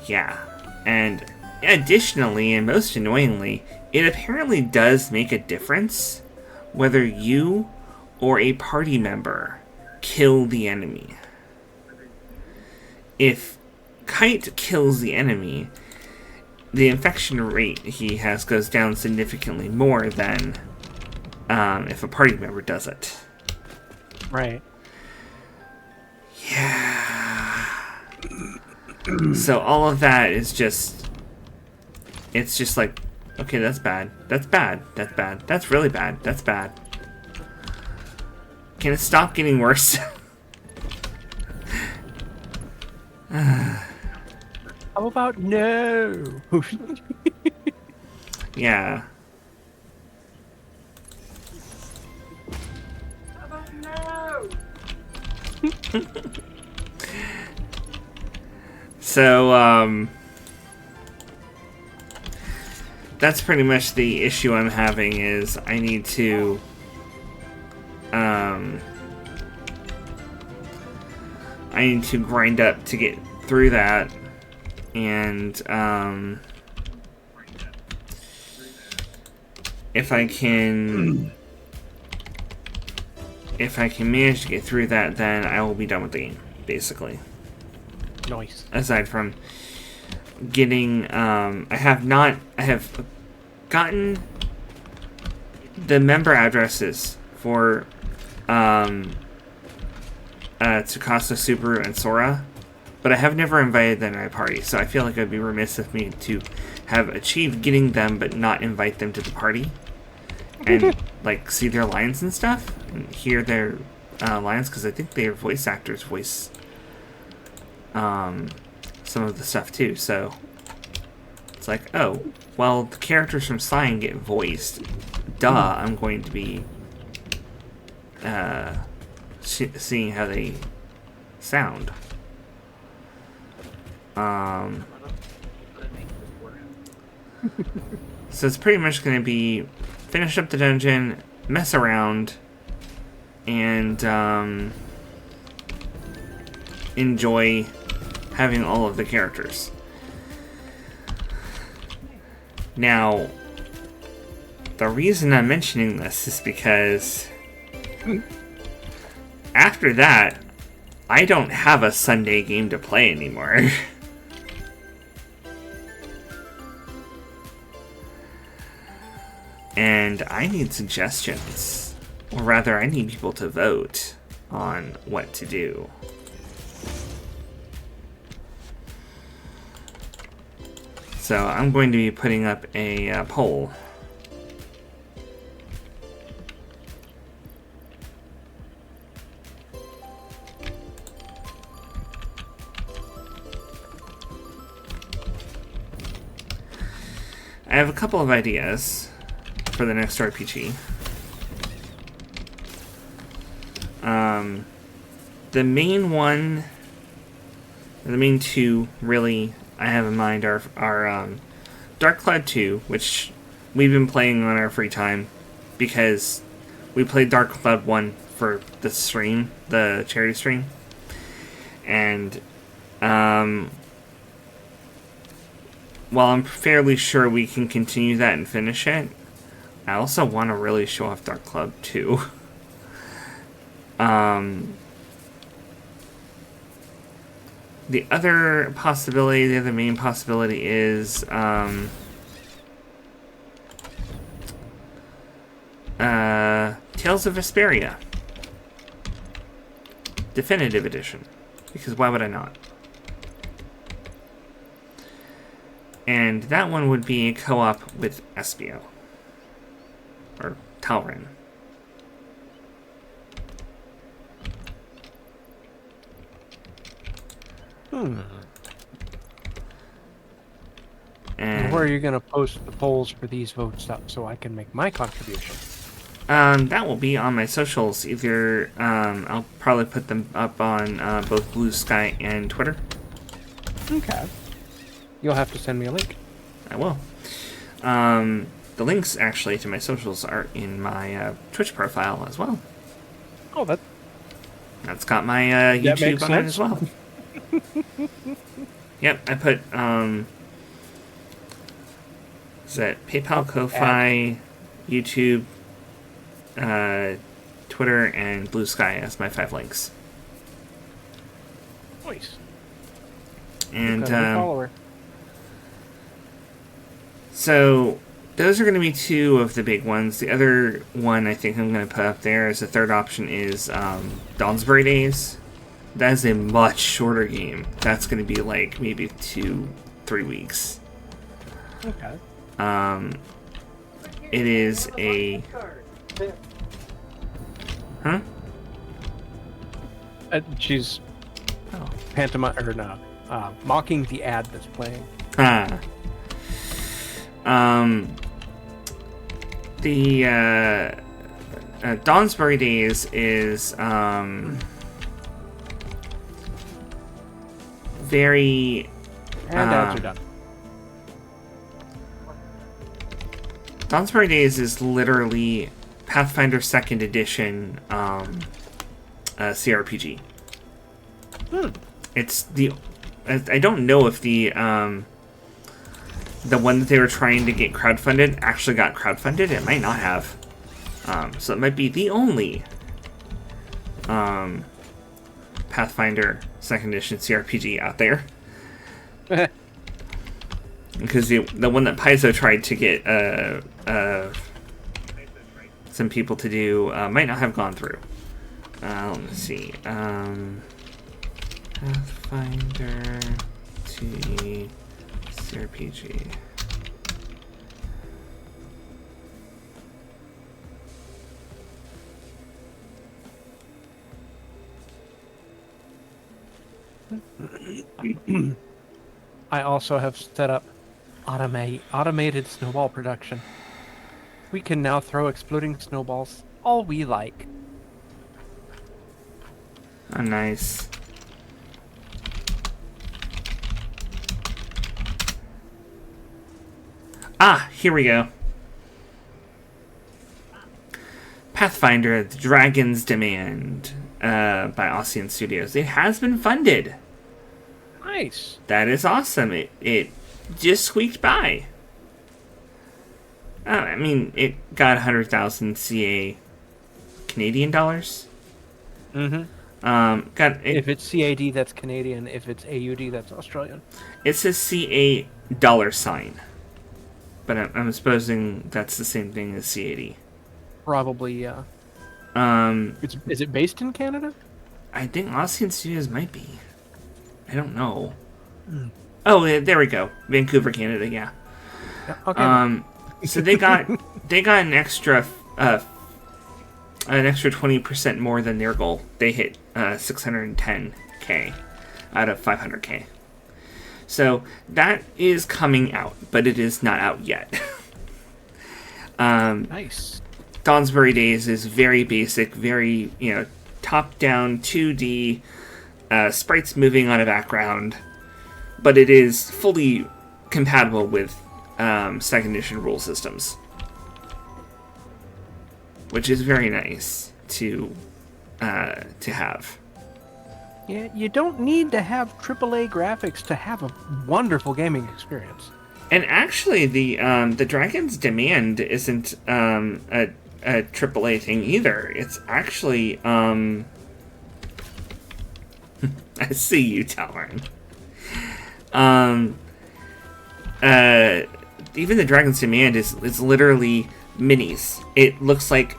Yeah. And additionally, and most annoyingly, it apparently does make a difference whether you or a party member kill the enemy. If Kite kills the enemy, the infection rate he has goes down significantly more than if a party member does it. Right. Yeah. So all of that is just... It's just like, okay, that's bad. That's bad. That's bad. That's really bad. That's bad. Can it stop getting worse? How about no? Yeah. How about no? So, that's pretty much the issue I'm having, is I need to, grind up to get through that, and, if I can manage to get through that, then I will be done with the game, basically. Nice. Aside from getting, I have gotten the member addresses for, Tsukasa, Subaru, and Sora, but I have never invited them to my party, so I feel like it would be remiss of me to have achieved getting them but not invite them to the party, and, like, see their lines and stuff, and hear their, lines, because I think their voice actors voice, some of the stuff too, so it's like, oh, well, the characters from Sign get voiced. Duh, I'm going to be seeing how they sound. So it's pretty much going to be finish up the dungeon, mess around, and enjoy having all of the characters. Now, the reason I'm mentioning this is because after that, I don't have a Sunday game to play anymore. And I need suggestions. Or rather, I need people to vote on what to do. So I'm going to be putting up a poll. I have a couple of ideas for the next RPG. The main one, the main two, really, I have in mind are Dark Cloud 2, which we've been playing on our free time because we played Dark Cloud 1 for the stream, the charity stream. And while I'm fairly sure we can continue that and finish it, I also want to really show off Dark Cloud 2. The other possibility, the other main possibility is Tales of Vesperia Definitive Edition, because why would I not? And that one would be a co-op with Espio or Talrin. And where are you going to post the polls for these votes up so I can make my contribution? That will be on my socials. Either I'll probably put them up on both Blue Sky and Twitter. Okay. You'll have to send me a link. I will. The links actually to my socials are in my Twitch profile as well. Oh, that's got my YouTube on it as well. Yep, I put is that PayPal, Ko-Fi, YouTube, Twitter, and Blue Sky as my 5 links. Nice. And so those are going to be 2 of the big ones. The other one I think I'm going to put up there as a third option is Dawnsbury Days. That is a much shorter game. That's going to be like maybe 2-3 weeks. Okay. It is a... Huh? She's mocking the ad that's playing. The Dawnsbury Days is very... And ads are done. Dawnsbury Days is literally Pathfinder 2nd Edition CRPG. It's the... I don't know if the one that they were trying to get crowdfunded actually got crowdfunded. It might not have. So it might be the only Pathfinder 2nd Edition CRPG out there. Because the one that Paizo tried to get some people to do might not have gone through. Let's see. Pathfinder 2 CRPG. I also have set up automated snowball production. We can now throw exploding snowballs all we like. Oh, nice. Here we go. Pathfinder, the Dragon's Demand. by Ocean Studios. It has been funded. Nice. That is awesome. It just squeaked by. I mean, it got 100,000 CA Canadian dollars. Mm-hmm. If it's CAD, that's Canadian. If it's AUD, that's Australian. It says CA $sign, but I'm supposing that's the same thing as CAD. Probably, yeah. Is it based in Canada? I think Ocean Studios might be. I don't know. Oh, yeah, there we go. Vancouver, Canada. Yeah. Okay. So they got an extra 20% more than their goal. They hit 610K out of 500K. So that is coming out, but it is not out yet. Nice. Dawnsbury Days is very basic, very, top-down 2D, sprites moving on a background, but it is fully compatible with second edition rule systems, which is very nice to have. Yeah, you don't need to have AAA graphics to have a wonderful gaming experience. And actually, the Dragon's Demand isn't a AAA thing either. It's actually I see you, Talon. Even the Dragon's Demand is literally minis. It looks like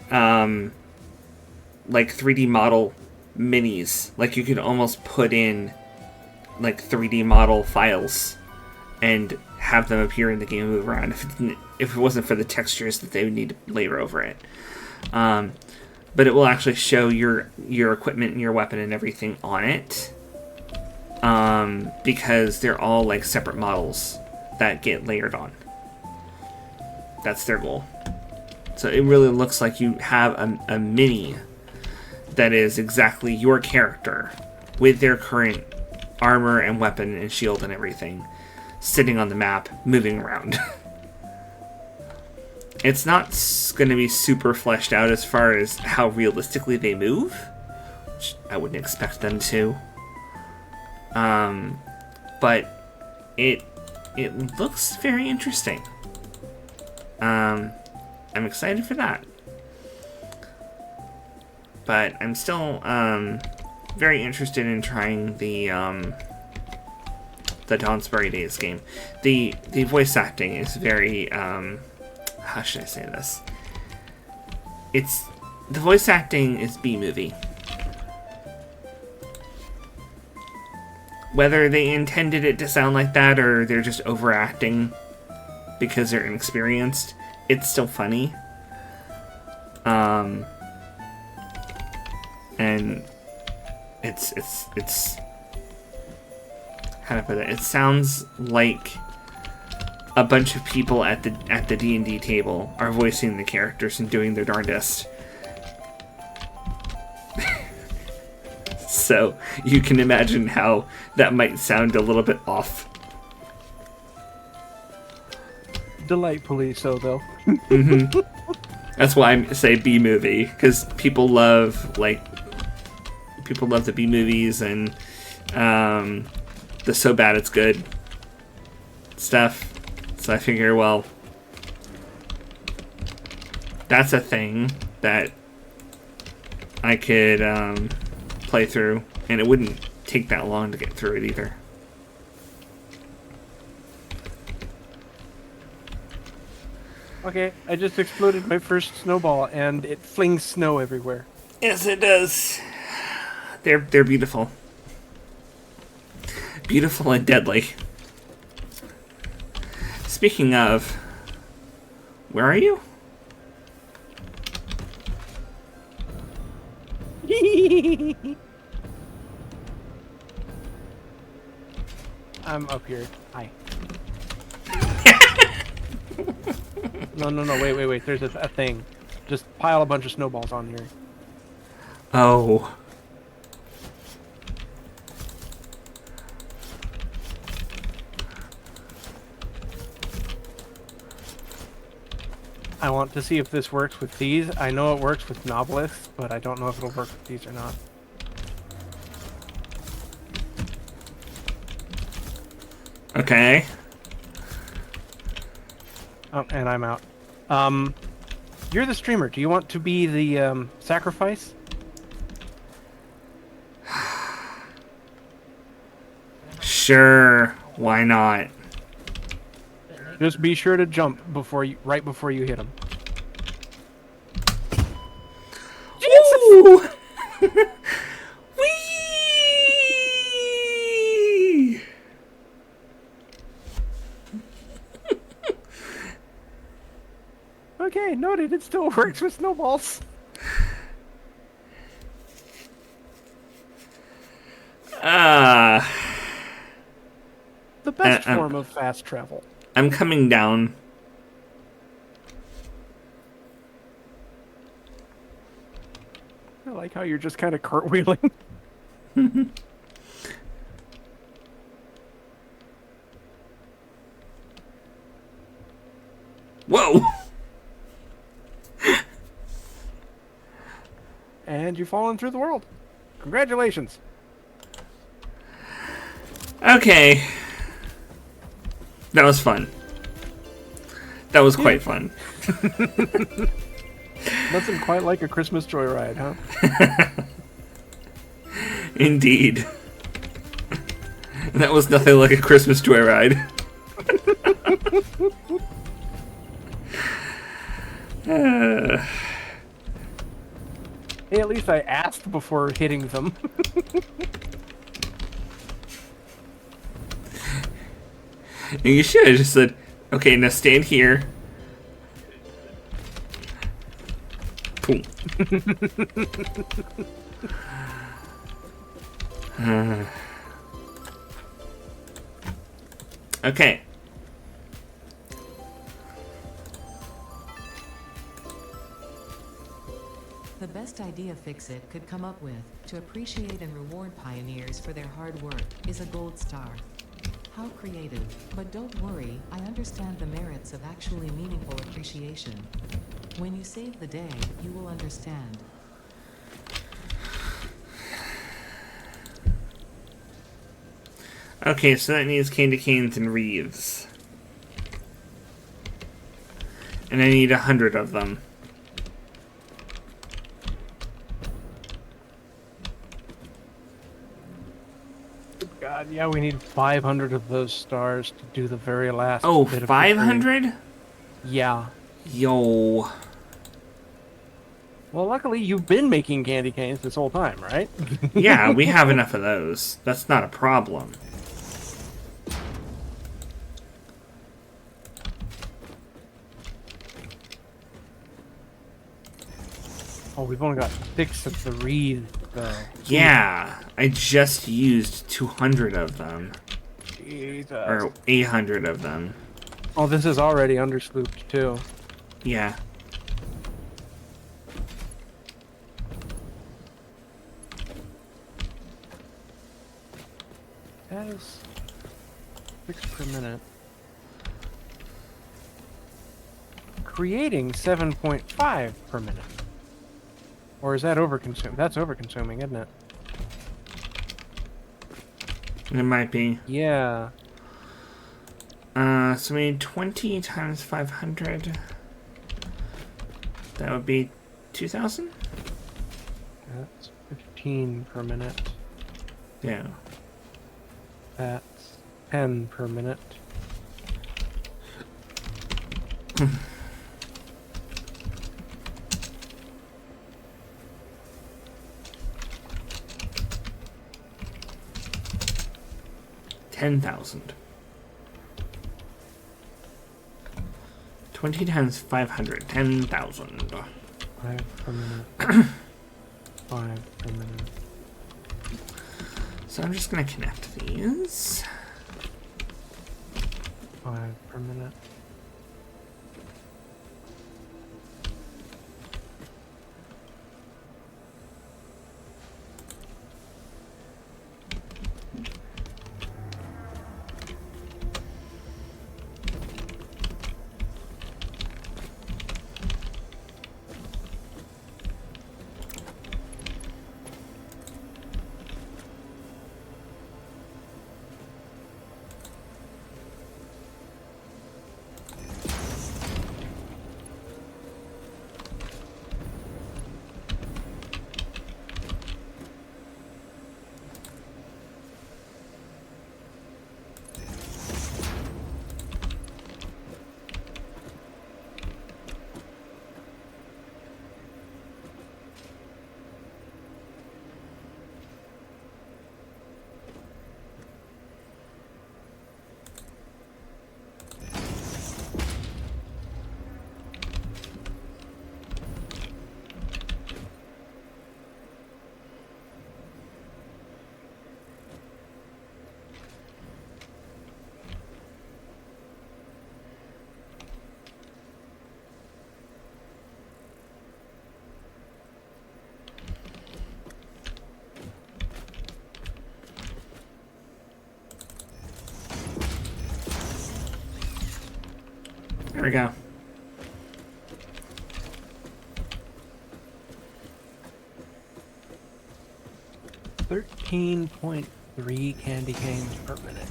3D model minis. Like you could almost put in like 3D model files and have them appear in the game and move around if it wasn't for the textures that they would need to layer over it. But it will actually show your equipment and your weapon and everything on it. Because they're all like separate models that get layered on. That's their goal. So it really looks like you have a mini that is exactly your character with their current armor and weapon and shield and everything sitting on the map, moving around. It's not going to be super fleshed out as far as how realistically they move, which I wouldn't expect them to. But it looks very interesting. I'm excited for that. But I'm still very interested in trying the Dawnsbury Days game. The voice acting is very how should I say this? The voice acting is B-movie. Whether they intended it to sound like that or they're just overacting because they're inexperienced, it's still funny. And it's how to put it? It sounds like a bunch of people at the D&D table are voicing the characters and doing their darndest. So you can imagine how that might sound a little bit off. Delightfully so, though. Mm-hmm. That's why I say B-movie, because people love the B-movies and the so bad it's good stuff. So I figure, well, that's a thing that I could play through, and it wouldn't take that long to get through it either. Okay, I just exploded my first snowball, and it flings snow everywhere. Yes, it does. They're beautiful. Beautiful and deadly. Speaking of, where are you? I'm up here. Hi. No, wait. There's a thing. Just pile a bunch of snowballs on here. Oh. I want to see if this works with these. I know it works with novelists, but I don't know if it'll work with these or not. Okay. Oh, and I'm out. You're the streamer. Do you want to be the sacrifice? Sure. Why not? Just be sure to jump right before you hit him. Ooh! Whee! Okay, noted. It still works with snowballs. The best form of fast travel. I'm coming down. I like how you're just kind of cartwheeling. Whoa! And you've fallen through the world. Congratulations. Okay. That was fun. That was quite fun. Nothing quite like a Christmas joyride, huh? Indeed. That was nothing like a Christmas joyride. Hey, at least I asked before hitting them. And you should have just said, okay, now stand here. Boom. Okay. The best idea FicSit could come up with, to appreciate and reward pioneers for their hard work, is a gold star. How creative. But don't worry, I understand the merits of actually meaningful appreciation. When you save the day, you will understand. Okay, so that needs candy canes and wreaths. And I need 100 of them. God, yeah, we need 500 of those stars to do the very last Oh, bit of 500? Yeah. Yo. Well, luckily you've been making candy canes this whole time, right? Yeah, we have enough of those. That's not a problem. Oh, we've only got 6 of the wreath, though. Yeah, I just used 200 of them. Jesus. Or 800 of them. Oh, this is already underslooped, too. Yeah. That is 6 per minute. Creating 7.5 per minute. Or is that overconsumed? That's overconsuming, isn't it? It might be. Yeah. So we need 20 times 500. That would be 2,000? That's 15 per minute. Yeah. That's 10 per minute. $10,000. 20 times 500. 10,000. 5 per minute. 5 per minute. So I'm just gonna connect these. 5 per minute. we go. .3 candy canes per minute.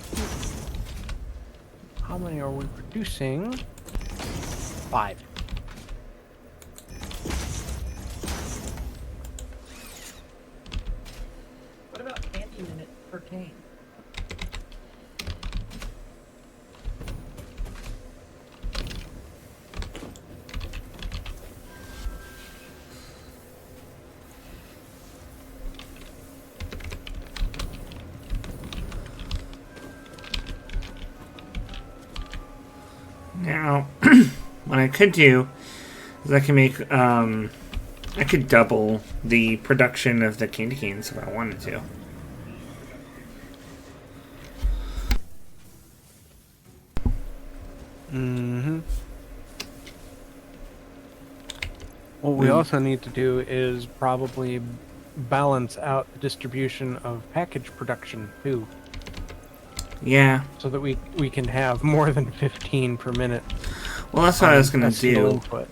How many are we producing? 5. What about candy minute per cane? Now, what I could do is I can make, I could double the production of the candy canes if I wanted to. Mm-hmm. What we also need to do is probably balance out the distribution of package production too, Yeah. so that we can have more than 15 per minute. Well, that's what I was going a to single do. input.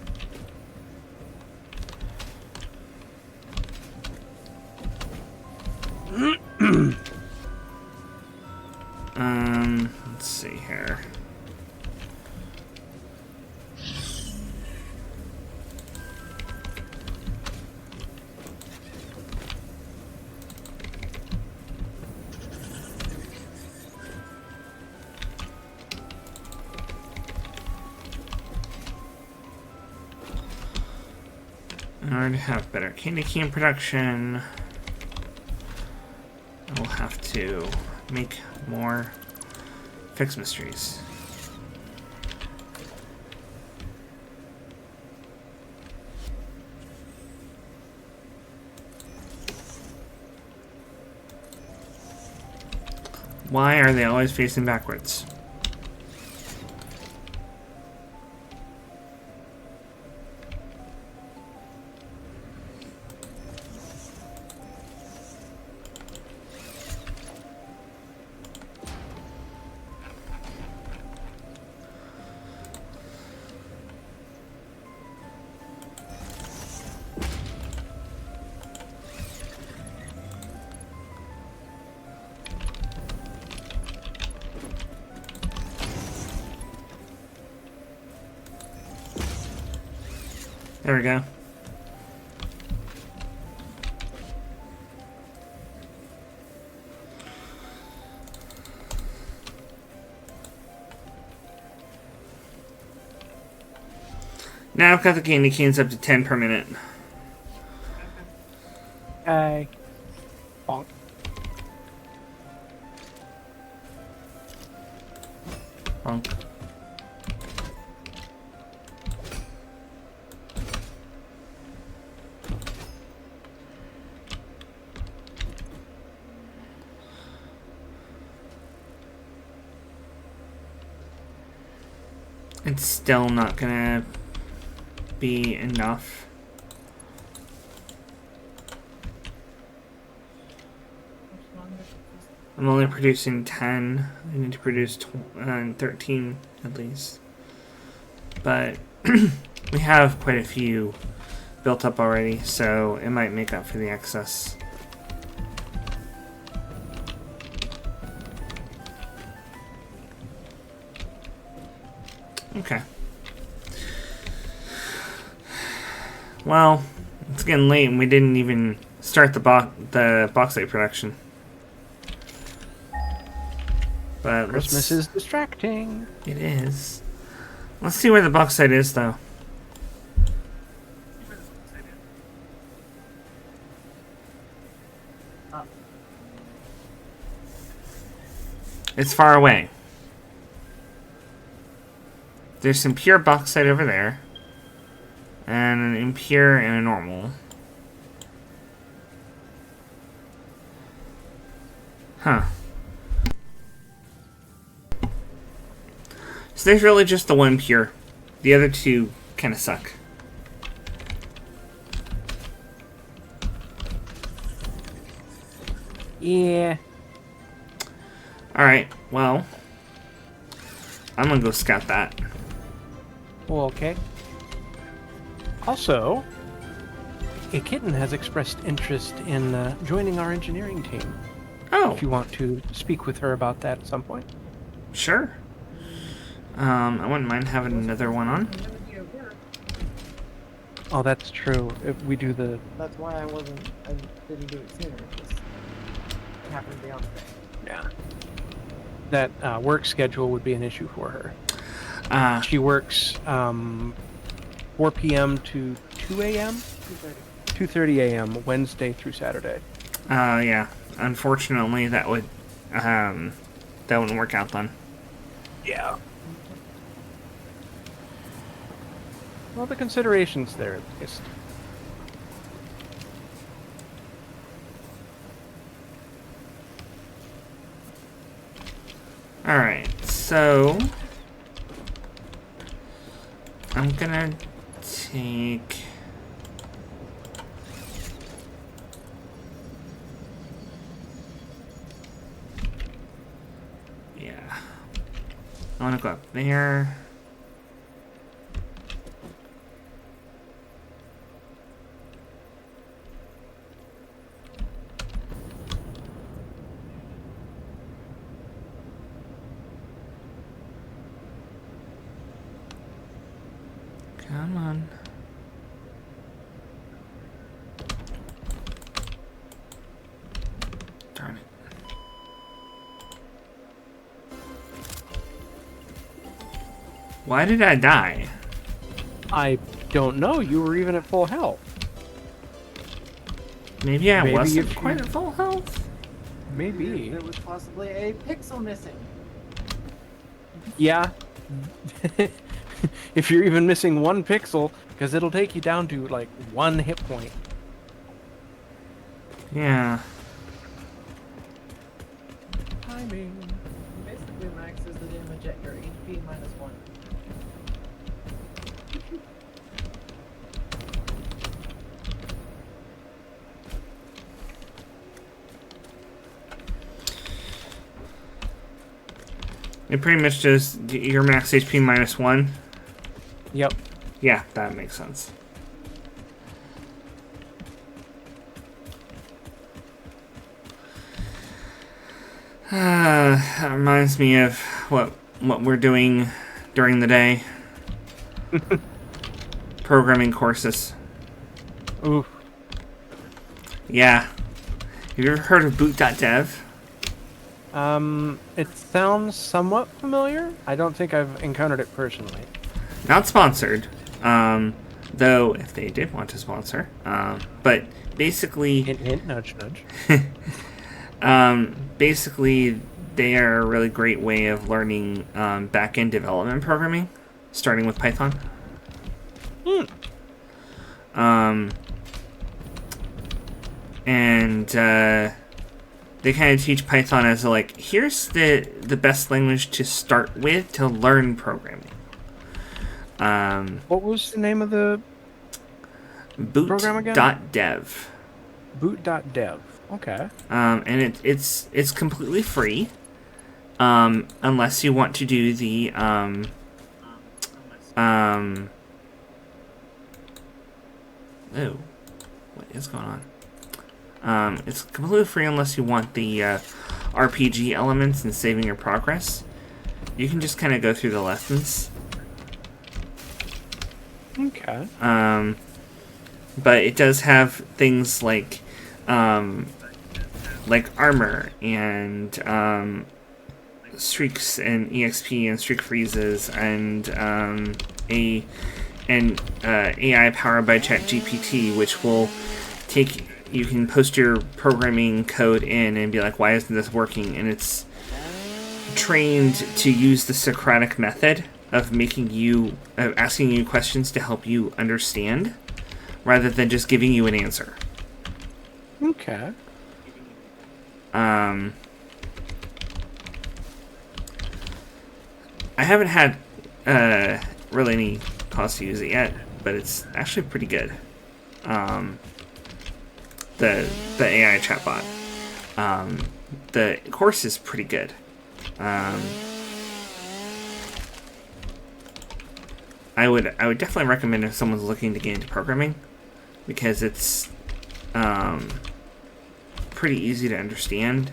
Let's see here. In order to have better candy cane production, I'll have to make more fix mysteries. Why are they always facing backwards? There we go. Now I've got the candy canes up to 10 per minute. Okay. Bonk. Bonk. It's still not gonna be enough. I'm only producing 10. I need to produce 13 at least. But we have quite a few built up already, so it might make up for the excess. Okay. Well, it's getting late and we didn't even start the bauxite production. But Christmas is distracting. It is. Let's see where the bauxite is, though. It's far away. There's some pure bauxite over there. And an impure and a normal. Huh. So there's really just the one pure. The other two kind of suck. Yeah. Alright, well. I'm gonna go scout that. Well, okay. Also, a kitten has expressed interest in joining our engineering team. Oh, If you want to speak with her about that at some point. sure. I wouldn't mind having another one on. Oh, that's true. If we do the... That's why I didn't do it sooner. Just happened to be on the day. Yeah. That work schedule would be an issue for her. Uh, She works 4 p.m. to 2 a.m.? 2:30. 2:30 a.m. Wednesday through Saturday. yeah. Unfortunately, that wouldn't work out then. Yeah. Well, the considerations there at least. Alright, so I'm gonna take I wanna go up there. Come on. Darn it. Why did I die? I don't know. You were even at full health. Maybe I Maybe wasn't if quite you- at full health? Maybe. There was possibly a pixel missing. Yeah. If you're even missing 1 pixel, because it'll take you down to like 1 hit point. Yeah. Timing. Basically maxes the damage at your HP -1. It pretty much just your max HP -1. Yep. Yeah, that makes sense. That reminds me of what we're doing during the day. Programming courses. Oof. Yeah. Have you ever heard of boot.dev? It sounds somewhat familiar. I don't think I've encountered it personally. Not sponsored. Though if they did want to sponsor. But basically Hint, hint, nudge, nudge. basically, they are a really great way of learning back-end development programming, starting with Python. And they kind of teach Python as like, here's the best language to start with to learn programming. What was the name of the program again? Boot.dev. Boot.dev. Okay. And it's completely free, unless you want to do the oh, what is going on? It's completely free unless you want the RPG elements and saving your progress. You can just kind of go through the lessons. Okay. But it does have things like armor and streaks and EXP and streak freezes and AI powered by ChatGPT, which will take, you can post your programming code in and be like, why isn't this working? And it's trained to use the Socratic method of asking you questions to help you understand, rather than just giving you an answer. Okay. I haven't had really any cause to use it yet, but it's actually pretty good. The AI chatbot. The course is pretty good. I would definitely recommend if someone's looking to get into programming, because it's pretty easy to understand.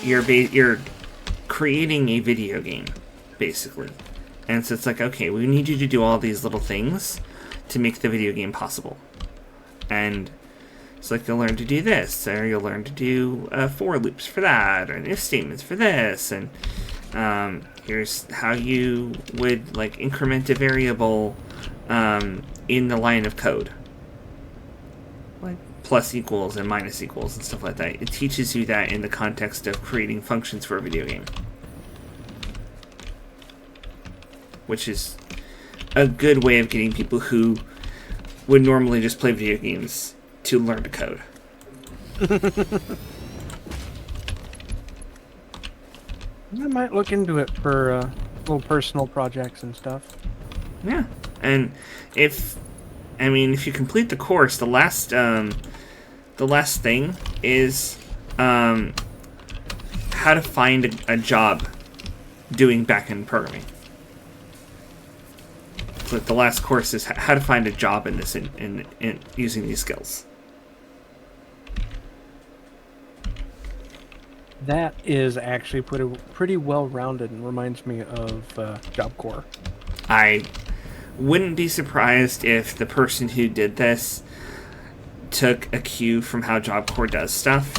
You're creating a video game, basically, and so it's like, okay, we need you to do all these little things to make the video game possible, and it's like you'll learn to do this, or you'll learn to do for loops for that, or if statements for this, and here's how you would like increment a variable in the line of code, like plus equals and minus equals and stuff like that. It teaches you that in the context of creating functions for a video game, which is a good way of getting people who would normally just play video games to learn to code. I might look into it for little personal projects and stuff. Yeah, and if you complete the course, the last thing is how to find a job doing back-end programming. So the last course is how to find a job in this in using these skills. That is actually pretty well-rounded and reminds me of Job Corps. I wouldn't be surprised if the person who did this took a cue from how Job Corps does stuff.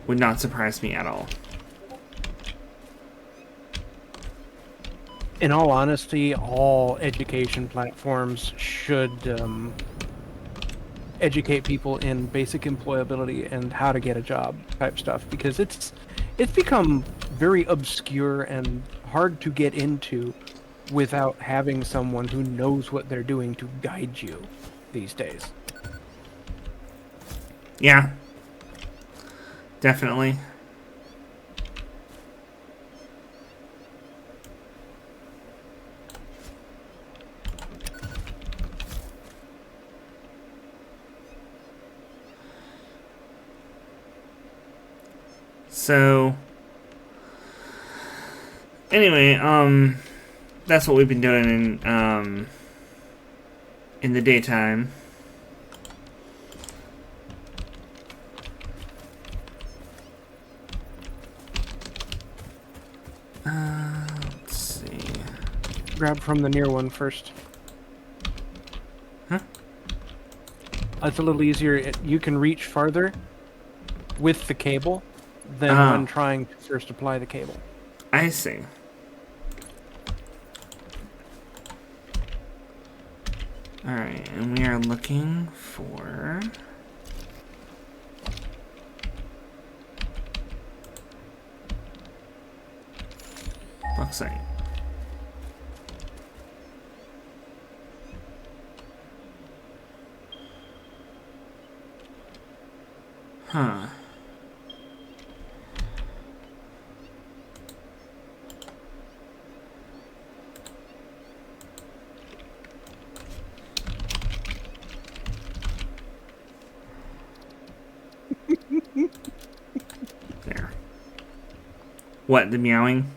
Would not surprise me at all. In all honesty, all education platforms should educate people in basic employability and how to get a job type stuff, because it's become very obscure and hard to get into without having someone who knows what they're doing to guide you these days. Yeah. Definitely. So, anyway, that's what we've been doing in the daytime. Let's see. Grab from the near one first. Huh? It's a little easier. You can reach farther with the cable than when trying to first apply the cable. I see. Alright, and we are looking for... bauxite. Huh. There. What, the meowing?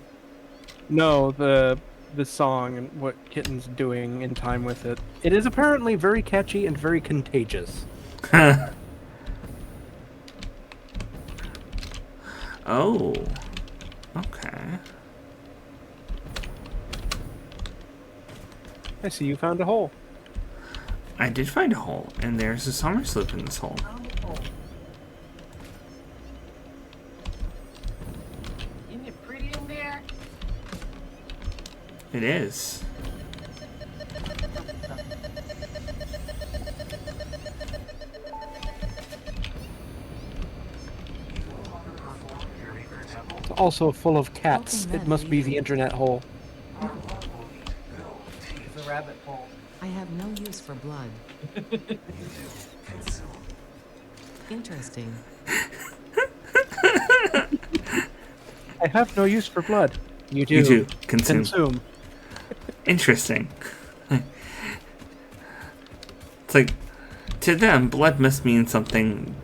No, the song and what Kitten's doing in time with it. It is apparently very catchy and very contagious. Oh. Okay. I see you found a hole. I did find a hole, and there's a summer slope in this hole. Isn't it pretty in there? It is. It's also full of cats. It must be the internet hole. It's a rabbit hole. I have no use for blood. Interesting. I have no use for blood. You do. You do. Consume. Consume. Interesting. It's like, to them, blood must mean something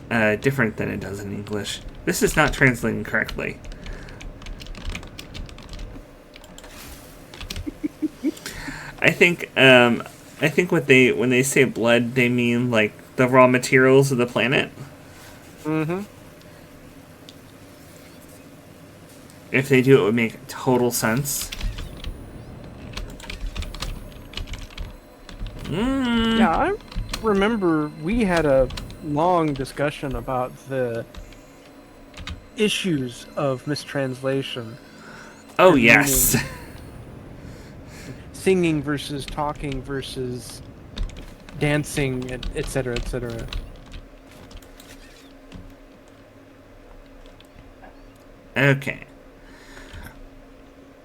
different than it does in English. This is not translating correctly. I think when they say blood, they mean like the raw materials of the planet. Mm-hmm. If they do, it would make total sense. Yeah, I remember we had a long discussion about the issues of mistranslation. Oh, And yes. meaning singing versus talking versus dancing, and etc., etc. Okay.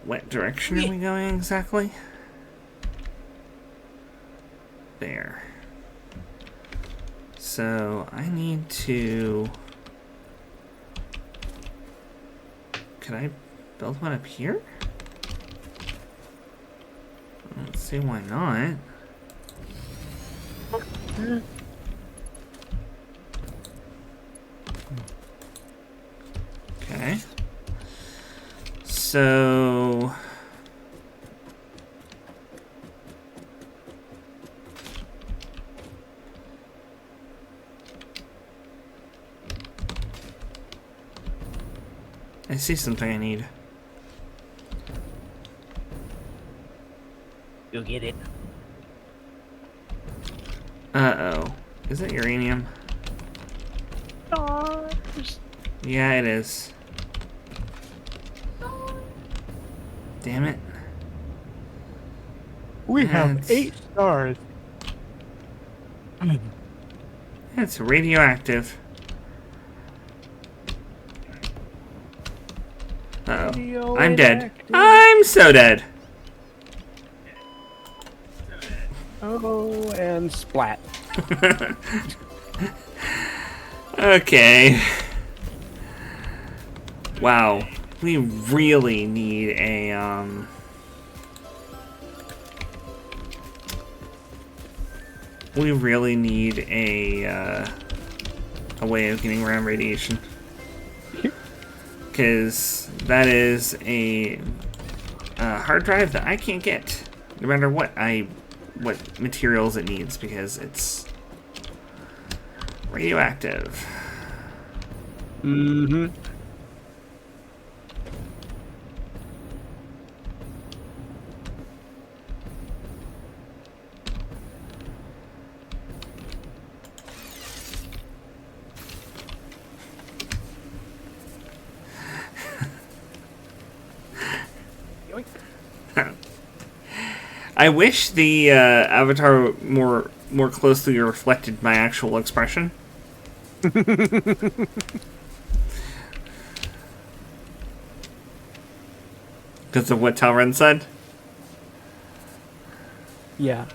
What direction are we going exactly? There. So, I need to... Can I build one up here? Let's see why not. Okay. So... I see something I need. You'll get it. Uh-oh. Is it uranium? Yeah, it is. Damn it. We have That's- 8 stars. It's radioactive. Uh-oh. I'm dead. Radioactive. I'm so dead. Oh, and splat. Okay. Wow. We really need a, we really need a way of getting around radiation. Because that is a hard drive that I can't get, no matter what materials it needs, because it's radioactive. Mm-hmm. I wish the avatar more closely reflected my actual expression. Because of what Talren said. Yeah.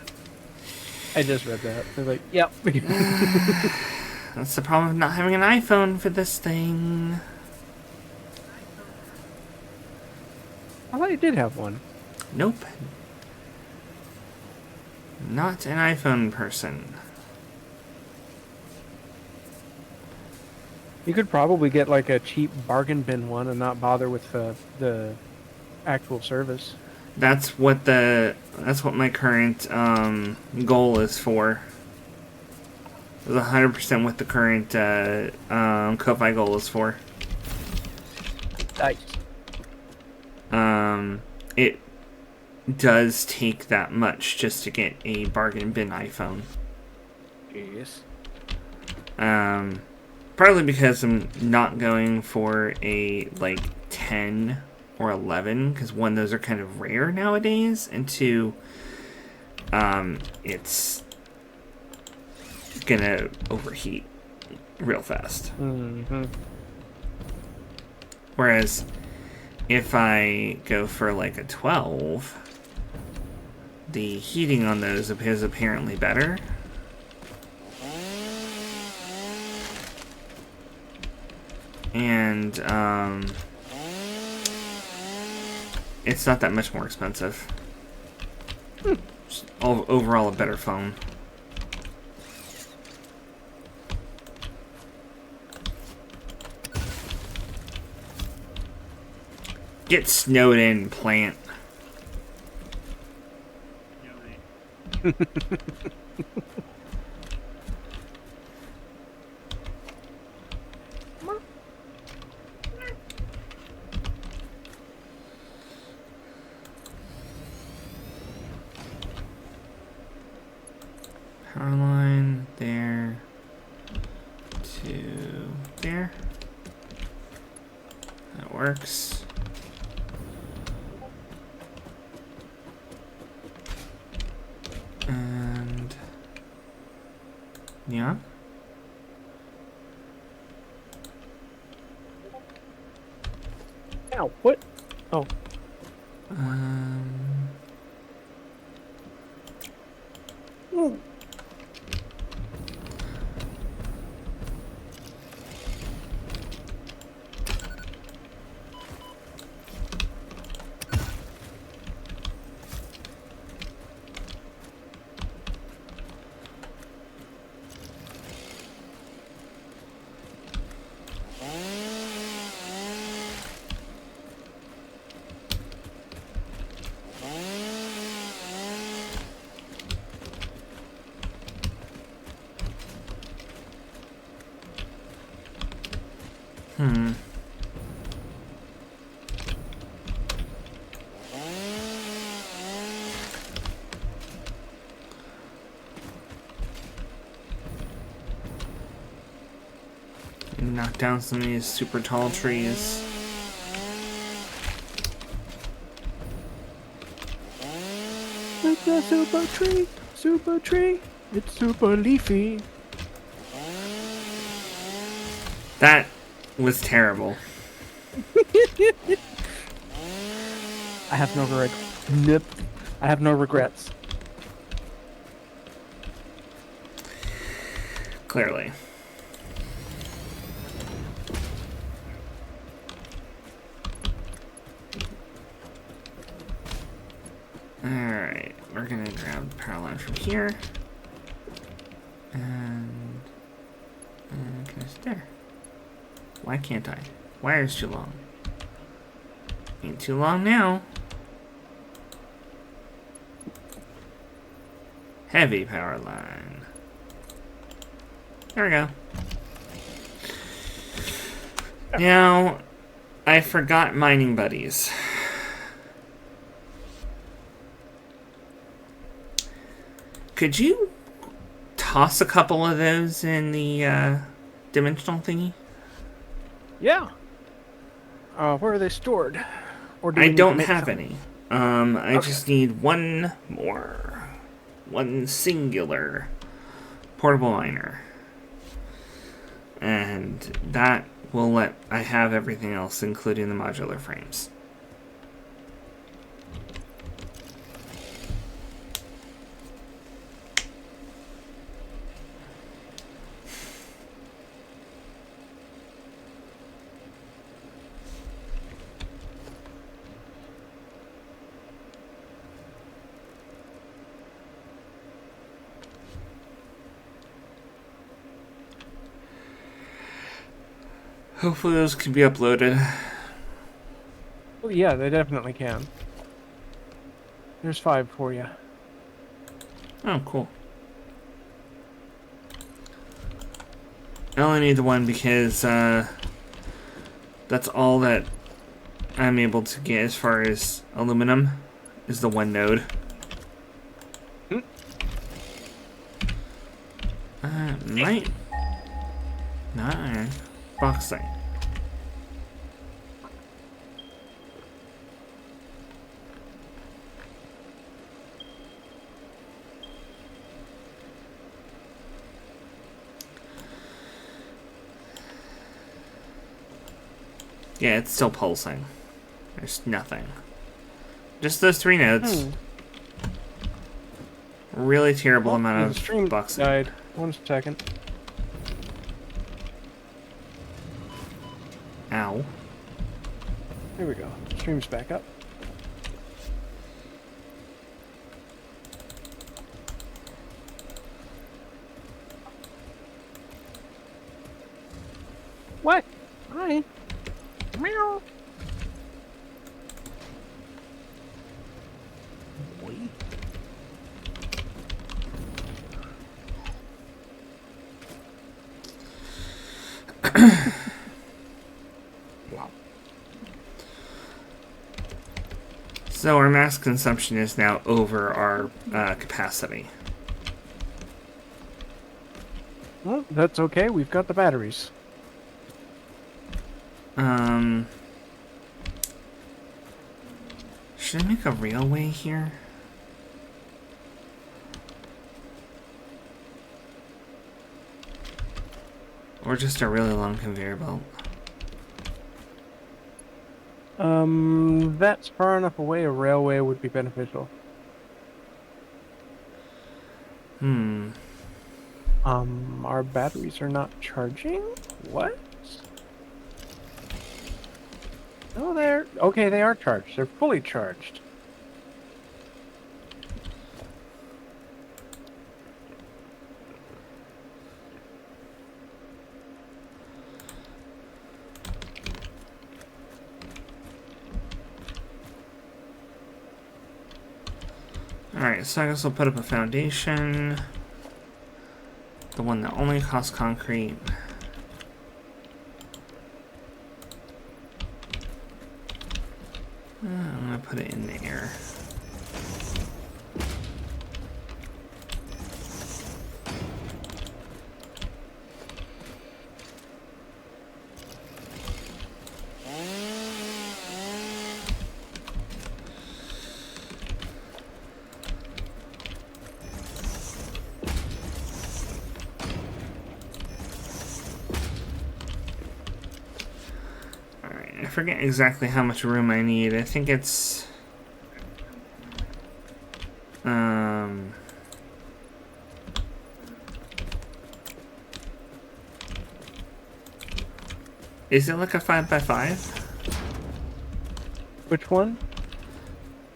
I just read that. I was like, yep. That's the problem of not having an iPhone for this thing. I thought you did have one. Nope. Not an iPhone person. You could probably get like a cheap bargain bin one and not bother with the actual service. That's what my current goal is for. It's 100% what the current Ko-Fi goal is for. Nice. It does take that much just to get a bargain bin iPhone. Jeez. Partly because I'm not going for a like 10 or 11, because one, those are kind of rare nowadays, and two, it's gonna overheat real fast. Mm-hmm. Whereas if I go for like a 12, the heating on those is apparently better. And it's not that much more expensive. Just overall a better phone. Get snowed in, plant. Power line there to there. That works. And yeah. Ow, what? Oh. Ooh. Knock down some of these super tall trees. It's a super tree, super tree. It's super leafy. That was terrible. I have no regrets. Nope. I have no regrets. Clearly. Alright, we're gonna grab the power line from here. And can I sit there? Why can't I? Wire's too long. Ain't too long now. Heavy power line. There we go. Now, I forgot mining buddies. Could you toss a couple of those in the dimensional thingy? Yeah. Where are they stored? Or do we I need to don't make have some? any. I Okay. just need one more. One singular portable miner. And that will let I have everything else, including the modular frames. Hopefully those can be uploaded. Well, yeah, they definitely can. There's 5 for you. Oh, cool. I only need the one because that's all that I'm able to get as far as aluminum is the one node. Might not iron. Bauxite. Yeah, it's still pulsing. There's nothing. Just those 3 nodes. Really terrible amount The of stream bauxite. died. 1 second. Ow. Here we go. Stream's back up. What? Hi. Meow. Wow. So our mass consumption is now over our capacity. Well, that's okay. We've got the batteries. Should I make a railway here? Or just a really long conveyor belt? That's far enough away. A railway would be beneficial. Our batteries are not charging? What? No, they're... Okay, they are charged. They're fully charged. Alright, so I guess I'll put up a foundation. The one that only costs concrete. I'm gonna put it in there. I forget exactly how much room I need. I think it's... Is it like a 5x5? Which one?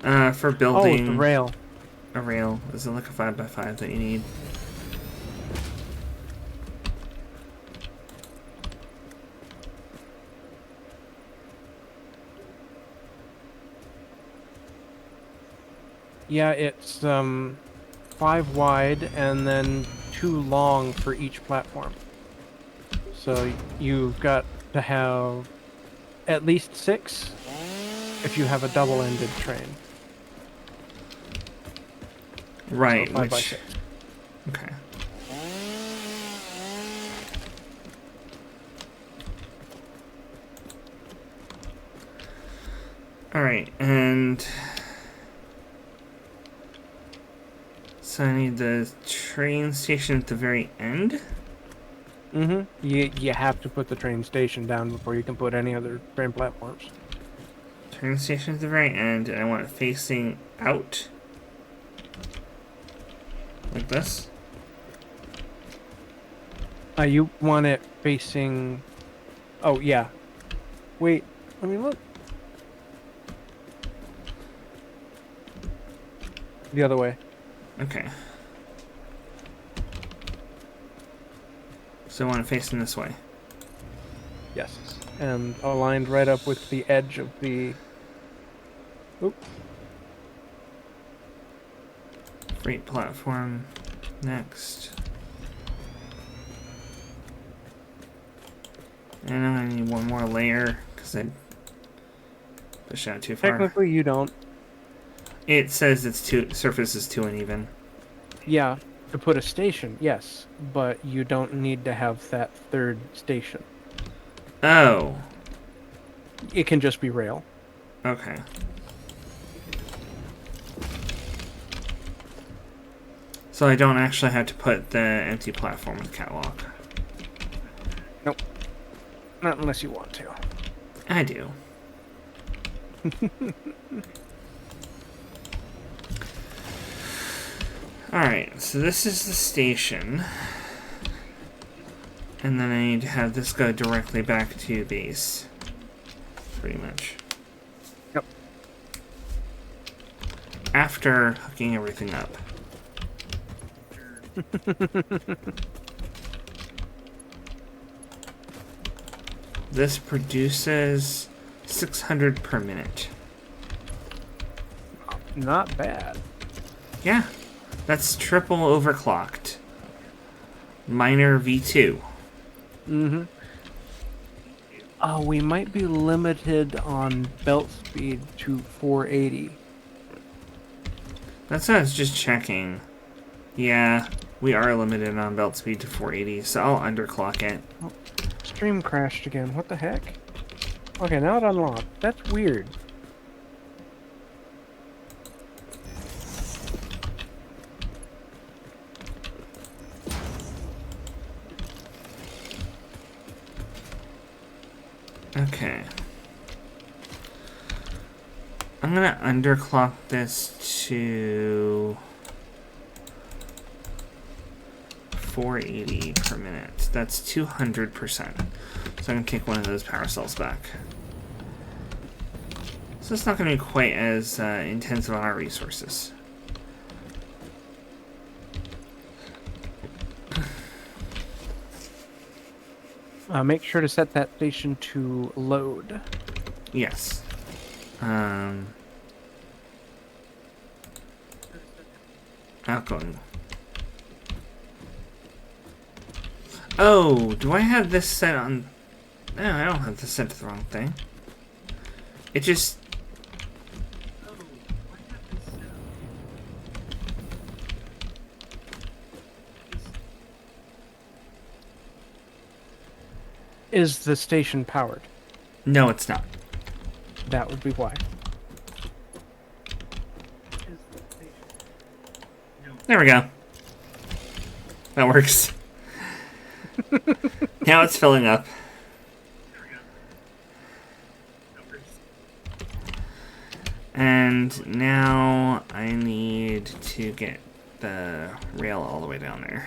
For building... Oh, the rail. A rail. Is it like a 5x5 that you need? Yeah, it's 5 wide and then 2 long for each platform. So you've got to have at least 6 if you have a double-ended train. Right, So 5 by which... 6. Okay. Alright, and... So I need the train station at the very end? Mm-hmm. You have to put the train station down before you can put any other train platforms. Train station at the very end, and I want it facing out. Like this? You want it facing... Oh, yeah. Wait, let me look. The other way. Okay. So I want it facing this way. Yes. And aligned right up with the edge of the... Oop. Freight platform. Next. And I need one more layer, because I pushed out too far. Technically, you don't. It says it's surface is too uneven. Yeah, to put a station, yes. But you don't need to have that third station. Oh. It can just be rail. Okay. So I don't actually have to put the empty platform with catwalk. Nope. Not unless you want to. I do. Alright, so this is the station. And then I need to have this go directly back to base. Pretty much. Yep. After hooking everything up. This produces 600 per minute. Not bad. Yeah, that's triple overclocked. Minor V2. Mm-hmm. Oh, we might be limited on belt speed to 480. That's what I was just checking. Yeah, we are limited on belt speed to 480, so I'll underclock it. Oh, stream crashed again. What the heck? Okay, now it unlocked. That's weird. Okay. I'm gonna underclock this to 480 per minute. That's 200%. So I'm gonna kick one of those power cells back. So it's not gonna be quite as intensive on our resources. Make sure to set that station to load. Yes. Outgoing. Oh, do I have this set on... No, I don't have this set to the wrong thing. It just... Is the station powered? No, it's not. That would be why. There we go. That works. Now it's filling up. And now I need to get the rail all the way down there.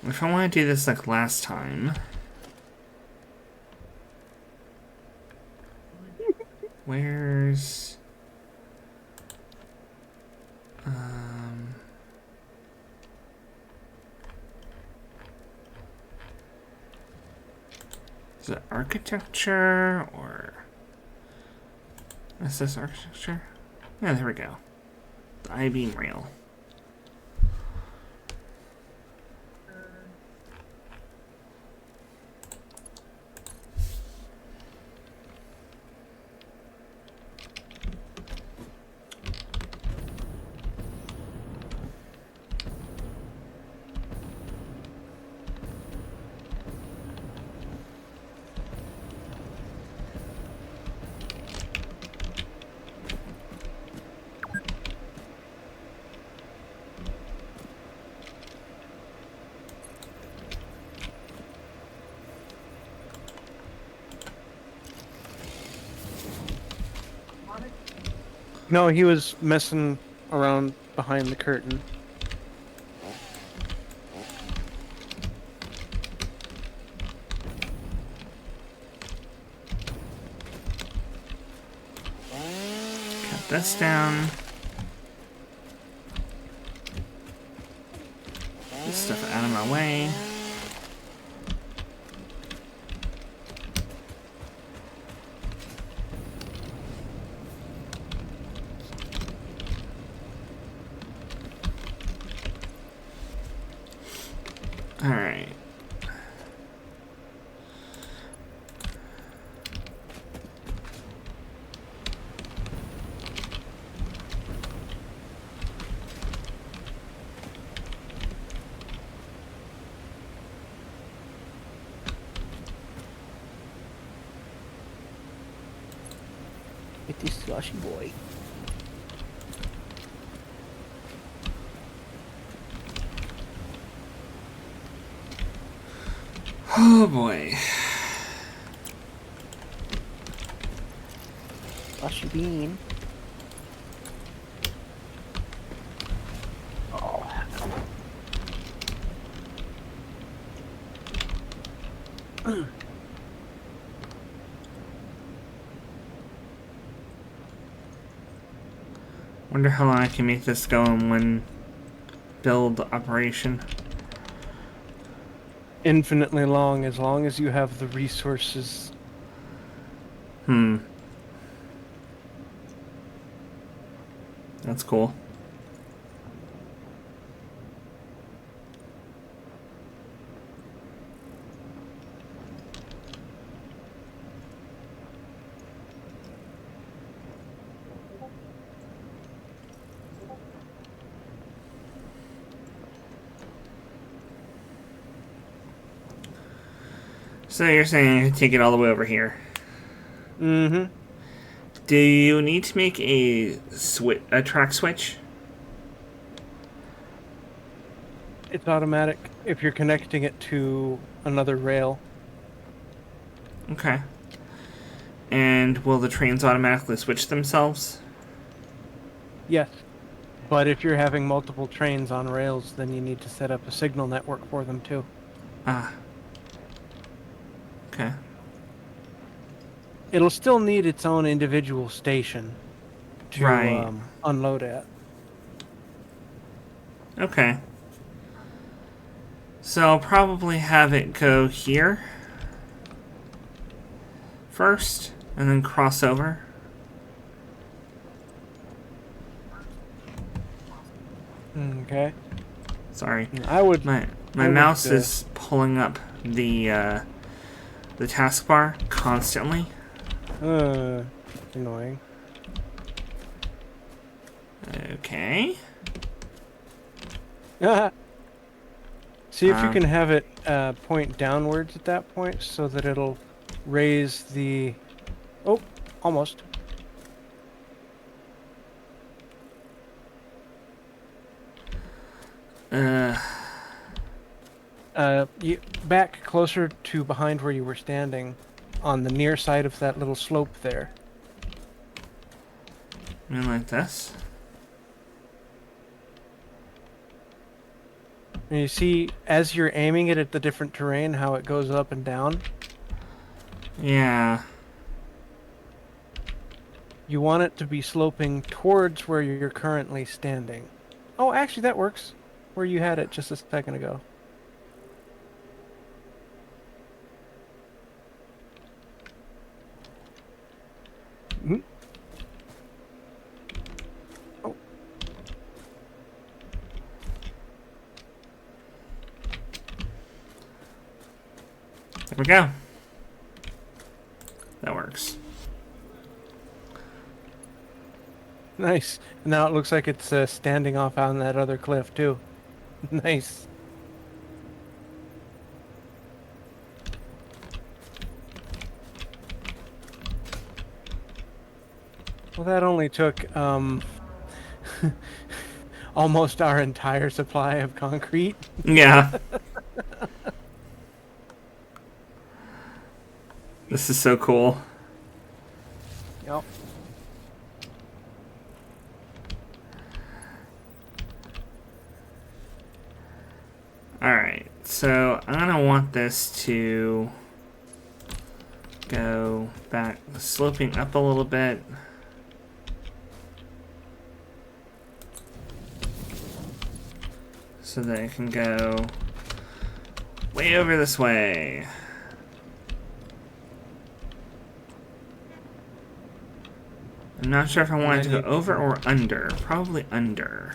If I want to do this like last time... Where's... Is it architecture, or... Is this architecture? Yeah, there we go. The I-beam rail. No, he was messing around behind the curtain. Cut this down. This stuff out of my way. Alright. Get this slushy boy. Oh boy. Slushy bean. Oh. Wonder how long I can make this go in one build operation. infinitely long as you have the resources. Hmm. That's cool. So you're saying I can take it all the way over here. Mm-hmm. Do you need to make a track switch? It's automatic if you're connecting it to another rail. Okay. And will the trains automatically switch themselves? Yes. But if you're having multiple trains on rails, then you need to set up a signal network for them too. Ah. Okay. It'll still need its own individual station to Right. unload at. Okay. So I'll probably have it go here first, and then cross over. Okay. Sorry. I would. My I would, mouse is pulling up the taskbar constantly. Annoying. Okay. See if you can have it point downwards at that point so that it'll raise the... Oh, almost. Back closer to behind where you were standing on the near side of that little slope there. I mean, like this. And you see, as you're aiming it at the different terrain, how it goes up and down? Yeah. You want it to be sloping towards where you're currently standing. Oh, actually, that works. Where you had it just a second ago. Mm-hmm. Oh. There we go. That works. Nice. Now it looks like it's standing off on that other cliff, too. Nice. Well, that only took almost our entire supply of concrete. Yeah. This is so cool. Yep. Alright, so I'm gonna want this to go back, sloping up a little bit. So that it can go way over this way. I'm not sure if I want it to go over or under. Probably under.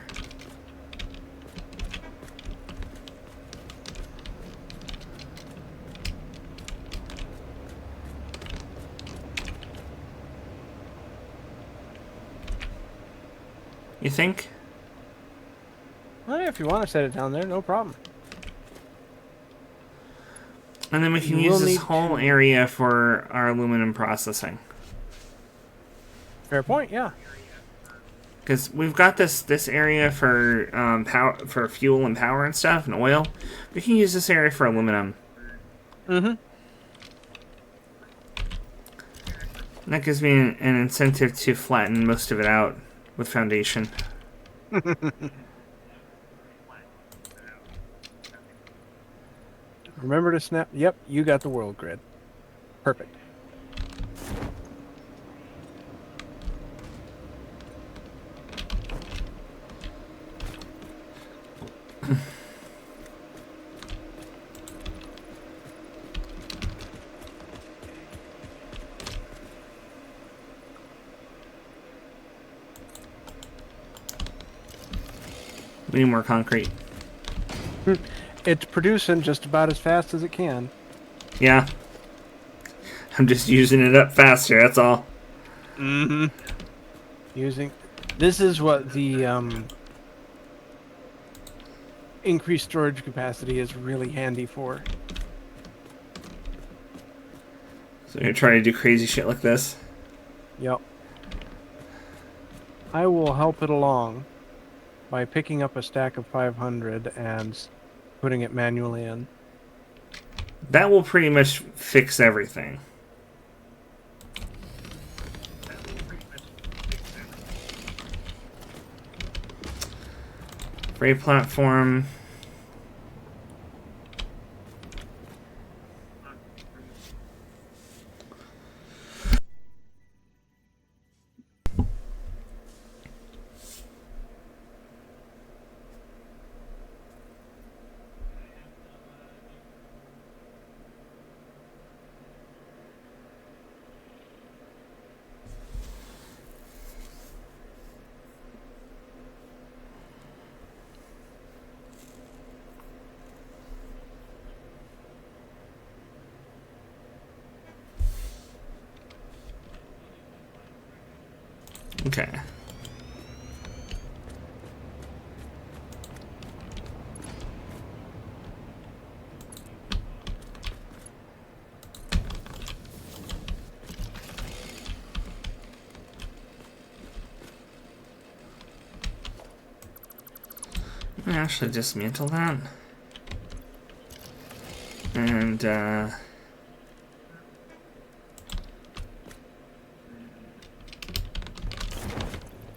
You think? Well, yeah, if you want to set it down there, no problem. And then we can You use will this need whole to- area for our aluminum processing. Fair point, yeah. Because we've got this area for power, for fuel and power and stuff, and oil. We can use this area for aluminum. Mm-hmm. And that gives me an incentive to flatten most of it out with foundation. Remember to snap. Yep, you got the world grid. Perfect. We need more concrete. It's producing just about as fast as it can. Yeah. I'm just using it up faster, that's all. Mm-hmm. This is what the increased storage capacity is really handy for. So you're trying to do crazy shit like this? Yep. I will help it along by picking up a stack of 500 and putting it manually in. That will pretty much fix everything. Freight platform. Okay. I actually dismantle that. And,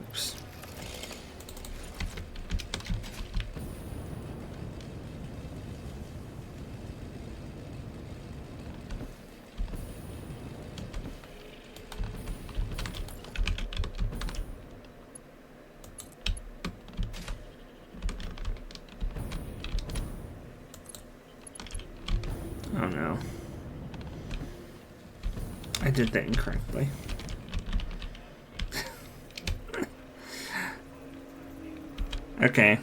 oops. Oh no. I did that incorrectly. Okay.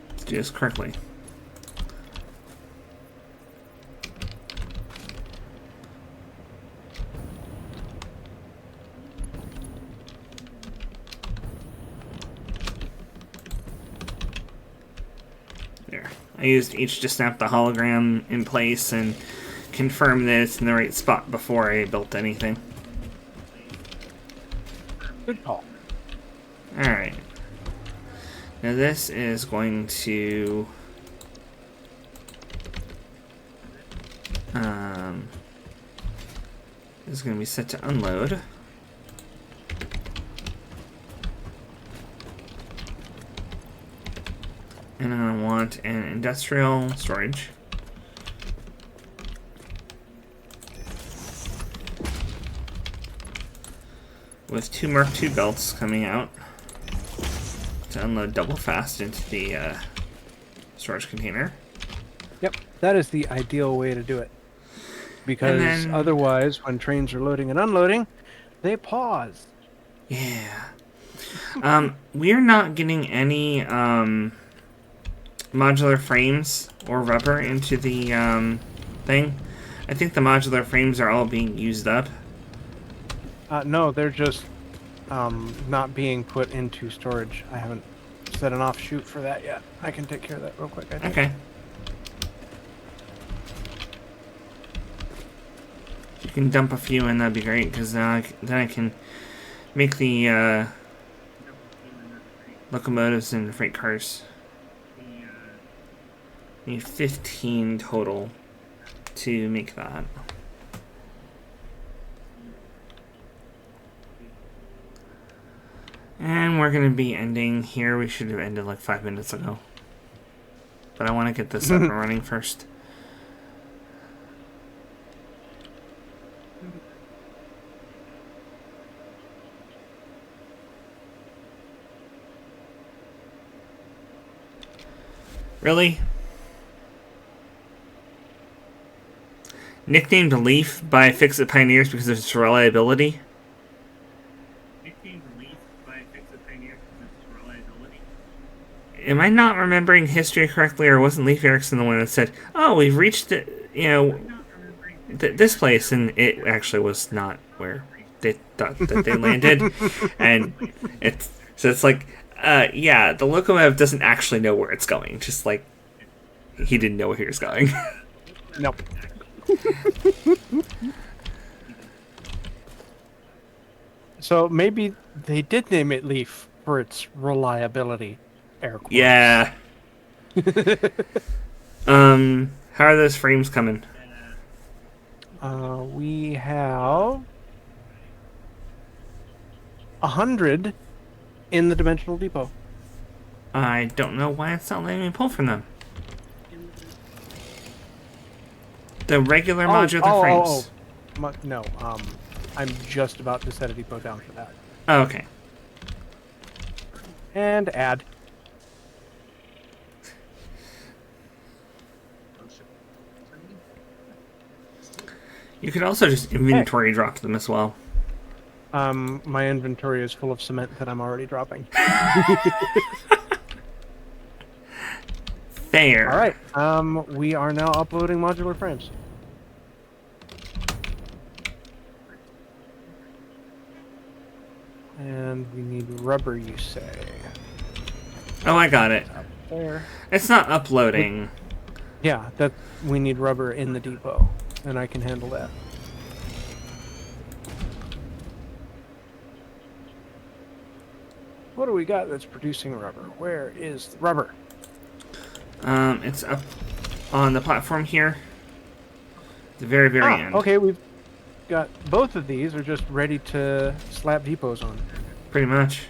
Let's do this correctly. There. I used H to snap the hologram in place and confirm that it's in the right spot before I built anything. Good call. Alright. Now this is going to... this is going to be set to unload. And I want an industrial storage. With 2 Mark II belts coming out to unload double fast into the storage container. Yep, that is the ideal way to do it. Because then, otherwise, when trains are loading and unloading, they pause. Yeah. We're not getting any modular frames or rubber into the thing. I think the modular frames are all being used up. No, they're just not being put into storage. I haven't set an offshoot for that yet. I can take care of that real quick, I think. Okay. If you can dump a few in, that'd be great, because then I can make the locomotives and freight cars. Need 15 total to make that. And we're going to be ending here. We should have ended like 5 minutes ago. But I want to get this up and running first. Really? Nicknamed Leaf by FicSit pioneers because of its reliability. Am I not remembering history correctly, or wasn't Leif Erikson the one that said, "Oh, we've reached this place," and it actually was not where they thought that they landed, and it's like, yeah, the locomotive doesn't actually know where it's going, just like he didn't know where he was going. Nope. So maybe they did name it Leaf for its reliability. Air quotes. Yeah. How are those frames coming? We have 100 in the dimensional depot. I don't know why it's not letting me pull from them. The regular modular frames. No, I'm just about to set a depot down for that. Oh, okay. And add. You could also just inventory drop them as well. My inventory is full of cement that I'm already dropping. Fair. All right. We are now uploading modular frames. And we need rubber, you say? Oh, I got it. Up there. It's not uploading. Yeah, we need rubber in the depot, and I can handle that. What do we got that's producing rubber? Where is the rubber? It's up on the platform here. The very, very end. Okay, we've got both of these are just ready to slap depots on. Pretty much.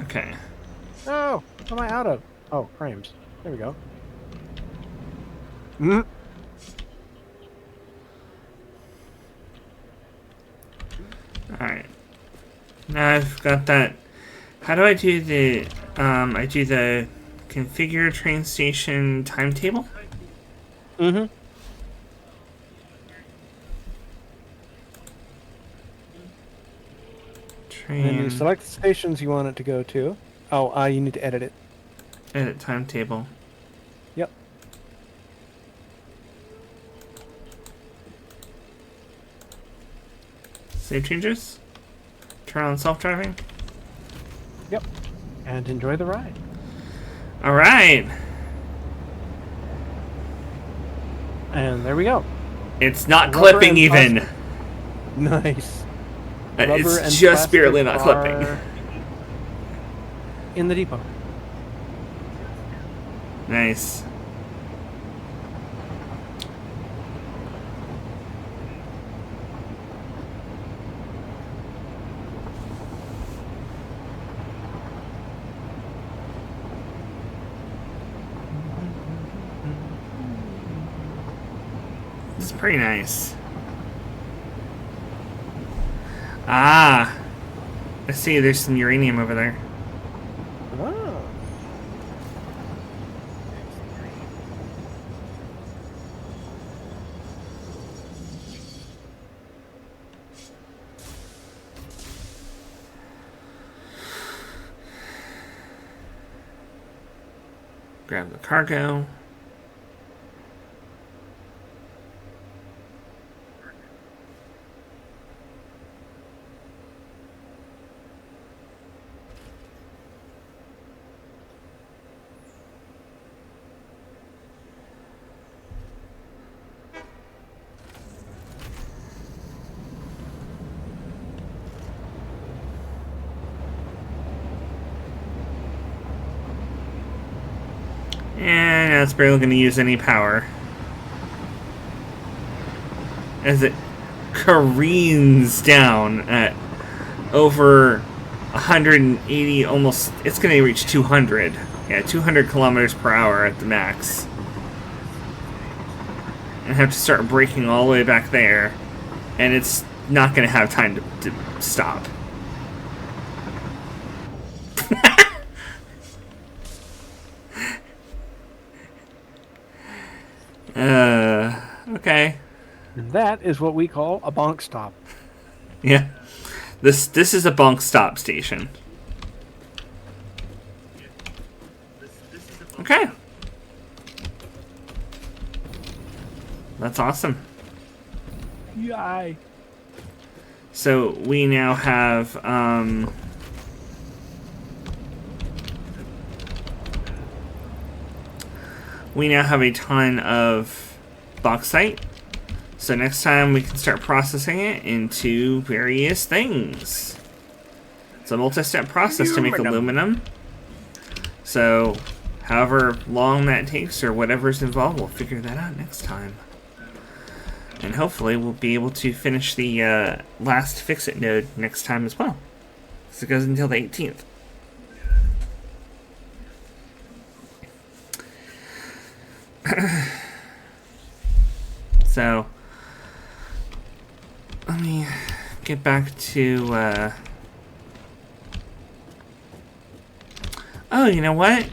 Okay. Oh, what am I out of? Oh, frames. There we go. Mm. Alright. Now I've got that. How do I do the, I do the configure train station timetable? Mm-hmm. And then you select the stations you want it to go to. Oh, you need to edit it. Edit timetable. Yep. Save changes. Turn on self-driving. Yep. And enjoy the ride. All right. And there we go. It's not Rubber clipping and even. Nice. Rubber and It's just barely not plastic clipping. are in the depot. Nice. It's pretty nice. Ah, I see. There's some uranium over there. Oh. Grab the cargo. And it's barely going to use any power. As it careens down at over 180, almost, it's going to reach 200. Yeah, 200 kilometers per hour at the max. And have to start braking all the way back there. And it's not going to have time to stop. Okay. And that is what we call a bonk stop. Yeah. This is a bunk stop station. Okay. That's awesome. Yay. So we now have a ton of bauxite. So next time we can start processing it into various things. It's a multi-step process to make aluminum. So however long that takes or whatever's involved, we'll figure that out next time. And hopefully we'll be able to finish the last FicSit node next time as well. So it goes until the 18th. So let me get back to oh, you know what?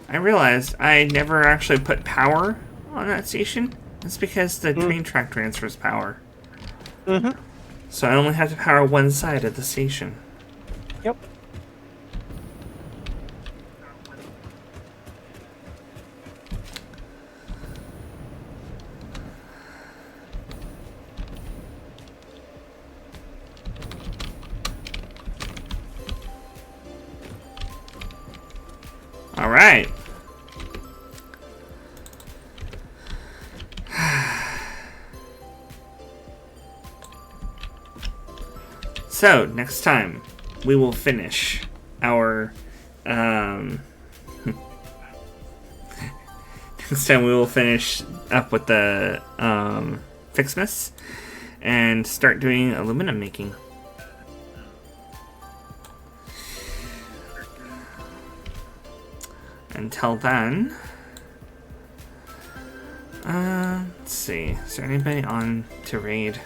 I realized I never actually put power on that station. That's because the train track transfers power. Mm-hmm. So I only have to power one side of the station. Yep. All right. So, next time, we will finish our, next time we will finish up with the, FicSmiths and start doing aluminum making. Until then, let's see, is there anybody on to raid?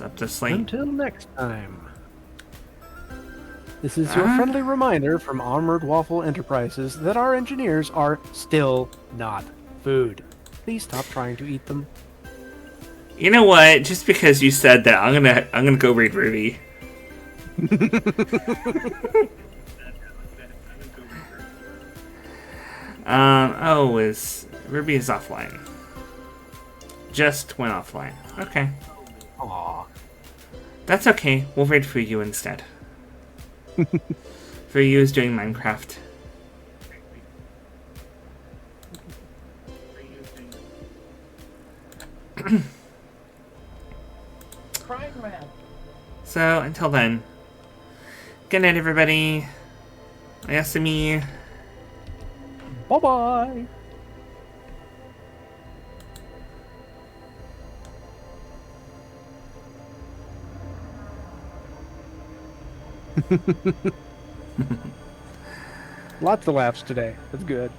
Up to slate. Until next time. This is your friendly reminder from Armored Waffle Enterprises that our engineers are still not food. Please stop trying to eat them. You know what? Just because you said that, I'm gonna go raid Ruby. Ruby is offline. Just went offline. Okay. Aww. That's okay. We'll raid for you instead. For you is doing Minecraft. Crime rat. So until then, good night, everybody. Oyasumi. Bye bye. Lots of laughs today. That's good.